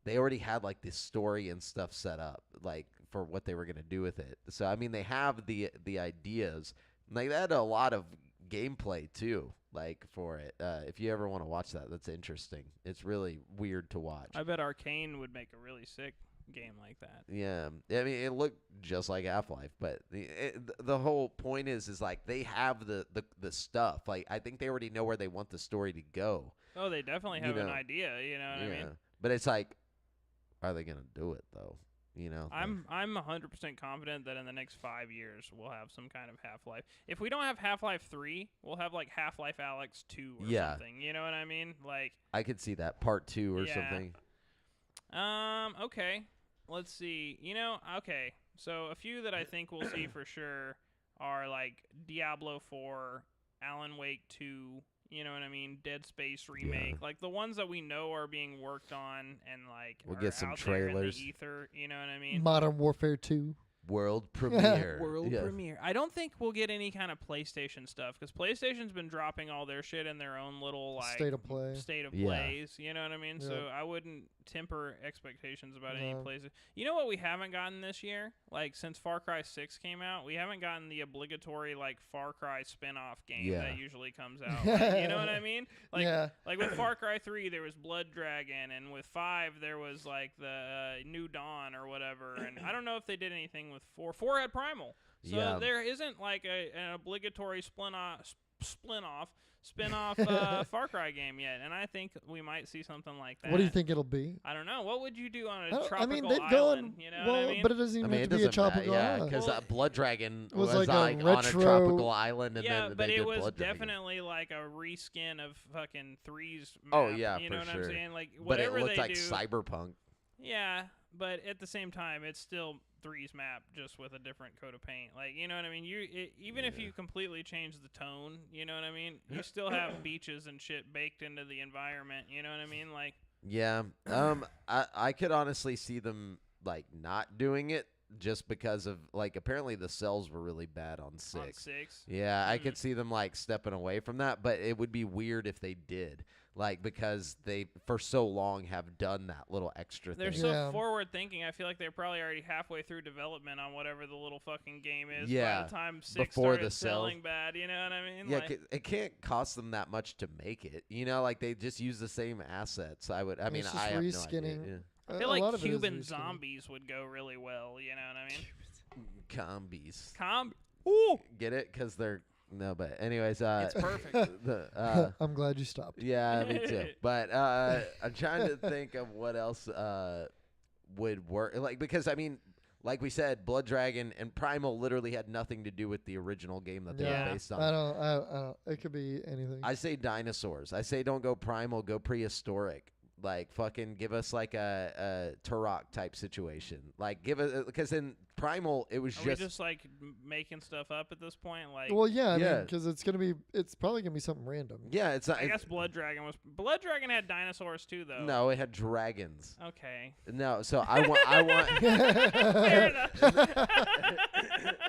they already had like this story and stuff set up like for what they were gonna do with it. So I mean, they have the ideas. Like they had a lot of gameplay too, like for it. If you ever want to watch that, that's interesting. It's really weird to watch. I bet Arcane would make a really sick game like that. Yeah, I mean, it looked just like Half-Life, but the whole point is like they have the stuff. Like I think they already know where they want the story to go. Oh, they definitely have an idea, you know what I mean? But it's like, are they gonna do it though? You know, I'm 100% confident that in the next 5 years we'll have some kind of Half-Life. If we don't have Half-Life 3, we'll have like Half-Life Alyx 2 or something. You know what I mean? Like I could see that part 2 or Yeah. something. Okay. Let's see. Okay. So a few that I think we'll see for sure are like Diablo 4, Alan Wake 2, you know what I mean? Dead Space remake. Like the ones that we know are being worked on and like We'll are get some out there in the trailers. ether, you know what I mean? Modern Warfare 2. World premiere. World Yeah. premiere. I don't think we'll get any kind of PlayStation stuff because PlayStation's been dropping all their shit in their own little like State of play. state of Yeah. plays. You know what I mean? So Yeah. I wouldn't temper expectations about any No. plays. You know what we haven't gotten this year? Like since Far Cry 6 came out, we haven't gotten the obligatory like Far Cry spin-off game Yeah. that usually comes out. Like, you know what I mean? Like Yeah. like with Far Cry 3 there was Blood Dragon, and with 5 there was like the New Dawn or whatever. And I don't know if they did anything with 4. 4 had Primal. So Yeah. there isn't like an obligatory spin-off Far Cry game yet, and I think we might see something like that. What do you think it'll be? I don't know. What would you do on a I tropical mean, they've island? gone You know well, what I mean? but it doesn't I even mean, have it to be a doesn't matter, tropical yeah, island. because Well, Blood Dragon was was like a like on a retro- tropical island, and yeah, then but they it did was Blood Dragon. definitely like a reskin of fucking 3's map. Oh, yeah, you know for what sure. I'm saying? Like But it whatever looked they like do. cyberpunk. Yeah, but at the same time, it's still 3's map, just with a different coat of paint. Like, you know what I mean? Even if Yeah. you completely change the tone, you know what I mean? You still have beaches and shit baked into the environment. You know what I mean? Like, Yeah. I could honestly see them like not doing it just because of like apparently the sales were really bad on 6. On 6. Yeah, I could see them like stepping away from that, but it would be weird if they did. Like because they for so long have done that little extra They're thing. so Yeah. forward thinking. I feel like they're probably already halfway through development on whatever the little fucking game is. Yeah, By the time 6 before started the sale. selling bad, you know what I mean? Yeah, Like, it can't cost them that much to make it. You know, like they just use the same assets. I mean, It's just I have no idea. reskinning. Yeah. I feel A lot like of it is Cuban reskinning. zombies would go really well. You know what I mean? Combies. Ooh, Get it? Because they're no, but anyways, it's perfect. I'm glad you stopped. Yeah, me too. But I'm trying to think of what else would work. Like because I mean, like we said, Blood Dragon and Primal literally had nothing to do with the original game that they Yeah. were based on. I don't. It could be anything. I say dinosaurs. I say don't go primal, go prehistoric. Like fucking give us like a Turok type situation. Like give us because in Primal it was Are we just like making stuff up at this point? Like, well, yeah, I Yeah. mean, because it's probably gonna be something random. yeah. It's not. I guess Blood Dragon had dinosaurs too, though. No, it had dragons. Okay. No, so I want. Fair enough.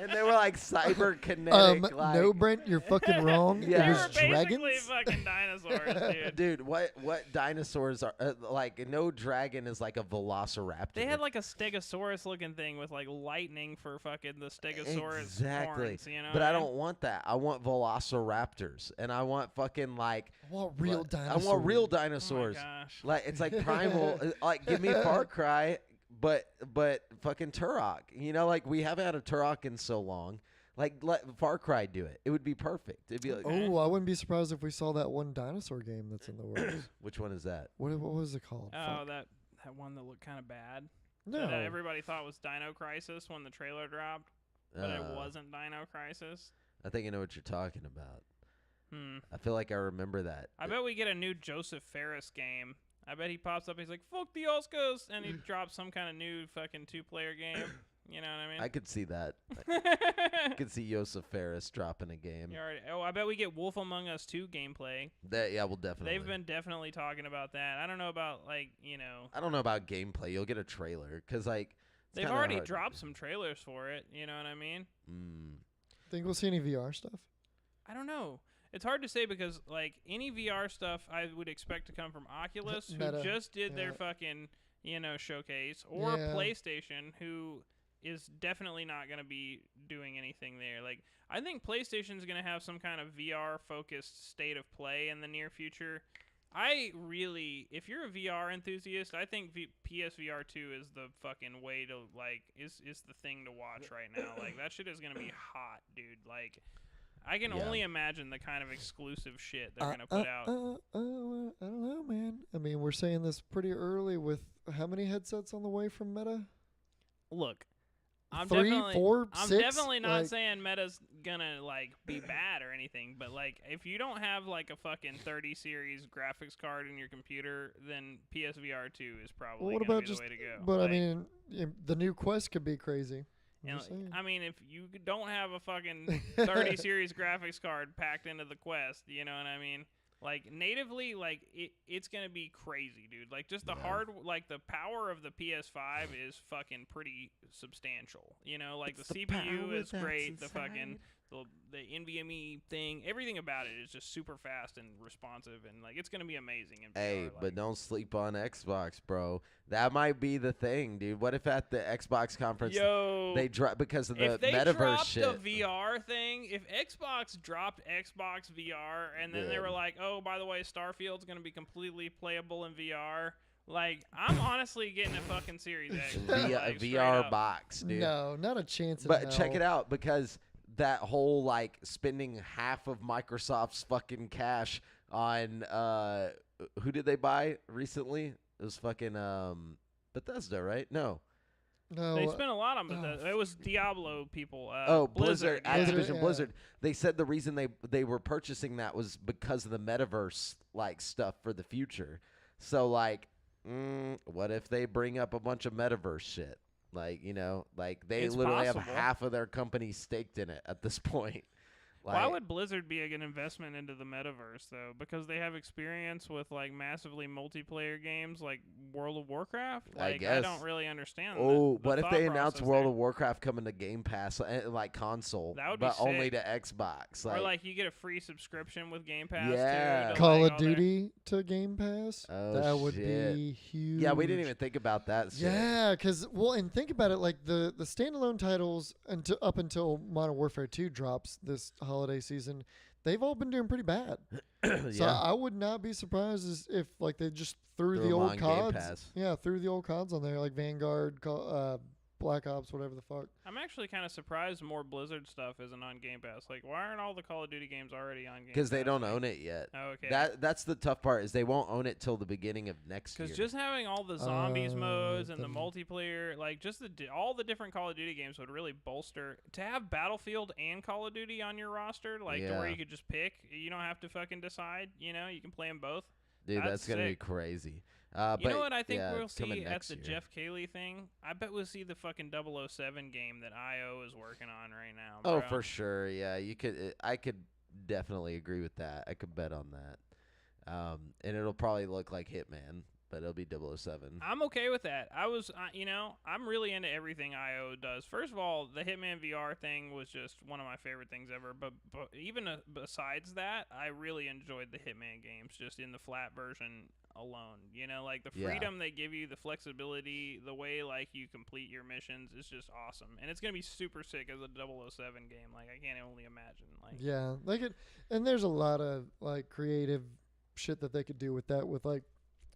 And they were like cyberkinetic. like, No, Brent, you're fucking wrong. Yeah. They It were was basically dragons. fucking dinosaurs, dude. dude, what dinosaurs are like? No dragon is like a velociraptor. They had like a Stegosaurus looking thing with like lightning for fucking the Stegosaurus exactly. horns, you know? But what I mean? don't want that. I want velociraptors, and I want fucking like. I want real like- dinosaurs. I want real Oh my dinosaurs. gosh. Like it's like primal. Like give me Far Cry, but fucking Turok. You know, like we haven't had a Turok in so long. Like let Far Cry do it. It would be perfect. It'd be like, Okay. Oh, I wouldn't be surprised if we saw that one dinosaur game that's in the works. which one is that? What was it called? Oh, Fuck. that one that looked kind of bad. No. That everybody thought was Dino Crisis when the trailer dropped, but it wasn't Dino Crisis. I think I know what you're talking about. Hmm. I feel like I remember that. I bet we get a new Joseph Ferris game. I bet he pops up. He's like, "Fuck the Oscars," and he drops some kind of new fucking 2-player game. You know what I mean? I could see that. I could see Joseph Ferris dropping a game. I bet we get Wolf Among Us 2 gameplay. That yeah, well definitely. They've been definitely talking about that. I don't know about like I don't know about gameplay. You'll get a trailer because like it's they've kinda already hard to dropped do. some trailers for it. You know what I mean? Think we'll see any VR stuff? I don't know. It's hard to say because like any VR stuff I would expect to come from Oculus, who Meta, just did their yeah. fucking showcase, or Yeah. PlayStation, who is definitely not going to be doing anything there. Like I think PlayStation's going to have some kind of VR focused state of play in the near future. If you're a VR enthusiast, I think PSVR 2 is the fucking way to like is the thing to watch right now. Like that shit is going to be hot, dude. Like I can Yeah. only imagine the kind of exclusive shit they're going to put out. I don't know, man. I mean, we're saying this pretty early with how many headsets on the way from Meta? Look, I'm 3, definitely 4, I'm 6? definitely not Like, saying Meta's gonna like be bad or anything, but like if you don't have like a fucking 30 series graphics card in your computer, then PSVR 2 is probably what gonna about be just? the way to go. But Like, I mean, the new Quest could be crazy. I'm and, just saying. I mean, if you don't have a fucking 30 series graphics card packed into the Quest, you know what I mean? Like natively, like it's gonna be crazy, dude. Like just the the power of the PS5 is fucking pretty substantial. You know, like It's the the CPU power is that's great. The inside. fucking the NVMe thing, everything about it is just super fast and responsive, and like it's gonna be amazing. In Hey, VR, but like, don't sleep on Xbox, bro. That might be the thing, dude. What if at the Xbox conference they drop because of the if they metaverse dropped shit? the VR thing, if Xbox dropped Xbox VR and then they were Dude. like, oh, by the way, Starfield's going to be completely playable in VR, like, I'm honestly getting a fucking Series X. bro, like, straight VR up. box, dude. No, not a chance. In But check hell. it out because that whole like spending half of Microsoft's fucking cash on who did they buy recently? It was fucking Bethesda, right? No. No, They spent a lot on oh, it. It was Diablo people. Blizzard, yeah. Activision yeah. Blizzard. They said the reason they were purchasing that was because of the metaverse like stuff for the future. So like, what if they bring up a bunch of metaverse shit? Like, like they It's literally possible. have half of their company staked in it at this point. Like, Why would Blizzard be an investment into the metaverse though? Because they have experience with like massively multiplayer games like World of Warcraft. I Like guess. don't really understand. Oh, the what if thought they announce process World there. of Warcraft coming to Game Pass, like console, That would be but only sick. to Xbox? Or like you get a free subscription with Game Pass. Yeah. Too, to, Call like, of all their- Duty to Game Pass. Oh, that would shit. be huge. Yeah, we didn't even think about that. Shit. Yeah, because and think about it, like the standalone titles up until Modern Warfare 2 drops this holiday season, they've all been doing pretty bad. So Yeah. I would not be surprised if like they just threw Threw the them old on Game CODs. Pass. Yeah, threw the old CODs on there, like Vanguard, Black Ops, whatever the fuck. I'm actually kind of surprised more Blizzard stuff isn't on Game Pass. Like, why aren't all the Call of Duty games already on Game Pass? Because they don't own it yet. Oh, okay. That's the tough part is they won't own it till the beginning of next year. Because just having all the zombies modes and the the- multiplayer, like just all the different Call of Duty games would really bolster. To have Battlefield and Call of Duty on your roster, like to where Yeah. you could just pick, you don't have to fucking decide. You know, you can play them both. Dude, that's that's gonna be sick. crazy. You but know what I think yeah, we'll it's coming see at next the year. Jeff Cayley thing? I bet we'll see the fucking 007 game that IO is working on right now. Oh, bro. for sure. Yeah, you could. I could definitely agree with that. I could bet on that. And it'll probably look like Hitman, but it'll be 007. I'm okay with that. I'm really into everything IO does. First of all, the Hitman VR thing was just one of my favorite things ever. But even besides that, I really enjoyed the Hitman games just in the flat version alone. You know, like the Yeah. freedom they give you, the flexibility, the way like you complete your missions is just awesome. And it's gonna be super sick as a 007 game. Like I can't only imagine. Like Yeah, they could, and there's a lot of like creative shit that they could do with that, with like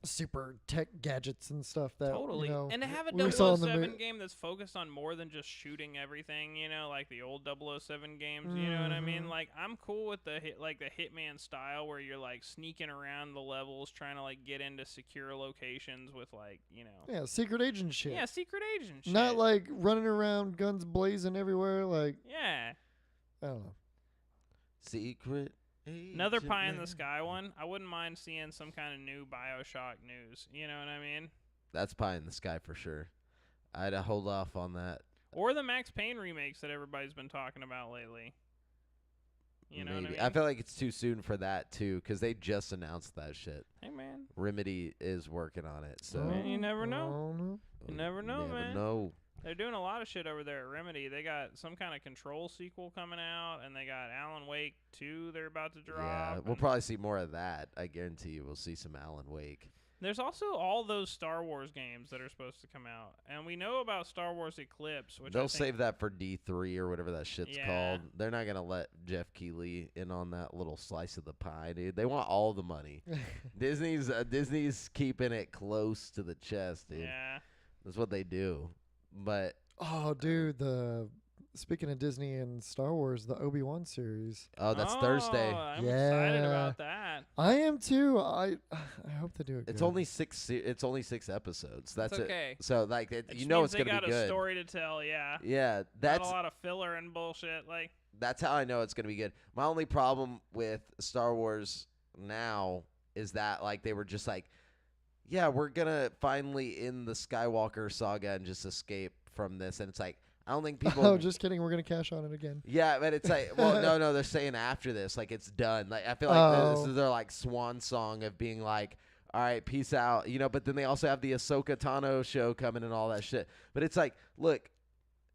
super tech gadgets and stuff. That totally. you know, And to have a we saw in the 007 mo- game that's focused on more than just shooting everything, you know, like the old 007 games, you know what I mean? Mhm. Like I'm cool with the Hitman style where you're like sneaking around the levels trying to like get into secure locations with like, you know. yeah, secret agent shit. Yeah, secret agent shit. Not like running around, guns blazing everywhere. Like Yeah. I don't know. Secret. Another Agent pie in the Man. sky one. I wouldn't mind seeing some kind of new BioShock news. You know what I mean? That's pie in the sky for sure. I'd hold off on that. Or the Max Payne remakes that everybody's been talking about lately. You know Maybe. what I mean? feel like it's too soon for that too, because they just announced that shit. Hey man. Remedy is working on it, so Man, you never know. I don't know. You never know, never man. know. They're doing a lot of shit over there at Remedy. They got some kind of Control sequel coming out, and they got Alan Wake 2 they're about to drop. Yeah, we'll and probably see more of that. I guarantee you, we'll see some Alan Wake. there's also all those Star Wars games that are supposed to come out. And we know about Star Wars Eclipse, which I They'll think save that for D3 or whatever that shit's Yeah. called. They're not gonna let Jeff Keighley in on that little slice of the pie, dude. They want all the money. Disney's keeping it close to the chest, dude. Yeah. That's what they do. But Oh, dude, speaking of Disney and Star Wars, the Obi-Wan series. oh, that's Thursday. I'm excited Yeah. about that. I am too. I hope they do it. It's good. only 6. It's only 6 episodes. That's It's it. okay. So like, It you just know means it's they gonna got be a good. story to tell, yeah. Yeah, Not that's a lot of filler and bullshit. Like, that's how I know it's gonna be good. My only problem with Star Wars now is that like they were just like, yeah, we're gonna finally end the Skywalker saga and just escape from this, and it's like I don't think people. Oh, just kidding. We're gonna cash on it again. Yeah, but it's like, well, no, they're saying after this, like it's done. Like I feel like this Oh. is their like swan song of being like, all right, peace out, you know. But then they also have the Ahsoka Tano show coming and all that shit. But it's like, look,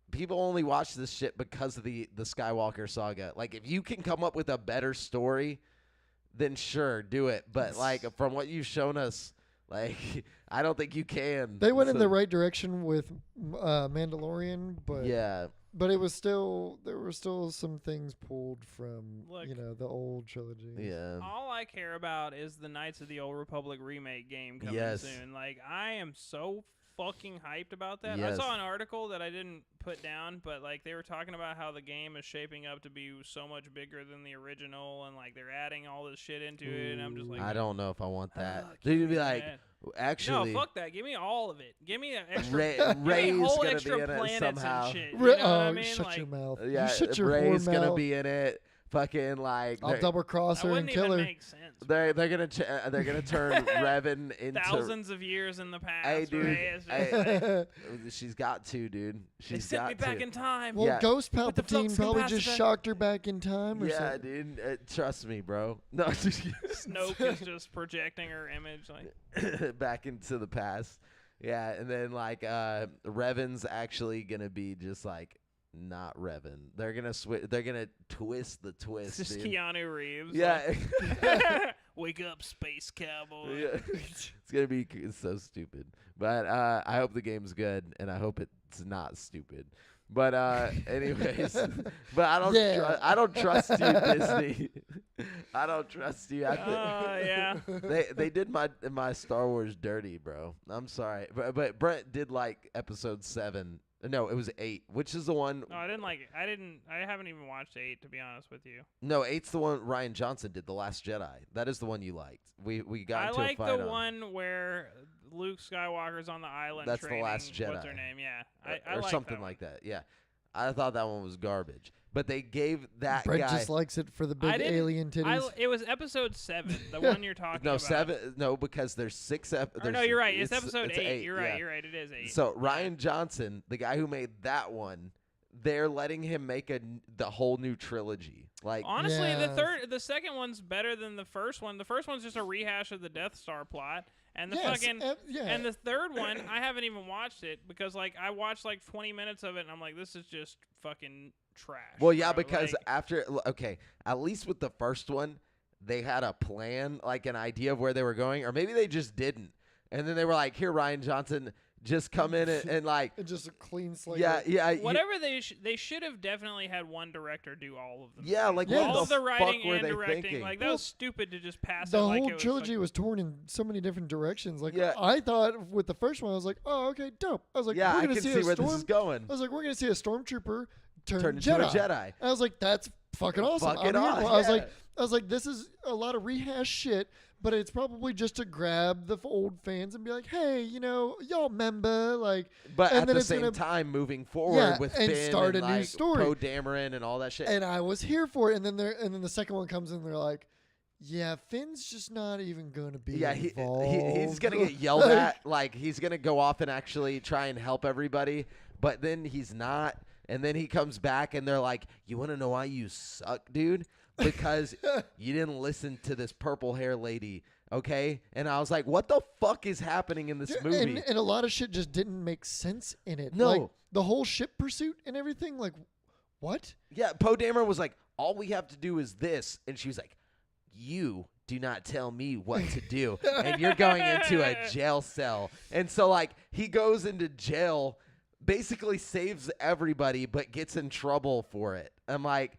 people only watch this shit because of the Skywalker saga. Like, if you can come up with a better story, then sure, do it. But like from what you've shown us, like I don't think you can. They went in So- the right direction with Mandalorian, but Yeah, but it was still there were still some things pulled from Look. the old trilogy. yeah. all I care about is the Knights of the Old Republic remake game coming Yes. soon. Like, I am so fucking hyped about that. Yes. I saw an article that I didn't put down, but like they were talking about how the game is shaping up to be so much bigger than the original, and like they're adding all this shit into it, and I'm just like, I don't know if I want that. "Ugh, They'd give be me like, that." actually, no, fuck that. Give me all of it. Give me an extra. Ray, give me Ray's whole gonna extra be in it planets somehow. and shit. You know what I mean? Shut like, your mouth. Yeah, you shut your Ray's whore gonna mouth. be in it. fucking like I'll double cross That her and wouldn't kill even her. make sense. they're gonna turn Revan into Thousands of years in the past. Hey, dude. Right? It's just Hey. like, She's got to, dude. they She's sent got me back to. in time. Well, Yeah. Ghost With the Palpatine flux probably just capacitor. shocked her back in time or Yeah, something. dude. Trust me, bro. No, Snoke is just projecting her image. Like, back into the past. Yeah, and then like Revan's actually gonna be just like not Revan. They're gonna They're gonna twist the twist. it's just dude. Keanu Reeves. Yeah. like, wake up, space cowboy. Yeah. It's gonna be so stupid. But I hope the game's good, and I hope it's not stupid. But anyways, but I don't trust you, Disney. I don't trust you. Yeah. They did my Star Wars dirty, bro. I'm sorry, but Brent did like episode 7. No, it was 8, which is the one. No, I didn't like it. I haven't even watched 8, to be honest with you. No, 8's the one Ryan Johnson did, The Last Jedi. That is the one you liked. We got I into like a fight the on. one where Luke Skywalker's on the island. That's The training, Last Jedi. What's her name? Yeah, I or like something that one. like that. Yeah, I thought that one was garbage. But they gave that Brett guy just likes it for the I big didn't- alien titties. It was episode 7, the one you're talking no about. 7. No, because there's 6 episodes. Or no, you're right. It's episode 8. 8. You're right. yeah. You're right. It is 8. So Ryan Johnson, the guy who made that one, they're letting him make the whole new trilogy. Like Honestly, Yeah. the second one's better than the first one. The first one's just a rehash of the Death Star plot, and the Yes, fucking yeah. and the third one, I haven't even watched it because like I watched like 20 minutes of it, and I'm like, this is just fucking trash. well, yeah, bro. because Like, after at least with the first one, they had a plan, like an idea of where they were going, or maybe they just didn't. And then they were like, "Here, Ryan Johnson, just come in and like, It's just a clean slate. yeah, whatever they should have definitely had one director do all of them. yeah, like Yeah. what all of the the writing fuck were and they directing. thinking? Like that was stupid to just pass The it like whole it was trilogy fucking- was torn in so many different directions. Like Yeah. I thought with the first one, I was like, oh, okay, dope. I was like, yeah, we're I gonna can see see a where storm. this is going. I was like, we're gonna see a stormtrooper turn Turn Jedi. into a Jedi. I was like, that's fucking awesome. Fuck it I'm here on, for it. yeah. I was like, this is a lot of rehash shit, but it's probably just to grab the old fans and be like, hey, y'all remember, like, But and at then the it's same gonna- time, moving forward Yeah, with and Finn start and a new like story. Poe Dameron and all that shit. and I was here for it. And then the second one comes in, and they're like, yeah, Finn's just not even gonna be yeah, involved. he's gonna get yelled Like, at. Like he's gonna go off and actually try and help everybody, but then he's not. And then he comes back, and they're like, "You want to know why you suck, dude? Because you didn't listen to this purple hair lady." Okay, and I was like, "What the fuck is happening in this Yeah, movie?" and a lot of shit just didn't make sense in it. No. Like, the whole ship pursuit and everything. Like, what? Yeah, Poe Dameron was like, "All we have to do is this," and she was like, "You do not tell me what to do, and you're going into a jail cell." And so, like, he goes into jail, basically saves everybody, but gets in trouble for it. I'm like,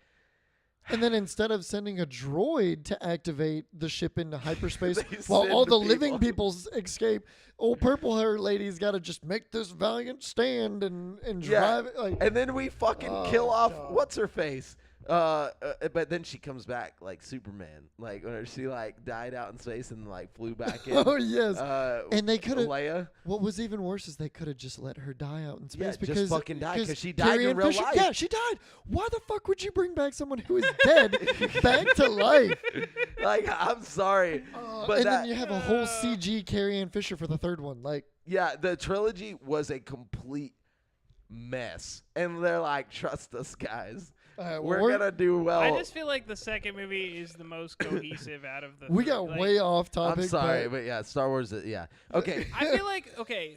And then instead of sending a droid to activate the ship into hyperspace They while send all the people. living people's escape, old purple hair lady's got to just make this valiant stand and Yeah. drive it. Like, and then we fucking Oh, kill off God. what's her face. But then she comes back like Superman, like when she like died out in space and like flew back in. oh yes. And they could have. Leia. What was even worse is they could have just let her die out in space Yeah, just because fucking die, 'cause she died Carrie in Ann real Fisher- life. Yeah, she died. Why the fuck would you bring back someone who is dead back to life? Like, I'm sorry, but and that, then you have a whole CG Carrie Ann Fisher for the third one. Like, yeah, the trilogy was a complete mess, and they're like, "Trust us, guys. We're gonna do well." I just feel like the second movie is the most cohesive out of the. we three. got Like, way off topic. I'm sorry, but but yeah, Star Wars. Yeah, okay. I feel like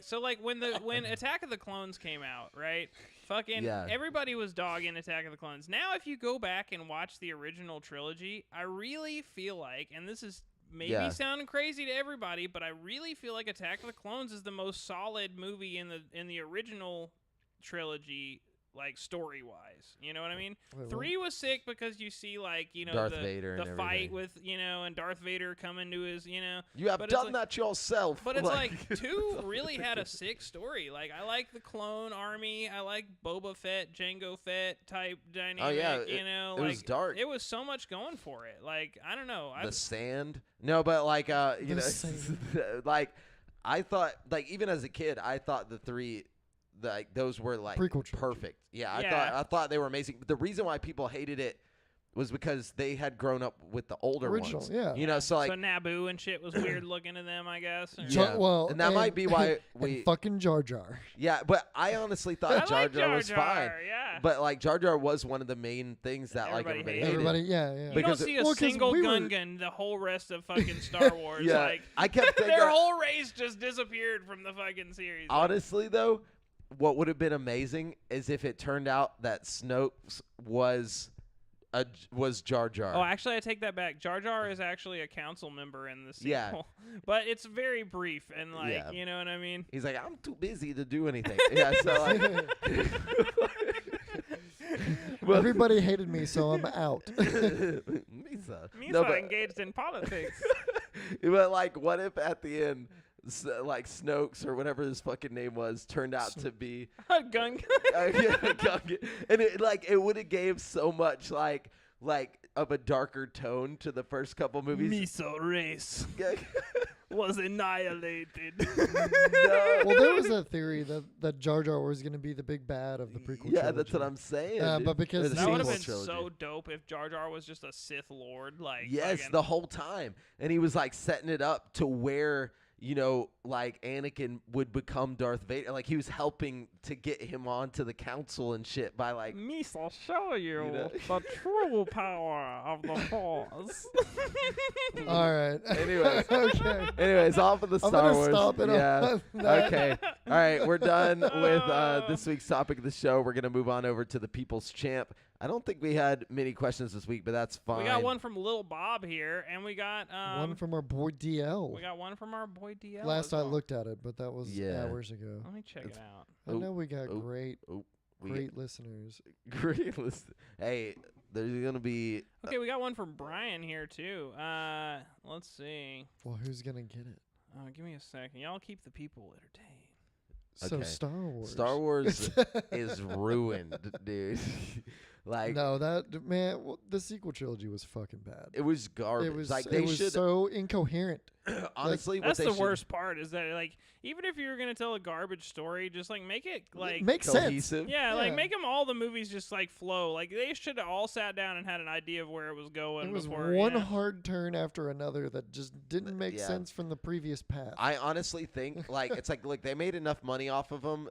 so like when Attack of the Clones came out, right? Fucking Yeah. everybody was dogging Attack of the Clones. Now, if you go back and watch the original trilogy, I really feel like, and this is maybe Yeah. sounding crazy to everybody, but I really feel like Attack of the Clones is the most solid movie in the original trilogy, like story wise. You know what I mean? Wait, what? 3 was sick because you see like Darth the Vader the and fight everything. with and Darth Vader coming to his You have but it's done like- that yourself. But it's like 2 really had a sick story. Like I like the clone army. I like Boba Fett, Jango Fett type dynamic. Oh, yeah, like it was dark. It was so much going for it. Like I don't know. the sand. No, but like you The know, sand. like I thought, like even as a kid, I thought the 3, like those were like Prequel trilogy. perfect. Yeah, Yeah. I thought they were amazing. But the reason why people hated it was because they had grown up with the older Original, ones. yeah. You know, so like so Naboo and shit was weird looking to them, I guess. or- Yeah. Well, and that might be why and we fucking Jar Jar. Yeah, but I honestly I thought Jar like Jar was fine. Yeah. But like Jar Jar was one of the main things that like Everybody everybody hated. hated. Everybody, yeah. you don't because see a well, 'cause single we were- Gungan the whole rest of fucking Star Wars. Yeah, Like I kept thinking. their whole race just disappeared from the fucking series. Honestly, though, what would have been amazing is if it turned out that Snoke was Jar Jar. Oh, actually, I take that back. Jar Jar is actually a council member in the sequel. Yeah. But it's very brief and, like, Yeah. you know what I mean? He's like, I'm too busy to do anything. Yeah, so like. Well, Everybody hated me, so I'm out. Misa. Misa No, but- engaged in politics. But like, what if at the end, like Snokes or whatever his fucking name was, turned out to be A gun. and it would have gave so much like of a darker tone to the first couple movies. Miso race was annihilated. No. Well, there was a theory that Jar Jar was going to be the big bad of the prequel Yeah, trilogy. that's what I'm saying. But dude. because Or the That would have sequel been trilogy. so dope if Jar Jar was just a Sith Lord. Like, Yes, fucking- the whole time, and he was like setting it up to where like Anakin would become Darth Vader. Like he was helping to get him onto the council and shit by like. Miso show you, know? the true power of the Force. All right. Anyways. Okay. Anyways, off of the I'm Star gonna Wars. stop it yeah. on that. Okay. All right, we're done with this week's topic of the show. We're gonna move on over to the People's Champ. I don't think we had many questions this week, but that's fine. We got one from Lil Bob here, and we got One from our boy DL. we got one from our boy DL. Last as I well. looked at it, but that was Yeah. hours ago. Let me check it out. I know we got oh, great we listeners. great list. Hey, there's gonna be Okay, we got one from Brian here too. Let's see. Well, who's gonna get it? Give me a second. Y'all keep the people entertained. So Okay. Star Wars. Star Wars is ruined, dude. Like No, that man. Well, the sequel trilogy was fucking bad. it was garbage. It was like it they was should so incoherent. honestly. That's what the they should, worst part is that like even if you were gonna tell a garbage story, just like make it like Makes sense. cohesive. yeah, like Yeah. make them all the movies just like flow. Like they should have all sat down and had an idea of where it was going. It was before, one you know? hard turn after another that just didn't make Yeah. sense from the previous path. I honestly think like it's like look, they made enough money off of them.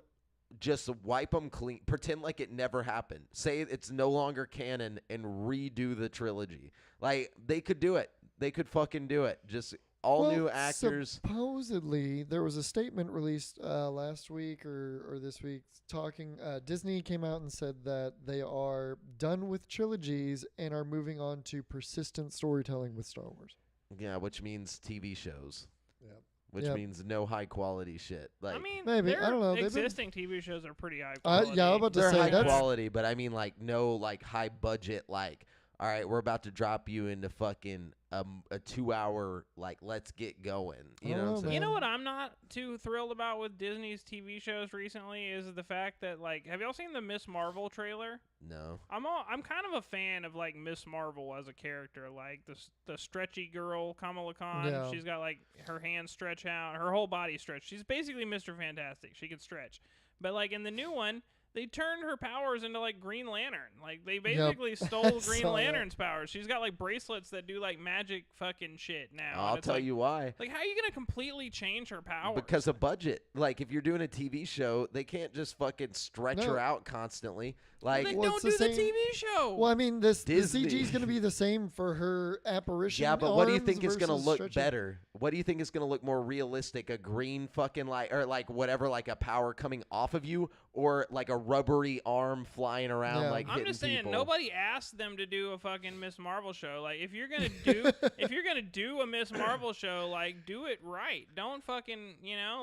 Just wipe them clean. Pretend like it never happened. Say it's no longer canon and redo the trilogy. Like they could do it. They could fucking do it. Just all Well, new actors. Supposedly, there was a statement released last week or this week talking. Disney came out and said that they are done with trilogies and are moving on to persistent storytelling with Star Wars. Yeah, which means TV shows. Yep. Which Yep. means no high quality shit. Like I mean, Maybe. I their don't know. They've been- existing TV shows are pretty high quality. Yeah, I was about to they're say high that's quality, but I mean like no like high budget. Like all right, we're about to drop you into fucking a 2-hour like let's get going. You know what I'm Oh, saying? You know man. what I'm not too thrilled about with Disney's TV shows recently is the fact that like, have y'all seen the Miss Marvel trailer? No. I'm kind of a fan of like Miss Marvel as a character, like the stretchy girl Kamala Khan. Yeah. She's got like her hands stretch out, her whole body stretched. She's basically Mr. Fantastic. She can stretch, but like in the new one, they turned her powers into like Green Lantern. Like they basically stole Green saw that. Lantern's powers. She's got like bracelets that do like magic fucking shit now. and I'll it's tell like, you why. Like, how are you gonna completely change her powers? Because of budget. Like if you're doing a TV show, they can't just fucking stretch No. her out constantly. Well, Like then Well, don't it's do the the same- TV show. Well, I mean, the Disney. CG is going to be the same for her apparition. yeah, but what do you arms think is going to versus look stretching- better? What do you think is going to look more realistic? A green fucking like or like whatever like a power coming off of you or like a rubbery arm flying around Yeah. like I'm hitting just saying, people? nobody asked them to do a fucking Miss Marvel show. Like, if you're gonna do a Miss Marvel show, like, do it right. Don't fucking,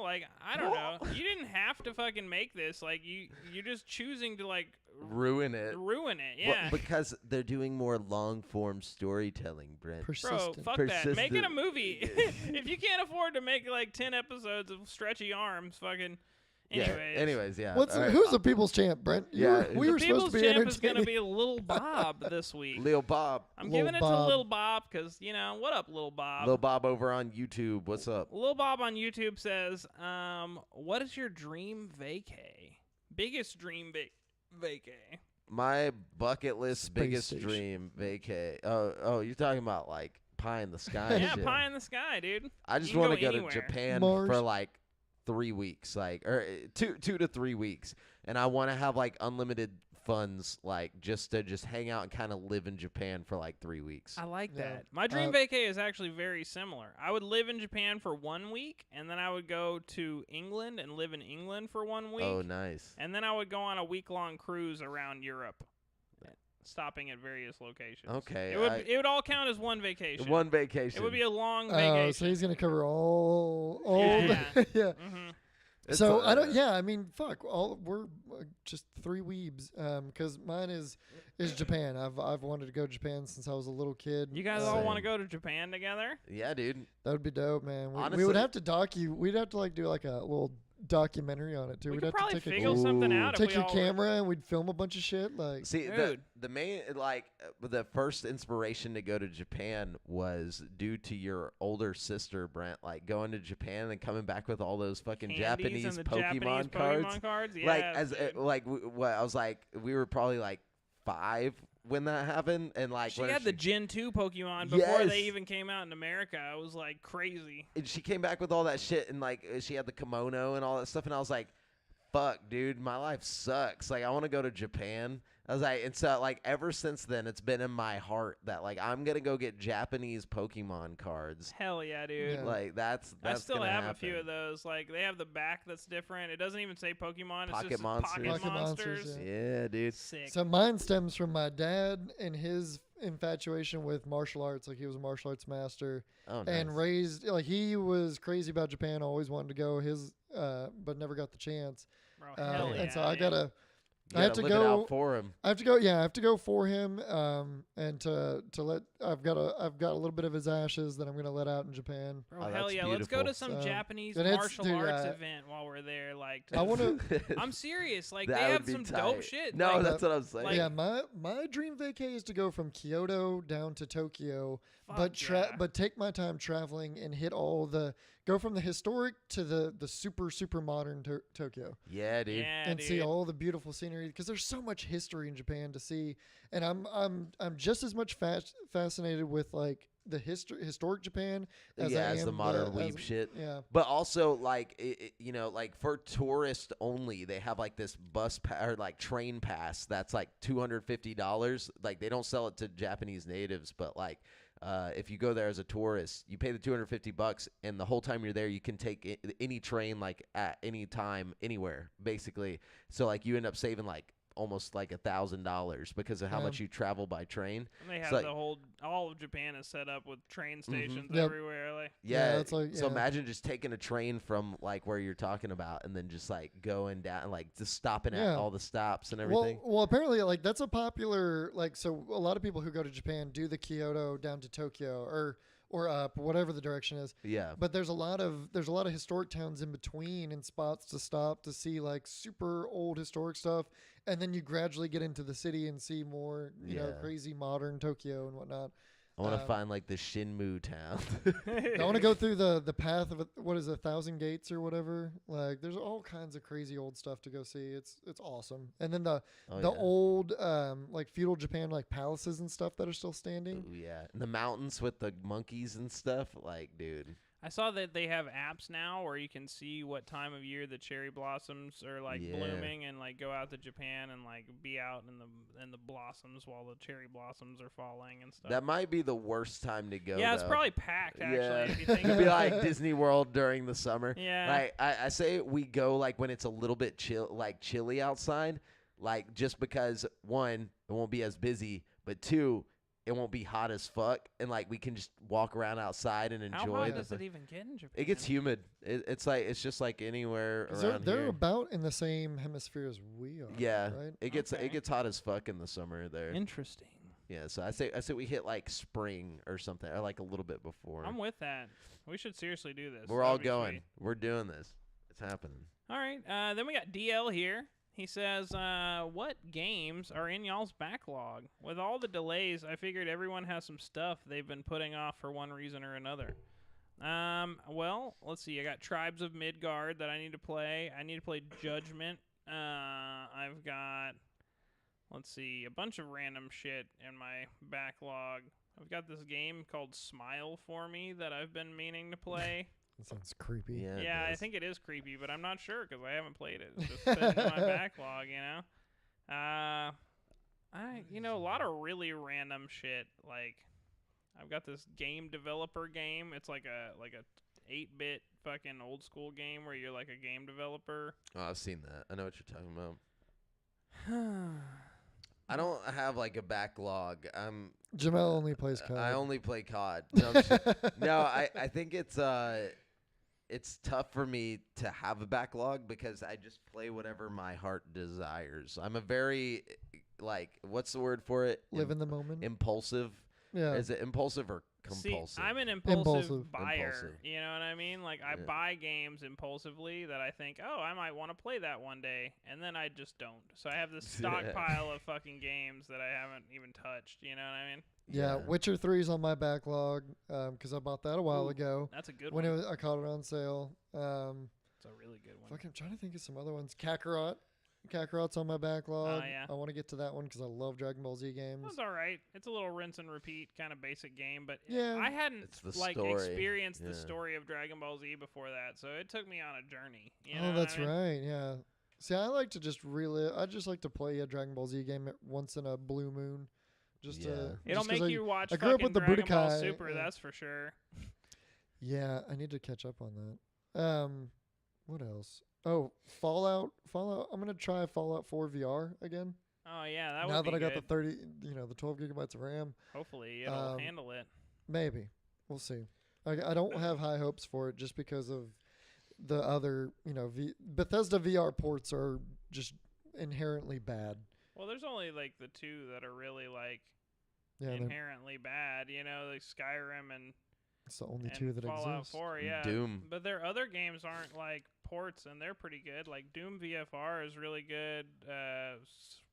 like, I don't know. You didn't have to fucking make this. Like, you're just choosing to like Ruin it. ruin it. Well, Yeah. because they're doing more long form storytelling, Brent. Bro, Persistent. fuck that. Make it Persistent. a movie. If you can't afford to make like 10 episodes of stretchy arms, fucking. Anyways. Yeah. What's all right. who's the people's champ, Brent? Yeah, We the were supposed people's to be champ is gonna entertaining. be Lil Bob this week. Lil Bob. I'm Lil giving it Bob. to Lil Bob because what up, Lil Bob? Lil Bob over on YouTube. What's up? Lil Bob on YouTube says, "What is your dream vacay? Biggest dream vacay?" my bucket list Space biggest station. dream vacay. Oh, you're talking about like pie in the sky. Yeah, shit. pie in the sky, dude. I just You can want to go go anywhere. to Japan Mars. for like 3 weeks, or 2 to 3 weeks, and I want to have like unlimited funds, like just to hang out and kind of live in Japan for like 3 weeks. I like Yeah. that. My dream vacay is actually very similar. I would live in Japan for 1 week, and then I would go to England and live in England for 1 week. Oh, nice. And then I would go on a week-long cruise around Europe, stopping at various locations. Okay, It would all count as one vacation. one vacation. It would be a long Oh, vacation. so he's gonna cover all. Yeah. yeah. Mm-hmm. It's So a- I don't. Yeah, I mean, fuck. We're just 3 weebs. Because mine is Japan. I've wanted to go to Japan since I was a little kid. You guys all want to go to Japan together? Yeah, dude. That would be dope, man. We Honestly- would have to We'd have to like do like a little documentary on it too. We We'd could have probably to take figure something Ooh. out. take if your we all camera and we'd film a bunch of shit. Like, See, Dude. the main the first inspiration to go to Japan was due to your older sister Brent, like going to Japan and coming back with all those fucking Candies Japanese and the Pokemon Japanese cards. Pokemon cards? Like Yeah, as dude. what I was like, we were probably like 5 when that happened, and like She when had the Gen 2 Pokemon before they Yes. even came out in America. It was like crazy. and she came back with all that shit, and like she had the kimono and all that stuff, and I was like, fuck, dude, my life sucks. Like, I want to go to Japan. I was like, and so like ever since then, it's been in my heart that like I'm gonna go get Japanese Pokemon cards. Hell yeah, dude. Yeah. Like that's I still gonna have happen. a few of those. Like they have the back that's different. It doesn't even say Pokemon. It's Pocket just Monsters. Pocket Pocket Monsters, Monsters. Yeah, dude. Sick. so mine stems from my dad and his infatuation with martial arts. Like, he was a martial arts master Oh, nice. and raised like he was crazy about Japan. Always wanted to go. But never got the chance. Bro, hell yeah. And so I dude. gotta. You I have gotta to live it go- out for him. I have to go. Yeah, I have to go for him. And to let I've got a little bit of his ashes that I'm gonna let out in Japan. Bro, Oh, hell that's yeah. Let's go to beautiful. some So, Japanese and it's- martial dude, arts I- event while we're there. Like, I want to. I'm serious. Like, That they would have be some tight. dope shit. No, like, that's what I'm saying. like- Yeah, my dream vacay is to go from Kyoto down to Tokyo, fuck yeah. but take my time traveling and hit go from the historic to the super modern Tokyo, yeah, dude. Yeah, and dude. see all the beautiful scenery, because there's so much history in Japan to see, and I'm just as much fascinated with like the historic Japan as I As am the modern as- weeb shit. Yeah. But also, like, like for tourists only, they have like this or like train pass that's like $250. Like, they don't sell it to Japanese natives, but like, if you go there as a tourist, you pay the $250, and the whole time you're there, you can take any train like at any time, anywhere, basically. So like, you end up saving like almost like $1,000 because of how Yeah. much you travel by train. And they have like- all of Japan is set up with train stations Yep. everywhere. Like, Yeah, it's like- so yeah. imagine just taking a train from like where you're talking about, and then just like going down, and like just stopping Yeah. at all the stops and everything. Well, apparently, like, that's a popular, like, so a lot of people who go to Japan do the Kyoto down to Tokyo or up, whatever the direction is. Yeah, But there's a lot of historic towns in between and spots to stop to see like super old historic stuff, and then you gradually get into the city and see more, you know, Yeah. crazy modern Tokyo and whatnot. I want to um, find like the Shinmu town. I want to go through the path of what is it, 1,000 Gates or whatever. Like, there's all kinds of crazy old stuff to go see. It's awesome. And then the Oh, the yeah. old like feudal Japan like palaces and stuff that are still standing. Ooh, yeah, and the mountains with the monkeys and stuff. Like, dude, I saw that they have apps now where you can see what time of year the cherry blossoms are like Yeah. blooming, and like go out to Japan and like be out in the blossoms while the cherry blossoms are falling and stuff. that might be the worst time to go. yeah, it's though. probably packed actually. Yeah. If you think It'd be about like Disney World during the summer. Yeah. Like, I say we go like when it's a little bit chilly outside, like just because one, it won't be as busy, but two, it won't be hot as fuck, and like we can just walk around outside and How enjoy hot the does it even get in Japan? It gets humid. It's just like anywhere 'Cause around they're here. about in the same hemisphere as we are. Yeah, Right. it gets Okay. hot as fuck in the summer there. Interesting. Yeah, so I say we hit like spring or something, or like a little bit before. I'm with that. We should seriously do this. We're all That'd be going. sweet. We're doing this. It's happening. All right. Then we got DL here. He says, what games are in y'all's backlog? With all the delays, I figured everyone has some stuff they've been putting off for one reason or another. Well, let's see. I got Tribes of Midgard that I need to play. I need to play Judgment. I've got, let's see, a bunch of random shit in my backlog. I've got this game called Smile for Me that I've been meaning to play. That sounds creepy. Yeah, it Yeah, I does. think it is creepy, but I'm not sure because I haven't played it. It's just sitting in my backlog, you know. A lot of really random shit. Like, I've got this game developer game. It's like a 8-bit fucking old school game where you're like a game developer. Oh, I've seen that. I know what you're talking about. I don't have like a backlog. Jamel only plays COD. I only play COD. No, I'm just- no, I think it's tough for me to have a backlog because I just play whatever my heart desires. I'm a very what's the word for it? Live in the moment. Impulsive. Yeah. Is it impulsive or compulsive? See, I'm an impulsive Impulsive. buyer. Impulsive. You know what I mean? Like, I Yeah. buy games impulsively that I think, oh, I might want to play that one day, and then I just don't. So I have this stockpile of fucking games that I haven't even touched. You know what I mean? Yeah, Witcher 3's on my backlog because I bought that a while Ooh, ago. That's a good When one. I caught it on sale. It's a really good one. Fucking, I'm trying to think of some other ones. Kakarot's on my backlog. Oh, yeah. I want to get to that one because I love Dragon Ball Z games. That's all right. It's a little rinse and repeat kind of basic game, but Yeah. I hadn't It's the like story. experienced the Yeah. story of Dragon Ball Z before that, so it took me on a journey. You know Oh, what that's I mean? right. Yeah. See, I like to just relive. I just like to play a Dragon Ball Z game once in a blue moon. Just Yeah. to. It'll just 'cause make you watch I grew up fucking with the Dragon Ball Budokai, Super, yeah. that's for sure. Yeah, I need to catch up on that. What else? Oh, Fallout. I'm gonna try Fallout 4 VR again. Oh yeah, that Now would be that I got good. the 30, the 12 gigabytes of RAM. Hopefully it'll um, handle it. Maybe we'll see. I don't have high hopes for it just because of the other. Bethesda VR ports are just inherently bad. Well, there's only like the two that are really like Yeah, inherently bad. You know, like Skyrim and it's the only two that Fallout exist. 4. Yeah, Doom. But their other games aren't like ports, and they're pretty good. Like Doom VFR is really good.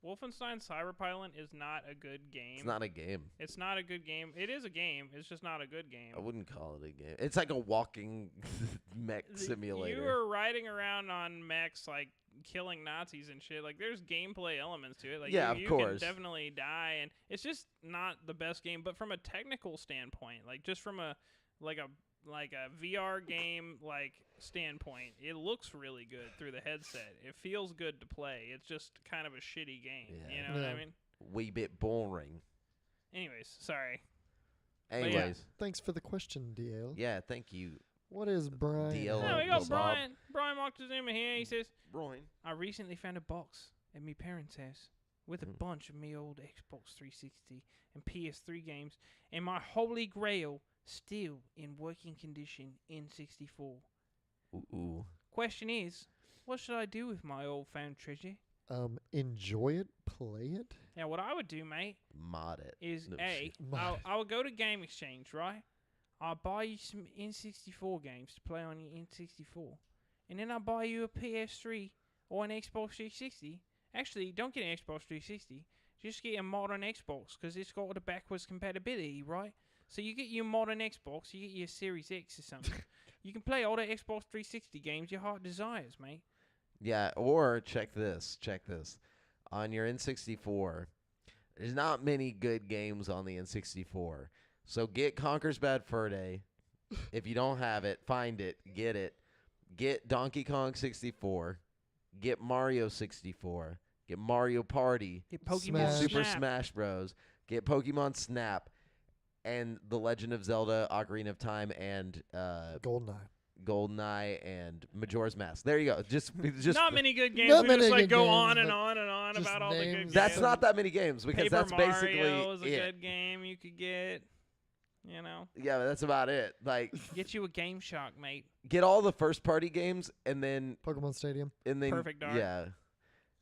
Wolfenstein Cyberpilot is not a good game. It's not a game. It's not a good game. It is a game. It's just not a good game. I wouldn't call it a game. It's like a walking mech You simulator. are riding around on mechs, like killing Nazis and shit. Like, there's gameplay elements to it. Like, Yeah, you of course. can definitely die, and it's just not the best game. But from a technical standpoint, like just from a VR game standpoint, it looks really good through the headset. It feels good to play. It's just kind of a shitty game. Yeah. You know what I Yeah. mean? Wee bit boring. Anyways, sorry. Anyways, Thanks for the question, DL. yeah, thank you, What is Brian? DL. Now we Hello, got Bob. Brian Moctezuma here. He says, Roy. I recently found a box at my parents' house with a Mhm. bunch of me old Xbox 360 and PS3 games, and my holy grail still in working condition N64. Ooh. Question is, what should I do with my old found treasure? Enjoy it, play it. Now, what I would do, mate, Mod it. is No A, shit. I would go to Game Exchange, right? I'll buy you some N64 games to play on your N64. And then I'll buy you a PS3 or an Xbox 360. Actually, don't get an Xbox 360. Just get a modern Xbox, because it's got the backwards compatibility, right? So you get your modern Xbox, you get your Series X or something. You can play all the Xbox 360 games your heart desires, mate. Yeah, or check this. On your N64, there's not many good games on the N64. So get Conker's Bad Fur Day. If you don't have it, find it, get it. Get Donkey Kong 64. Get Mario 64. Get Mario Party. Get Pokemon Smash. Super Snap. Smash Bros. Get Pokemon Snap. And The Legend of Zelda Ocarina of Time and Goldeneye. GoldenEye and Majora's Mask. There you go. Just Not many good games. Not We many just good go games, on and but on and on just about all the good names. games. That's Yeah. not that many games because Paper that's basically Mario is a it. good game you could get. You know, Yeah, but that's about it. Like, get you a Game Shark, mate. get all the first party games and then Pokemon Stadium. Perfect Dark. Yeah,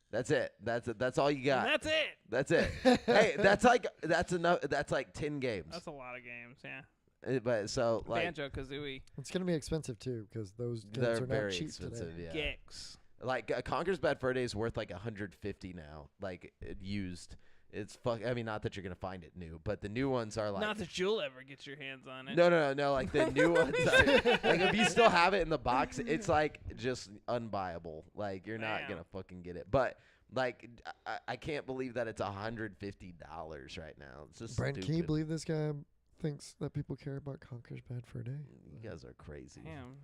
that's it. That's it. That's all you got. And that's it. That's it. Hey, that's enough. That's like 10 games. That's a lot of games. Yeah. But so like Banjo Kazooie. It's gonna be expensive too because those games they're are not very cheap expensive. today. Yeah. Gex. Like Conker's Bad Fur Day is worth like 150 now. Like used. It's fuck. I mean, not that you're gonna find it new, but the new ones are like. Not that you'll ever get your hands on it. No. Like the new ones, like if you still have it in the box, it's like just unbuyable. Like you're not Damn. gonna fucking get it. But Like, I can't believe that it's $150 right now. It's just Brent, stupid. can you believe this guy thinks that people care about Conker's Bad Fur Day? You guys are crazy. Damn.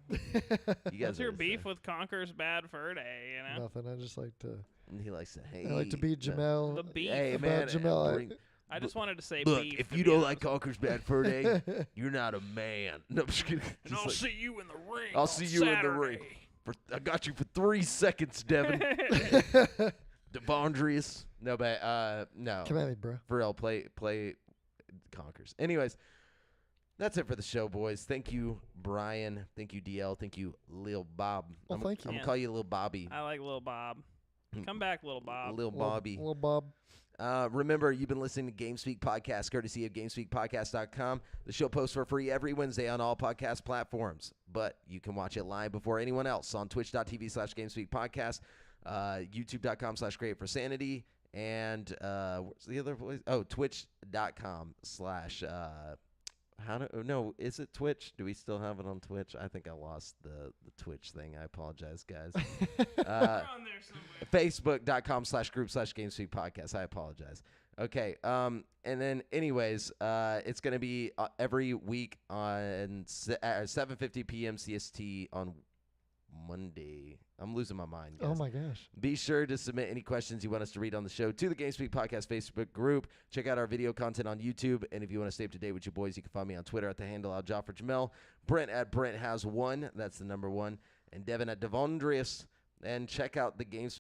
You guys What's your are beef with Conker's Bad Fur Day? You know, Nothing. I just like to. He likes to hate. I like to beat Jamel. the beef. Hey about man, Jamel. bring- I just wanted to say look, beef. if to you be don't honest. like Conker's Bad Fur Day, you're not a man. No, I'm just kidding. And Just I'll like, see you in the ring. I'll on see you in the ring. Saturday. I got you for 3 seconds, Devin. Devondrius. No, but no. Come at me, bro. For real, play Conkers. Anyways, that's it for the show, boys. Thank you, Brian. Thank you, DL. Thank you, Lil Bob. Well, thank you. I'm gonna call you Lil Bobby. I like Lil Bob. Come back, Lil Bob. Lil Bobby. Little Bob. Remember, you've been listening to GameSpeak Podcast, courtesy of GameSpeakPodcast.com. The show posts for free every Wednesday on all podcast platforms, but you can watch it live before anyone else on twitch.tv/GameSpeakPodcast, youtube.com/CreateForSanity, and what's the other place? Oh, twitch.com/ is it Twitch? Do we still have it on Twitch? I think I lost the Twitch thing. I apologize, guys. We're on there somewhere. Facebook.com/group/GameSpeak Podcast. I apologize. Okay. And then anyways, it's going to be every week on 7:50 p.m. CST on Monday. I'm losing my mind, guys. Oh my gosh. Be sure to submit any questions you want us to read on the show to the GameSpeak Podcast Facebook group. Check out our video content on YouTube. And if you want to stay up to date with your boys, you can find me on Twitter at the handle @JoffreyJamel, Brent at Brent Has One. That's the number 1. And Devin at Devondrius. And check out the GameSpeak